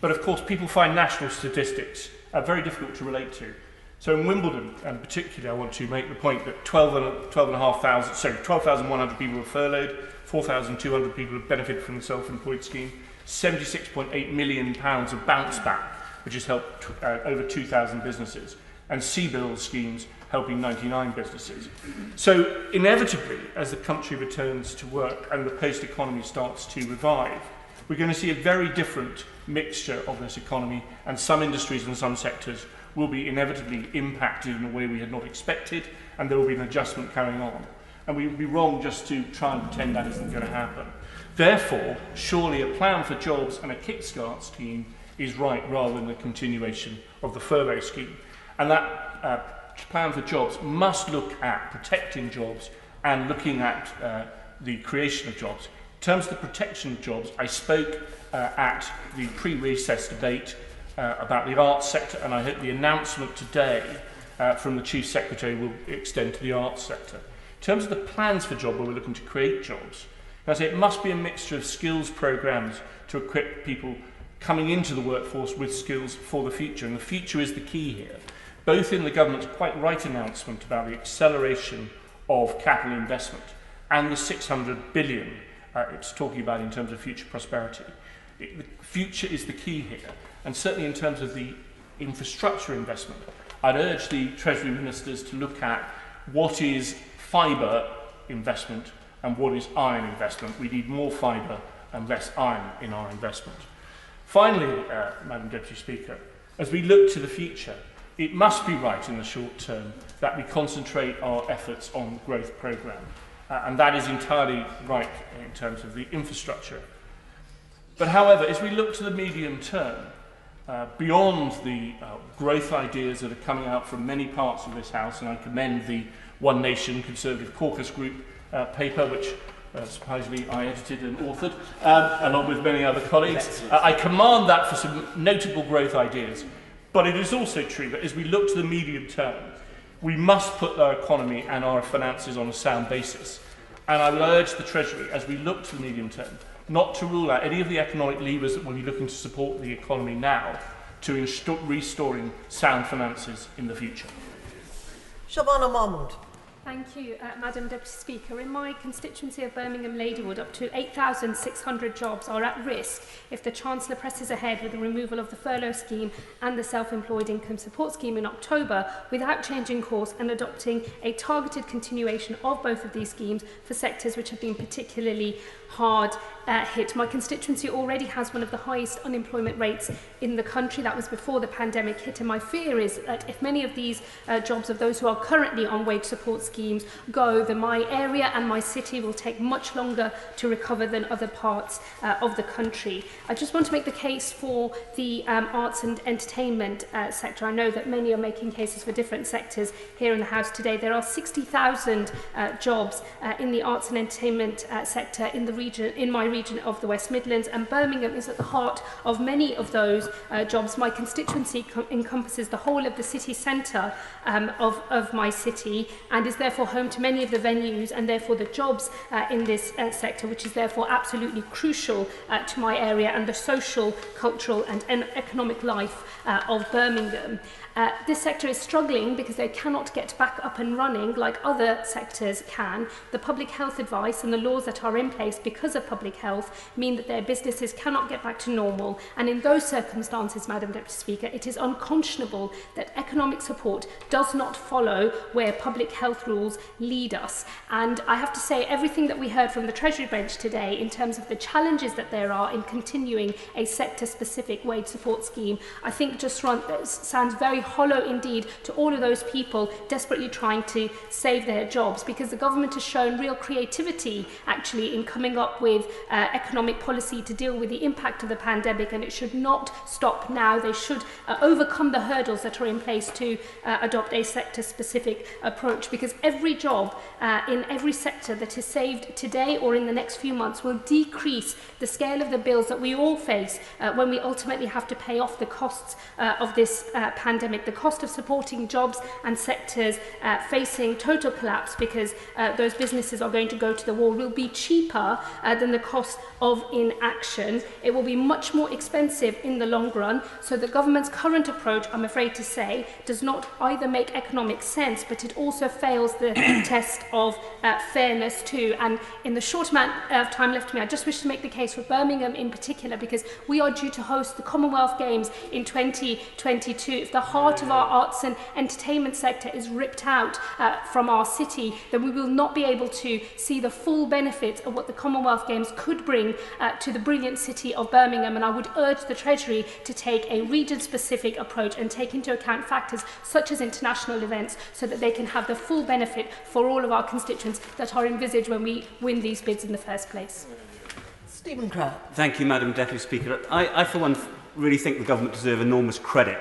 But of course, people find national statistics very difficult to relate to. So in Wimbledon, and particularly, I want to make the point that 12,100 people were furloughed, 4,200 people have benefited from the self-employed scheme, £76.8 million of bounce back, which has helped over 2,000 businesses, and CBILS schemes helping 99 businesses. So inevitably, as the country returns to work and the post-economy starts to revive, we're going to see a very different mixture of this economy, and some industries and some sectors will be inevitably impacted in a way we had not expected, and there will be an adjustment carrying on. And we would be wrong just to try and pretend that isn't going to happen. Therefore, surely a plan for jobs and a kickstart scheme is right rather than a continuation of the furlough scheme. And that plan for jobs must look at protecting jobs and looking at the creation of jobs. In terms of the protection of jobs, I spoke at the pre-recess debate about the arts sector, and I hope the announcement today from the Chief Secretary will extend to the arts sector. In terms of the plans for jobs, where we're looking to create jobs, I say it must be a mixture of skills programs to equip people coming into the workforce with skills for the future, and the future is the key here, both in the government's quite right announcement about the acceleration of capital investment and the 600 billion it's talking about in terms of future prosperity. The future is the key here, and certainly in terms of the infrastructure investment, I'd urge the Treasury Ministers to look at what is fibre investment and what is iron investment. We need more fibre and less iron in our investment. Finally, Madam Deputy Speaker, as we look to the future, it must be right in the short term that we concentrate our efforts on the growth programme. And that is entirely right in terms of the infrastructure. But however, as we look to the medium term, beyond the growth ideas that are coming out from many parts of this House, and I commend the One Nation Conservative Caucus Group paper, which surprisingly I edited and authored, along with many other colleagues. I commend that for some notable growth ideas. But it is also true that as we look to the medium term, we must put our economy and our finances on a sound basis. And I would urge the Treasury, as we look to the medium term, not to rule out any of the economic levers that we'll be looking to support the economy now to restoring sound finances in the future. Shabana Mahmood. Thank you, Madam Deputy Speaker. In my constituency of Birmingham Ladywood, up to 8,600 jobs are at risk if the Chancellor presses ahead with the removal of the furlough scheme and the self-employed income support scheme in October without changing course and adopting a targeted continuation of both of these schemes for sectors which have been particularly hard hit. My constituency already has one of the highest unemployment rates in the country. That was before the pandemic hit, and my fear is that if many of these jobs of those who are currently on wage support schemes go, then my area and my city will take much longer to recover than other parts of the country. I just want to make the case for the arts and entertainment sector. I know that many are making cases for different sectors here in the House today. There are 60,000 jobs in the arts and entertainment sector in my region of the West Midlands, and Birmingham is at the heart of many of those jobs. My constituency encompasses the whole of the city centre of my city, and is therefore home to many of the venues and therefore the jobs in this sector, which is therefore absolutely crucial to my area and the social, cultural and economic life of Birmingham. This sector is struggling because they cannot get back up and running like other sectors can. The public health advice and the laws that are in place because of public health mean that their businesses cannot get back to normal. And in those circumstances, Madam Deputy Speaker, it is unconscionable that economic support does not follow where public health rules lead us. And I have to say, everything that we heard from the Treasury bench today in terms of the challenges that there are in continuing a sector-specific wage support scheme, I think just sounds very hollow indeed to all of those people desperately trying to save their jobs, because the government has shown real creativity actually in coming up with economic policy to deal with the impact of the pandemic, and it should not stop now. They should overcome the hurdles that are in place to adopt a sector-specific approach, because every job in every sector that is saved today or in the next few months will decrease the scale of the bills that we all face when we ultimately have to pay off the costs of this pandemic. The cost of supporting jobs and sectors facing total collapse because those businesses are going to go to the wall will be cheaper than the cost of inaction. It will be much more expensive in the long run. So the government's current approach, I'm afraid to say, does not either make economic sense, but it also fails the test of fairness too. And in the short amount of time left to me, I just wish to make the case for Birmingham in particular, because we are due to host the Commonwealth Games in 2022. If the hard part of our arts and entertainment sector is ripped out from our city, then we will not be able to see the full benefits of what the Commonwealth Games could bring to the brilliant city of Birmingham. And I would urge the Treasury to take a region-specific approach and take into account factors such as international events, so that they can have the full benefit for all of our constituents that are envisaged when we win these bids in the first place. Stephen Crowell. Thank you, Madam Deputy Speaker. I for one, really think the government deserve enormous credit,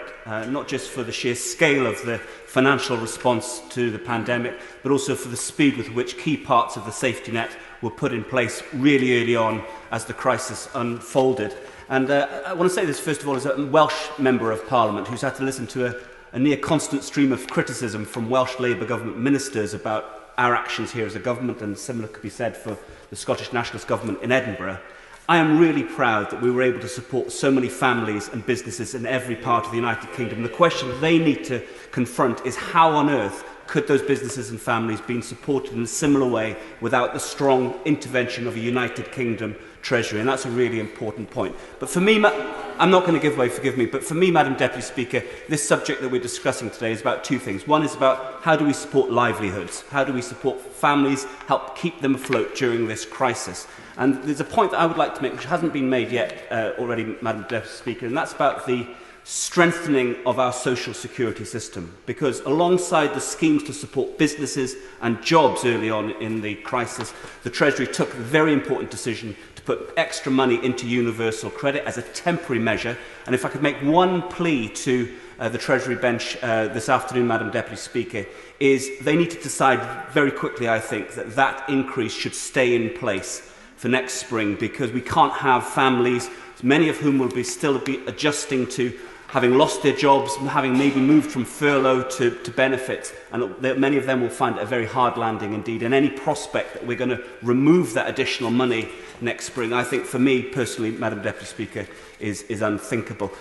not just for the sheer scale of the financial response to the pandemic, but also for the speed with which key parts of the safety net were put in place really early on as the crisis unfolded. And I want to say this, first of all, as a Welsh Member of Parliament who's had to listen to a near constant stream of criticism from Welsh Labour government ministers about our actions here as a government, and similar could be said for the Scottish Nationalist Government in Edinburgh. I am really proud that we were able to support so many families and businesses in every part of the United Kingdom. The question they need to confront is how on earth could those businesses and families be supported in a similar way without the strong intervention of a United Kingdom Treasury? And that's a really important point. But for me, I'm not going to give way, forgive me, but for me, Madam Deputy Speaker, this subject that we're discussing today is about two things. One is about how do we support livelihoods? How do we support families, help keep them afloat during this crisis? And there's a point that I would like to make, which hasn't been made yet already, Madam Deputy Speaker, and that's about the strengthening of our social security system. Because alongside the schemes to support businesses and jobs early on in the crisis, the Treasury took a very important decision to put extra money into universal credit as a temporary measure. And if I could make one plea to the Treasury bench this afternoon, Madam Deputy Speaker, is they need to decide very quickly, I think, that that increase should stay in place for next spring, because we can't have families, many of whom will still be adjusting to having lost their jobs, having maybe moved from furlough to benefits, and many of them will find it a very hard landing indeed. And any prospect that we're going to remove that additional money next spring, I think for me personally, Madam Deputy Speaker, is unthinkable.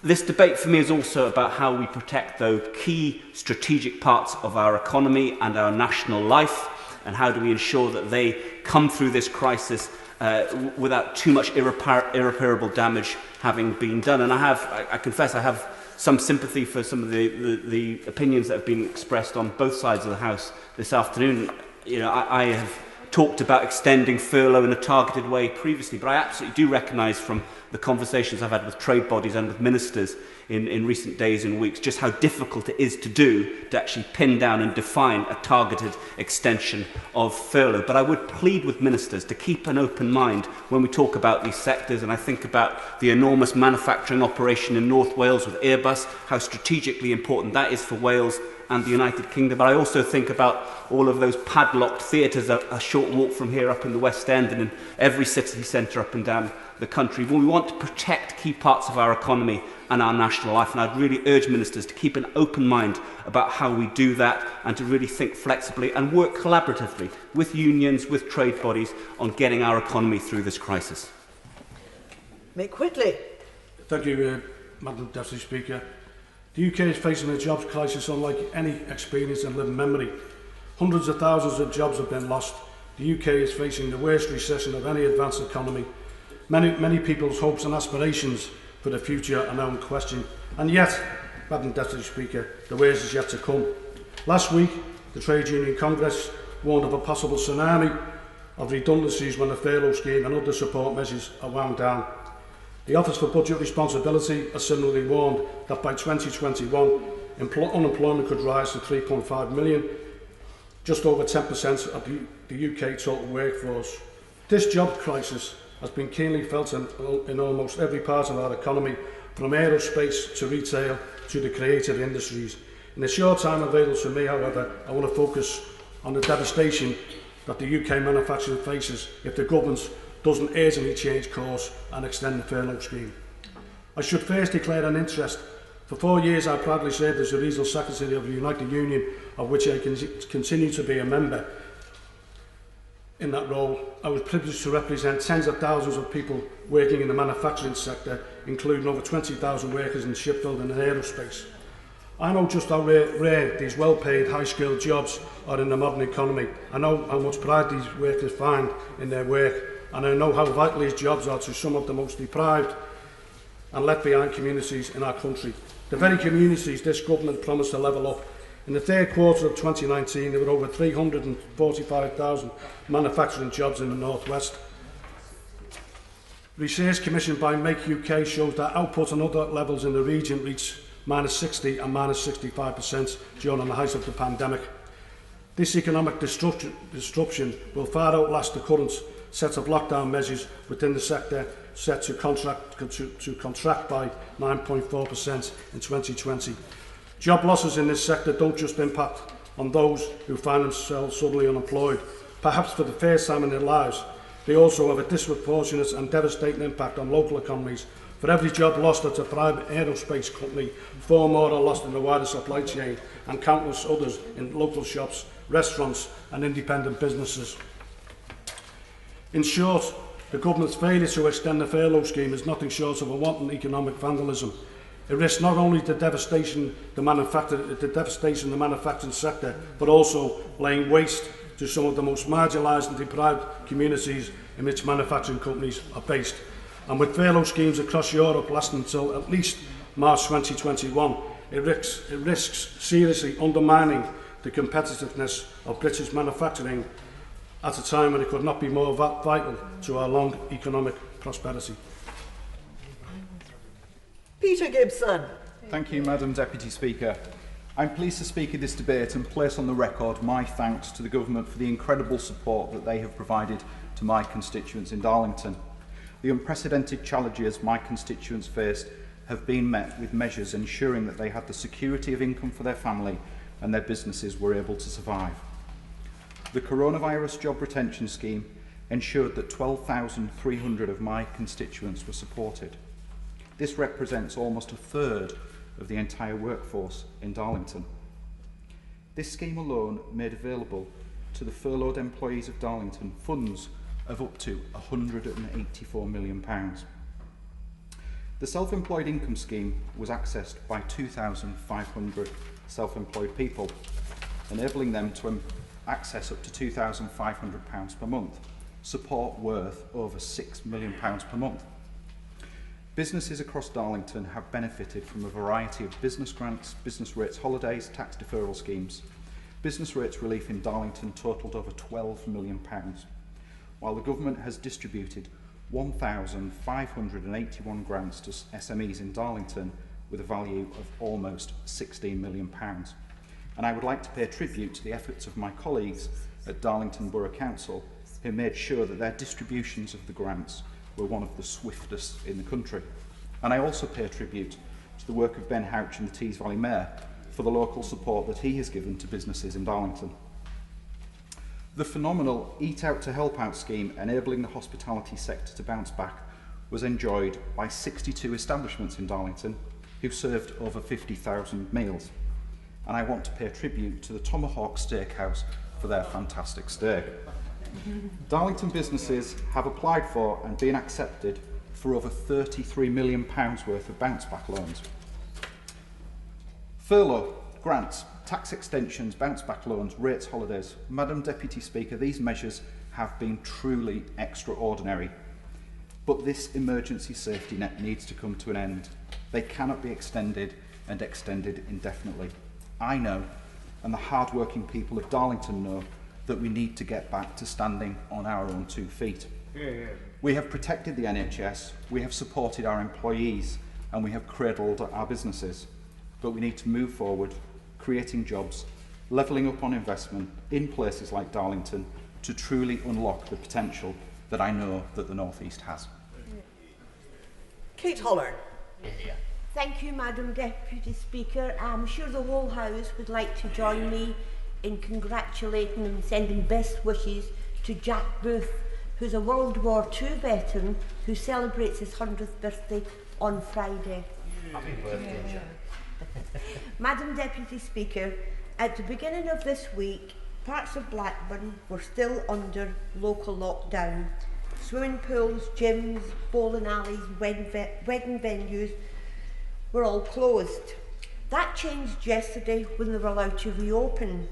This debate for me is also about how we protect those key strategic parts of our economy and our national life, and how do we ensure that they come through this crisis without too much irreparable damage having been done. And I confess I have some sympathy for some of the opinions that have been expressed on both sides of the House this afternoon. You know, I have talked about extending furlough in a targeted way previously, but I absolutely do recognise from the conversations I've had with trade bodies and with ministers in recent days and weeks just how difficult it is to do to actually pin down and define a targeted extension of furlough. But I would plead with ministers to keep an open mind when we talk about these sectors, and I think about the enormous manufacturing operation in North Wales with Airbus, how strategically important that is for Wales and the United Kingdom. But I also think about all of those padlocked theatres a short walk from here up in the West End and in every city centre up and down the country. We want to protect key parts of our economy and our national life, and I'd really urge ministers to keep an open mind about how we do that, and to really think flexibly and work collaboratively with unions, with trade bodies, on getting our economy through this crisis. Mick Whitley. Thank you, Madam Deputy Speaker. The UK is facing a jobs crisis unlike any experience in living memory. Hundreds of thousands of jobs have been lost. The UK is facing the worst recession of any advanced economy. Many people's hopes and aspirations for the future are now in question. And yet, Madam Deputy Speaker, the worst is yet to come. Last week, the Trade Union Congress warned of a possible tsunami of redundancies when the furlough scheme and other support measures are wound down. The Office for Budget Responsibility has similarly warned that by 2021, unemployment could rise to 3.5 million, just over 10% of the UK total workforce. This job crisis has been keenly felt in almost every part of our economy, from aerospace to retail to the creative industries. In the short time available to me, however, I want to focus on the devastation that the UK manufacturer faces if the government doesn't urgently change course and extend the furlough scheme. I should first declare an interest. For 4 years I proudly served as the Regional Secretary of the United Union, of which I continue to be a member. In that role, I was privileged to represent tens of thousands of people working in the manufacturing sector, including over 20,000 workers in shipbuilding and aerospace. I know just how rare these well-paid, high-skilled jobs are in the modern economy. I know how much pride these workers find in their work, and I know how vital these jobs are to some of the most deprived and left behind communities in our country. The very communities this government promised to level up. In the third quarter of 2019, there were over 345,000 manufacturing jobs in the North West. Research commissioned by Make UK shows that output and other levels in the region reached -60% and -65% during the height of the pandemic. This economic disruption will far outlast the current set of lockdown measures within the sector, set to contract by 9.4% in 2020. Job losses in this sector don't just impact on those who find themselves suddenly unemployed. Perhaps for the first time in their lives, they also have a disproportionate and devastating impact on local economies. For every job lost at a private aerospace company, 4 more are lost in the wider supply chain, and countless others in local shops, restaurants and independent businesses. In short, the government's failure to extend the furlough scheme is nothing short of a wanton economic vandalism. It risks not only the devastation the manufacturing sector, but also laying waste to some of the most marginalised and deprived communities in which manufacturing companies are based. And with furlough schemes across Europe lasting until at least March 2021, it risks seriously undermining the competitiveness of British manufacturing at a time when it could not be more vital to our long economic prosperity. Peter Gibson. Thank you, Madam Deputy Speaker. I'm pleased to speak in this debate and place on the record my thanks to the Government for the incredible support that they have provided to my constituents in Darlington. The unprecedented challenges my constituents faced have been met with measures ensuring that they had the security of income for their family and their businesses were able to survive. The Coronavirus Job Retention Scheme ensured that 12,300 of my constituents were supported. This represents almost a third of the entire workforce in Darlington. This scheme alone made available to the furloughed employees of Darlington funds of up to £184 million. The self-employed income scheme was accessed by 2,500 self-employed people, enabling them to access up to £2,500 per month, support worth over £6 million per month. Businesses across Darlington have benefited from a variety of business grants, business rates holidays, tax deferral schemes. Business rates relief in Darlington totalled over £12 million, while the government has distributed 1,581 grants to SMEs in Darlington with a value of almost £16 million. And I would like to pay tribute to the efforts of my colleagues at Darlington Borough Council, who made sure that their distributions of the grants were one of the swiftest in the country. And I also pay tribute to the work of Ben Houch and the Tees Valley Mayor for the local support that he has given to businesses in Darlington. The phenomenal Eat Out to Help Out scheme enabling the hospitality sector to bounce back was enjoyed by 62 establishments in Darlington who served over 50,000 meals. And I want to pay tribute to the Tomahawk Steakhouse for their fantastic steak. Darlington businesses have applied for and been accepted for over £33 million worth of bounce back loans. Furlough, grants, tax extensions, bounce back loans, rates holidays. Madam Deputy Speaker, these measures have been truly extraordinary. But this emergency safety net needs to come to an end. They cannot be extended and extended indefinitely. I know, and the hard-working people of Darlington know, that we need to get back to standing on our own 2 feet. We have protected the NHS, we have supported our employees, and we have cradled our businesses. But we need to move forward, creating jobs, levelling up on investment in places like Darlington to truly unlock the potential that I know that the North East has. Kate Hollern. Thank you, Madam Deputy Speaker. I'm sure the whole House would like to join me in congratulating and sending best wishes to Jack Booth, who's a World War II veteran who celebrates his 100th birthday on Friday. Happy birthday, Jack. Madam Deputy Speaker, at the beginning of this week, parts of Blackburn were still under local lockdown. Swimming pools, gyms, bowling alleys, wedding venues were all closed. That changed yesterday when they were allowed to reopen.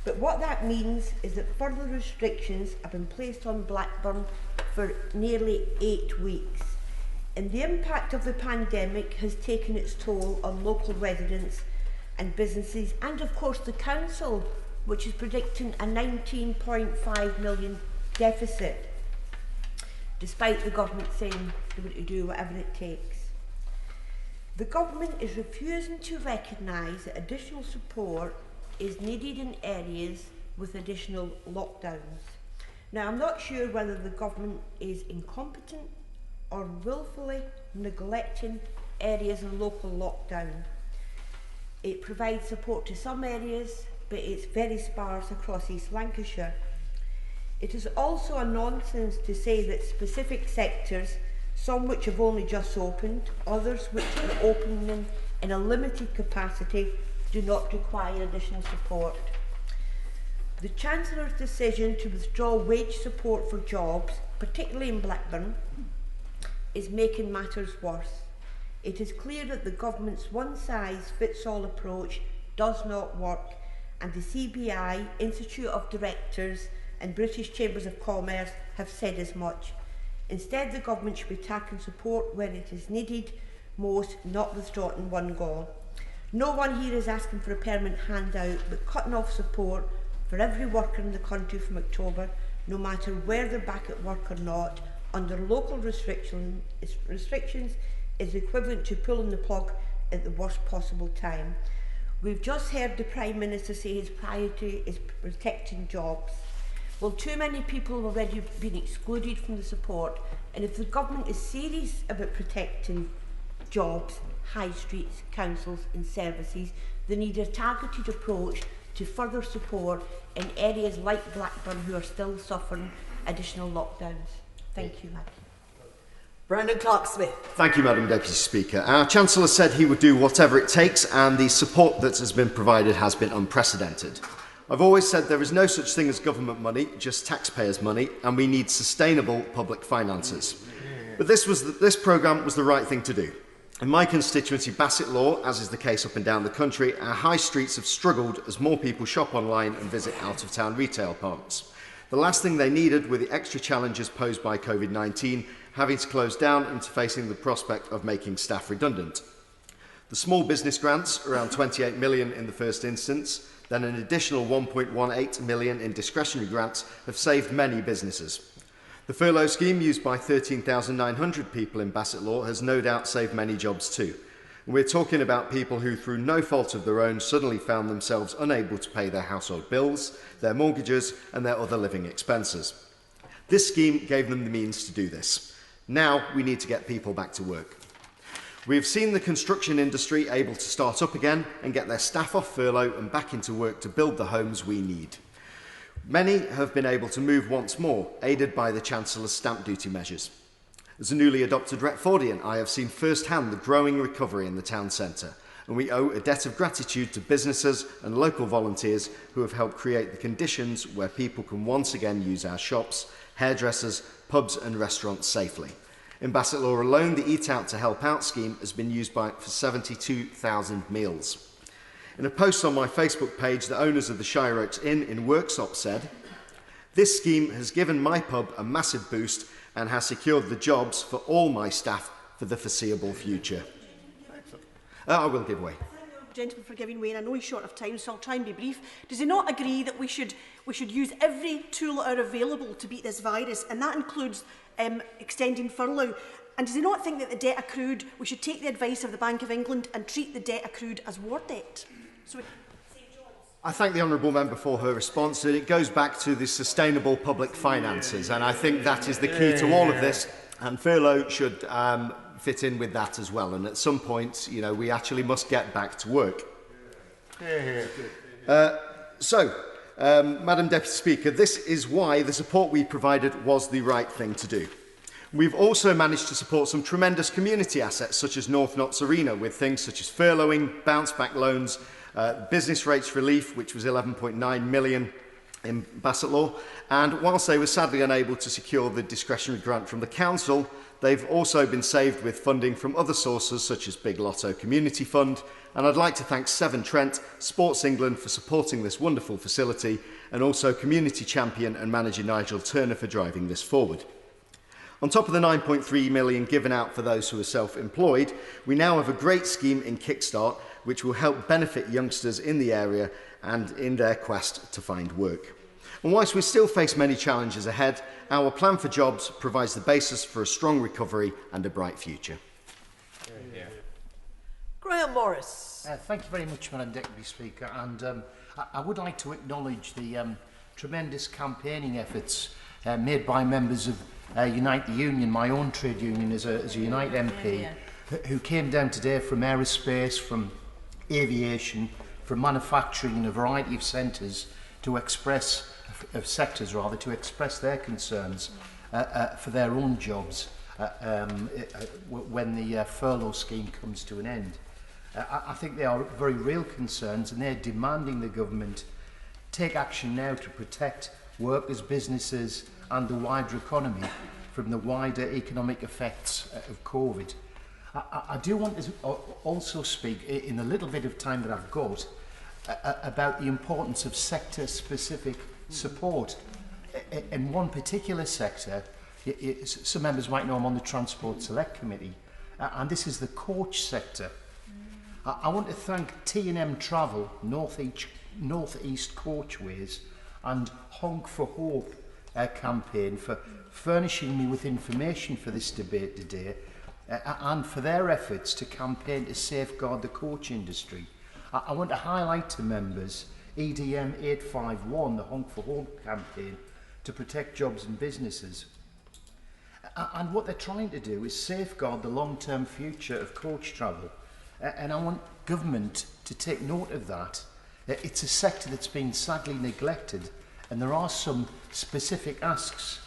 But what that means is that further restrictions have been placed on Blackburn for nearly 8 weeks. And the impact of the pandemic has taken its toll on local residents and businesses, and of course the council, which is predicting a 19.5 million deficit, despite the government saying they were to do whatever it takes. The government is refusing to recognise that additional support is needed in areas with additional lockdowns. Now, I'm not sure whether the government is incompetent or willfully neglecting areas in local lockdown. It provides support to some areas, but it's very sparse across East Lancashire. It is also a nonsense to say that specific sectors, some which have only just opened, others which are opening in a limited capacity, do not require additional support. The Chancellor's decision to withdraw wage support for jobs, particularly in Blackburn, is making matters worse. It is clear that the government's one-size-fits-all approach does not work, and the CBI, Institute of Directors and British Chambers of Commerce have said as much. Instead, the government should be tackling support where it is needed most, not withdrawn in one go. No one here is asking for a permanent handout, but cutting off support for every worker in the country from October, no matter where they're back at work or not, under local restrictions is equivalent to pulling the plug at the worst possible time. We've just heard the Prime Minister say his priority is protecting jobs. Well, too many people have already been excluded from the support, and if the government is serious about protecting jobs, high streets, councils and services, they need a targeted approach to further support in areas like Blackburn who are still suffering additional lockdowns. Thank you, Madam. Brandon Clark-Smith. Thank you, Madam Deputy Speaker. Our Chancellor said he would do whatever it takes, and the support that has been provided has been unprecedented. I've always said there is no such thing as government money, just taxpayers' money, and we need sustainable public finances. But this programme was the right thing to do. In my constituency, Bassett Law, as is the case up and down the country, our high streets have struggled as more people shop online and visit out-of-town retail parks. The last thing they needed were the extra challenges posed by COVID-19, having to close down and facing the prospect of making staff redundant. The small business grants, around 28 million in the first instance, then an additional 1.18 million in discretionary grants, have saved many businesses. The furlough scheme, used by 13,900 people in Bassett Law, has no doubt saved many jobs too. We're talking about people who, through no fault of their own, suddenly found themselves unable to pay their household bills, their mortgages and their other living expenses. This scheme gave them the means to do this. Now we need to get people back to work. We have seen the construction industry able to start up again and get their staff off furlough and back into work to build the homes we need. Many have been able to move once more, aided by the Chancellor's stamp duty measures. As a newly adopted Retfordian, I have seen firsthand the growing recovery in the town centre, and we owe a debt of gratitude to businesses and local volunteers who have helped create the conditions where people can once again use our shops, hairdressers, pubs and restaurants safely. In Bassett Law alone, the Eat Out to Help Out scheme has been used for 72,000 meals. In a post on my Facebook page, the owners of the Shire Oaks Inn in Worksop said, "This scheme has given my pub a massive boost and has secured the jobs for all my staff for the foreseeable future." I will give way. Gentleman for giving way, and I know he's short of time, so I'll try and be brief. Does he not agree that we should use every tool that are available to beat this virus, and that includes extending furlough? And does he not think that the debt accrued, we should take the advice of the Bank of England and treat the debt accrued as war debt? So I thank the Honourable Member for her response. It goes back to the sustainable public finances, and I think that is the key to all of this, and furlough should fit in with that as well. And at some point, you know, we actually must get back to work. Madam Deputy Speaker, this is why the support we provided was the right thing to do. We've also managed to support some tremendous community assets, such as North Notts Arena, with things such as furloughing, bounce-back loans, business rates relief, which was 11.9 million in Bassett Law. And whilst they were sadly unable to secure the discretionary grant from the council, they've also been saved with funding from other sources, such as Big Lotto Community Fund. And I'd like to thank Severn Trent, Sports England for supporting this wonderful facility, and also community champion and manager Nigel Turner for driving this forward. On top of the 9.3 million given out for those who are self-employed, we now have a great scheme in Kickstart which will help benefit youngsters in the area and in their quest to find work. And whilst we still face many challenges ahead, our plan for jobs provides the basis for a strong recovery and a bright future. Graham Morris. Thank you very much, Madam Deputy Speaker, and I would like to acknowledge the tremendous campaigning efforts made by members of Unite the Union, my own trade union as a Unite MP, who came down today from aerospace, from aviation, from manufacturing in a variety of sectors to express their concerns for their own jobs when the furlough scheme comes to an end. I think they are very real concerns, and they're demanding the government take action now to protect workers, businesses and the wider economy from the wider economic effects of COVID. I do want to also speak, in the little bit of time that I've got, about the importance of sector-specific support. In one particular sector, some members might know I'm on the Transport Select Committee, and this is the coach sector. I want to thank T&M Travel, North East Coachways and Honk for Hope campaign for furnishing me with information for this debate today and for their efforts to campaign to safeguard the coach industry. I want to highlight to members EDM 851, the Honk for Hope campaign to protect jobs and businesses. And what they're trying to do is safeguard the long-term future of coach travel. And I want government to take note of that. It's a sector that's been sadly neglected, and there are some specific asks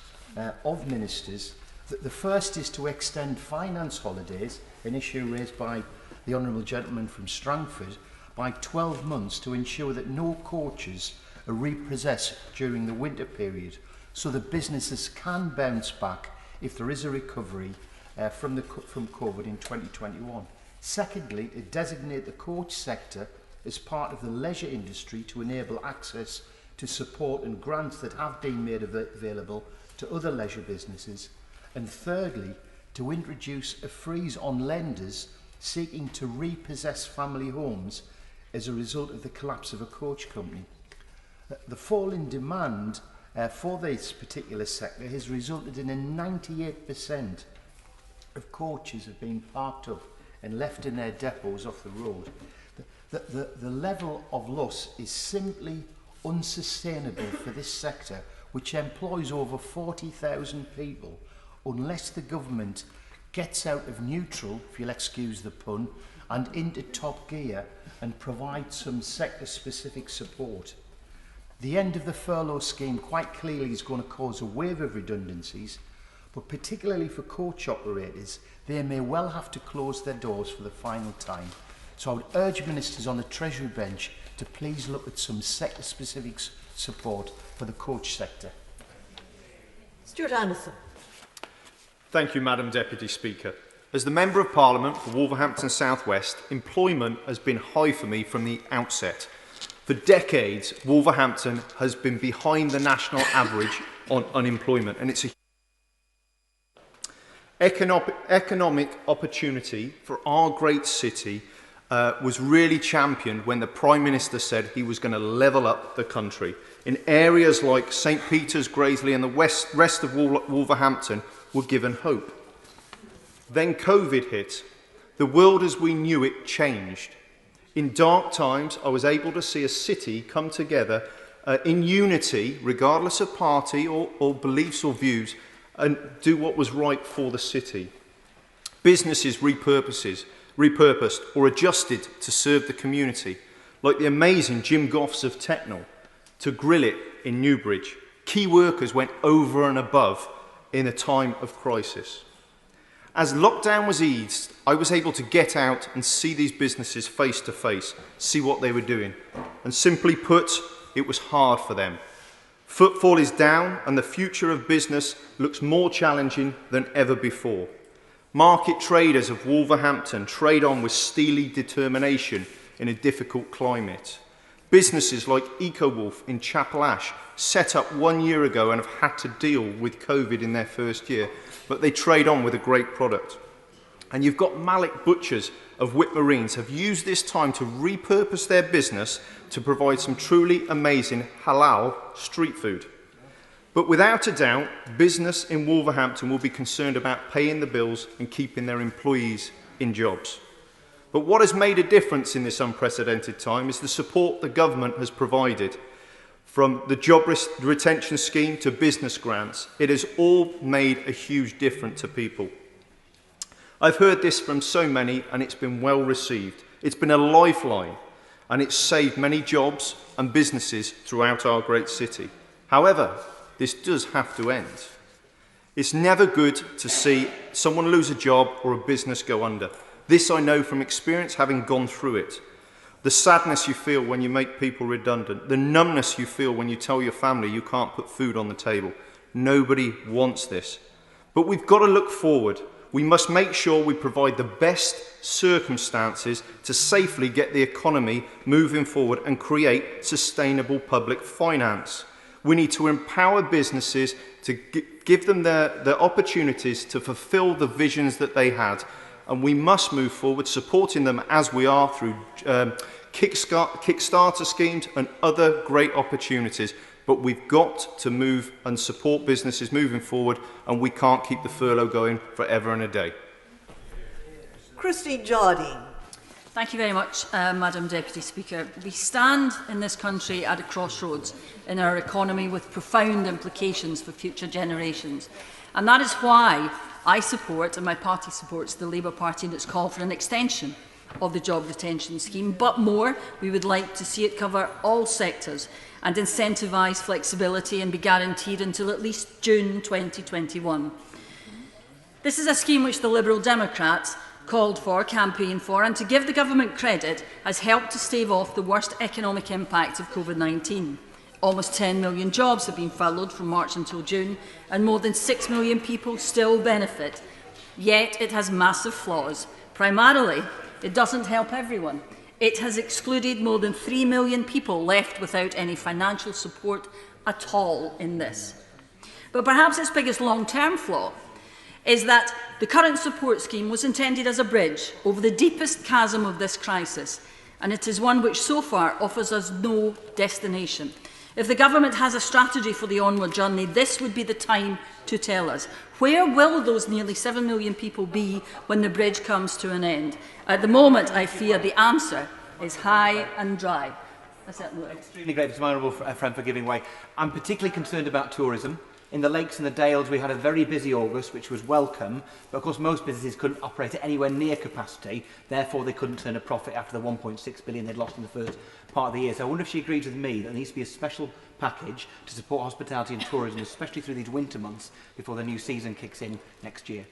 of ministers. The first is to extend finance holidays, an issue raised by the Honourable Gentleman from Strangford, by 12 months to ensure that no coaches are repossessed during the winter period, so that businesses can bounce back if there is a recovery from COVID in 2021. Secondly, to designate the coach sector as part of the leisure industry to enable access to support and grants that have been made available to other leisure businesses. And thirdly, to introduce a freeze on lenders seeking to repossess family homes as a result of the collapse of a coach company. The fall in demand for this particular sector has resulted in a 98% of coaches have been parked up and left in their depots off the road. The level of loss is simply unsustainable for this sector, which employs over 40,000 people, unless the government gets out of neutral, if you'll excuse the pun, and into top gear and provides some sector-specific support. The end of the furlough scheme quite clearly is going to cause a wave of redundancies, but particularly for coach operators, they may well have to close their doors for the final time. So I would urge ministers on the Treasury bench to please look at some sector-specific support for the coach sector. Stuart Anderson. Thank you, Madam Deputy Speaker. As the Member of Parliament for Wolverhampton South West, employment has been high for me from the outset. For decades, Wolverhampton has been behind the national average on unemployment, and it's a economic opportunity for our great city was really championed when the Prime Minister said he was going to level up the country. In areas like St Peter's, Graiseley and the rest of Wolverhampton were given hope. Then COVID hit. The world as we knew it changed. In dark times, I was able to see a city come together in unity, regardless of party or beliefs or views, and do what was right for the city. Businesses repurposed or adjusted to serve the community, like the amazing Jim Goffs of Technol, to Grill It in Newbridge. Key workers went over and above in a time of crisis. As lockdown was eased, I was able to get out and see these businesses face to face, see what they were doing. And simply put, it was hard for them. Footfall is down and the future of business looks more challenging than ever before. Market traders of Wolverhampton trade on with steely determination in a difficult climate. Businesses like EcoWolf in Chapel Ash set up 1 year ago and have had to deal with COVID in their first year, but they trade on with a great product. And you've got Malik Butchers of Whit Marines have used this time to repurpose their business to provide some truly amazing halal street food. But without a doubt, business in Wolverhampton will be concerned about paying the bills and keeping their employees in jobs. But what has made a difference in this unprecedented time is the support the government has provided. From the job retention scheme to business grants, it has all made a huge difference to people. I've heard this from so many and it's been well received. It's been a lifeline and it's saved many jobs and businesses throughout our great city. However, this does have to end. It's never good to see someone lose a job or a business go under. This I know from experience, having gone through it. The sadness you feel when you make people redundant, the numbness you feel when you tell your family you can't put food on the table. Nobody wants this. But we've got to look forward. We must make sure we provide the best circumstances to safely get the economy moving forward and create sustainable public finance. We need to empower businesses to give them the opportunities to fulfill the visions that they had. And we must move forward supporting them as we are through Kickstarter schemes and other great opportunities. But we've got to move and support businesses moving forward, and we can't keep the furlough going forever and a day. Christine Jardine. Thank you very much, Madam Deputy Speaker. We stand in this country at a crossroads in our economy with profound implications for future generations. And that is why I support, and my party supports, the Labour Party in its call for an extension of the job retention scheme. But more, we would like to see it cover all sectors and incentivise flexibility and be guaranteed until at least June 2021. This is a scheme which the Liberal Democrats called for, campaigned for, and to give the government credit, has helped to stave off the worst economic impact of COVID-19. Almost 10 million jobs have been furloughed from March until June, and more than 6 million people still benefit. Yet it has massive flaws. Primarily, it doesn't help everyone. It has excluded more than 3 million people left without any financial support at all in this. But perhaps its biggest long-term flaw is that the current support scheme was intended as a bridge over the deepest chasm of this crisis, and it is one which so far offers us no destination. If the government has a strategy for the onward journey, this would be the time to tell us. Where will those nearly 7 million people be when the bridge comes to an end? At the moment, I fear the answer is high and dry. Extremely grateful to my honourable friend for giving way. I'm particularly concerned about tourism. In the lakes and the dales, we had a very busy August, which was welcome, but of course most businesses couldn't operate at anywhere near capacity, therefore they couldn't turn a profit after the 1.6 billion they'd lost in the first part of the year. So I wonder if she agrees with me that there needs to be a special package to support hospitality and tourism, especially through these winter months before the new season kicks in next year.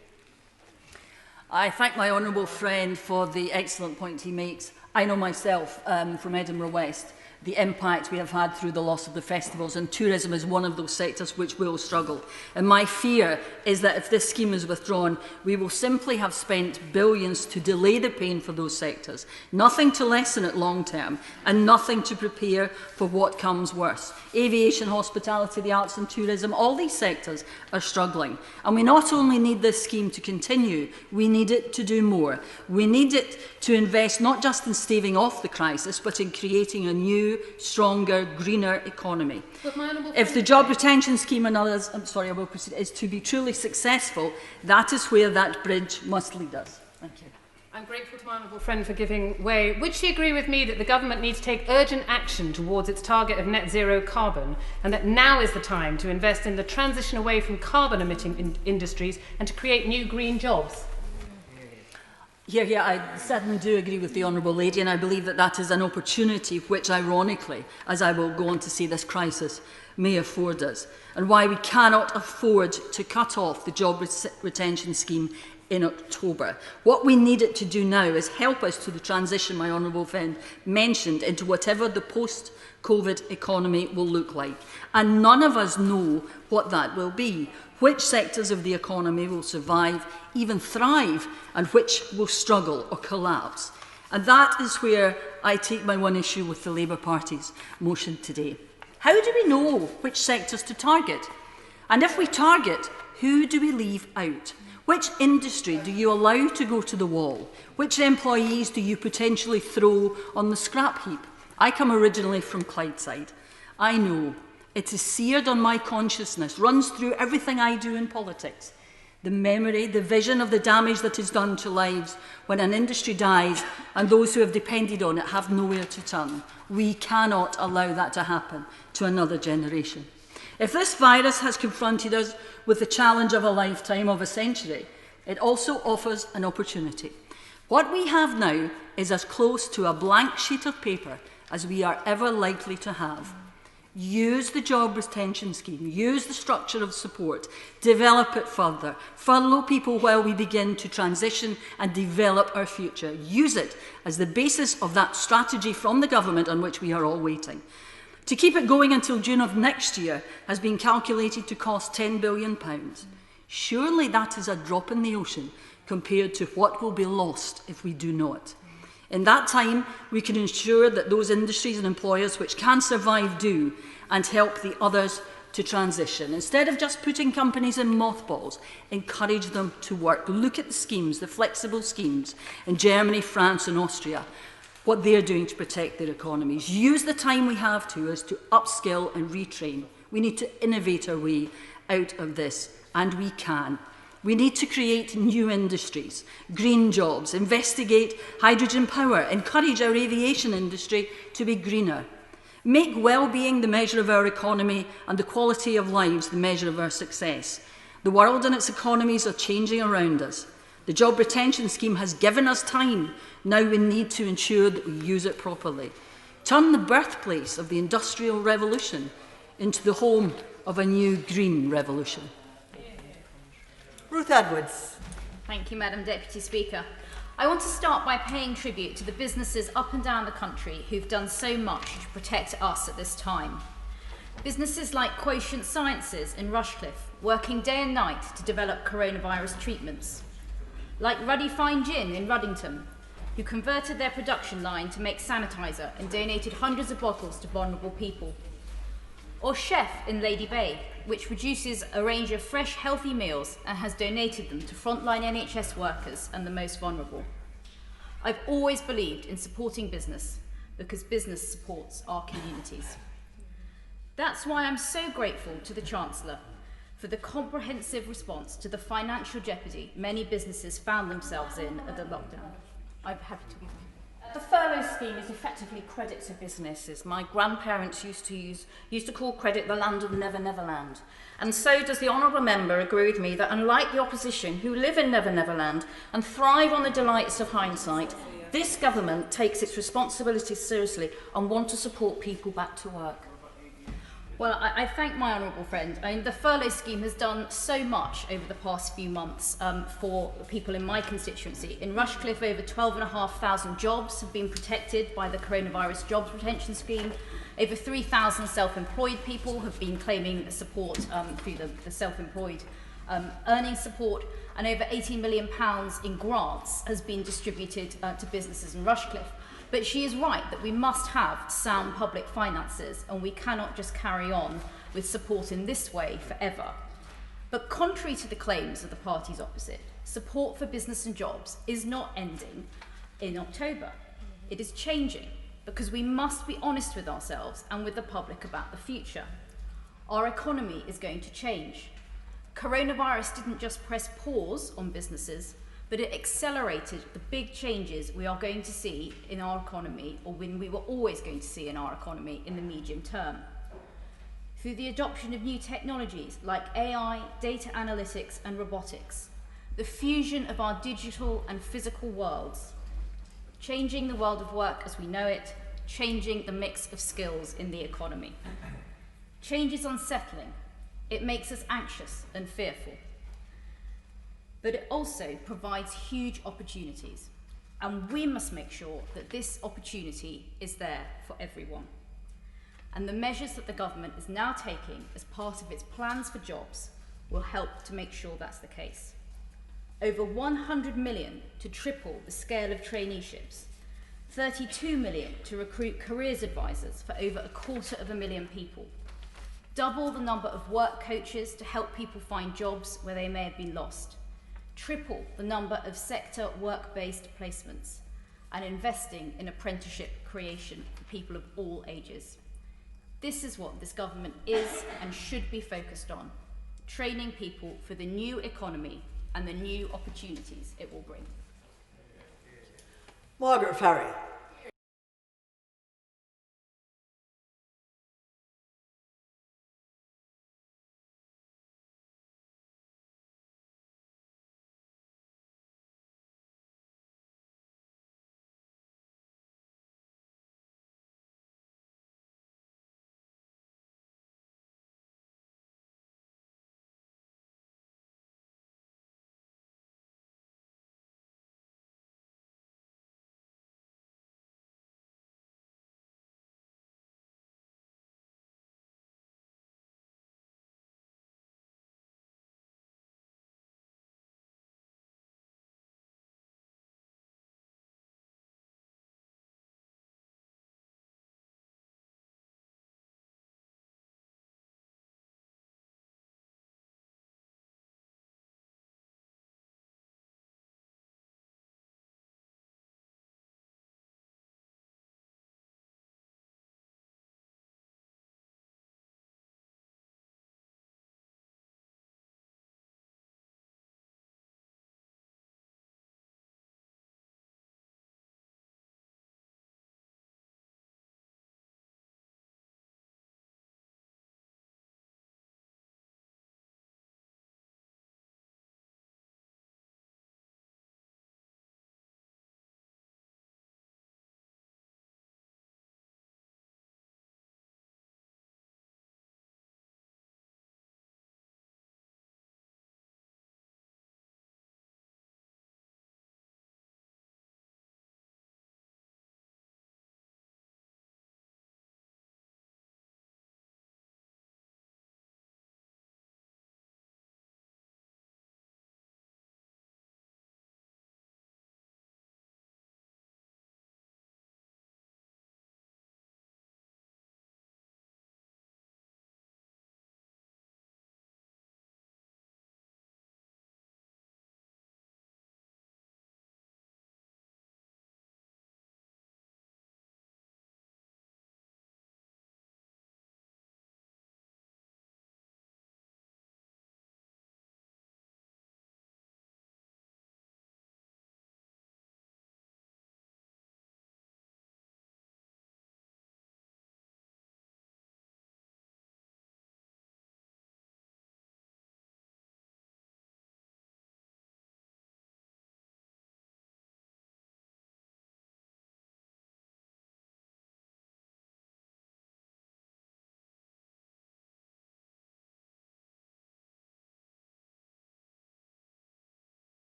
I thank my honourable friend for the excellent point he makes. I know myself from Edinburgh West the impact we have had through the loss of the festivals, and tourism is one of those sectors which will struggle. And my fear is that if this scheme is withdrawn, we will simply have spent billions to delay the pain for those sectors, nothing to lessen it long term, and nothing to prepare for what comes worse. Aviation, hospitality, the arts and tourism, all these sectors are struggling. And we not only need this scheme to continue, we need it to do more. We need it to invest not just in staving off the crisis, but in creating a new, stronger, greener economy. If the job retention scheme and others, I will proceed, is to be truly successful, that is where that bridge must lead us. Thank you. I'm grateful to my honourable friend for giving way. Would she agree with me that the government needs to take urgent action towards its target of net zero carbon, and that now is the time to invest in the transition away from carbon-emitting industries and to create new green jobs? Yeah, I certainly do agree with the Honourable Lady, and I believe that that is an opportunity which, ironically, as I will go on to see this crisis, may afford us, and why we cannot afford to cut off the job retention scheme in October. What we need it to do now is help us to the transition my honourable friend mentioned into whatever the post-COVID economy will look like. And none of us know what that will be. Which sectors of the economy will survive, even thrive, and which will struggle or collapse. And that is where I take my one issue with the Labour Party's motion today. How do we know which sectors to target? And if we target, who do we leave out? Which industry do you allow to go to the wall? Which employees do you potentially throw on the scrap heap? I come originally from Clydeside. I know it is seared on my consciousness, runs through everything I do in politics. The memory, the vision of the damage that is done to lives when an industry dies and those who have depended on it have nowhere to turn. We cannot allow that to happen to another generation. If this virus has confronted us with the challenge of a lifetime, of a century, it also offers an opportunity. What we have now is as close to a blank sheet of paper as we are ever likely to have. Use the job retention scheme, use the structure of support, develop it further, furlough people while we begin to transition and develop our future. Use it as the basis of that strategy from the government on which we are all waiting. To keep it going until June of next year has been calculated to cost £10 billion. Surely that is a drop in the ocean compared to what will be lost if we do not. In that time, we can ensure that those industries and employers which can survive do, and help the others to transition. Instead of just putting companies in mothballs, encourage them to work. Look at the schemes, the flexible schemes in Germany, France and Austria, what they're doing to protect their economies. Use the time we have to upskill and retrain. We need to innovate our way out of this, and we can. We need to create new industries, green jobs, investigate hydrogen power, encourage our aviation industry to be greener. Make well-being the measure of our economy and the quality of lives the measure of our success. The world and its economies are changing around us. The job retention scheme has given us time. Now we need to ensure that we use it properly. Turn the birthplace of the Industrial Revolution into the home of a new green revolution. Ruth Edwards. Thank you, Madam Deputy Speaker. I want to start by paying tribute to the businesses up and down the country who've done so much to protect us at this time. Businesses like Quotient Sciences in Rushcliffe, working day and night to develop coronavirus treatments. Like Ruddy Fine Gin in Ruddington, who converted their production line to make sanitizer and donated hundreds of bottles to vulnerable people. Or Chef in Lady Bay, which produces a range of fresh, healthy meals and has donated them to frontline NHS workers and the most vulnerable. I've always believed in supporting business because business supports our communities. That's why I'm so grateful to the Chancellor for the comprehensive response to the financial jeopardy many businesses found themselves in at the lockdown. I'm happy to give The furlough scheme is effectively credit to businesses. My grandparents used to call credit the land of Never Never Land. And so does the honourable member agree with me that unlike the opposition who live in Never Never Land and thrive on the delights of hindsight, this government takes its responsibilities seriously and wants to support people back to work. Well, I thank my honourable friend. I mean, the furlough scheme has done so much over the past few months for people in my constituency. In Rushcliffe, over 12,500 jobs have been protected by the coronavirus jobs retention scheme. Over 3,000 self-employed people have been claiming support through the self-employed earnings support, and over £18 million in grants has been distributed to businesses in Rushcliffe. But she is right that we must have sound public finances and we cannot just carry on with support in this way forever. But contrary to the claims of the parties opposite, support for business and jobs is not ending in October. It is changing because we must be honest with ourselves and with the public about the future. Our economy is going to change. Coronavirus didn't just press pause on businesses, but it accelerated the big changes we are going to see in our economy, or when we were always going to see in our economy in the medium term. Through the adoption of new technologies like AI, data analytics and robotics, the fusion of our digital and physical worlds, changing the world of work as we know it, changing the mix of skills in the economy. Change is unsettling. It makes us anxious and fearful. But it also provides huge opportunities, and we must make sure that this opportunity is there for everyone. And the measures that the government is now taking as part of its plans for jobs will help to make sure that's the case. Over 100 million to triple the scale of traineeships, 32 million to recruit careers advisors for over 250,000 people. Double the number of work coaches to help people find jobs where they may have been lost. Triple the number of sector work-based placements, and investing in apprenticeship creation for people of all ages. This is what this government is and should be focused on, training people for the new economy and the new opportunities it will bring. Margaret Farry.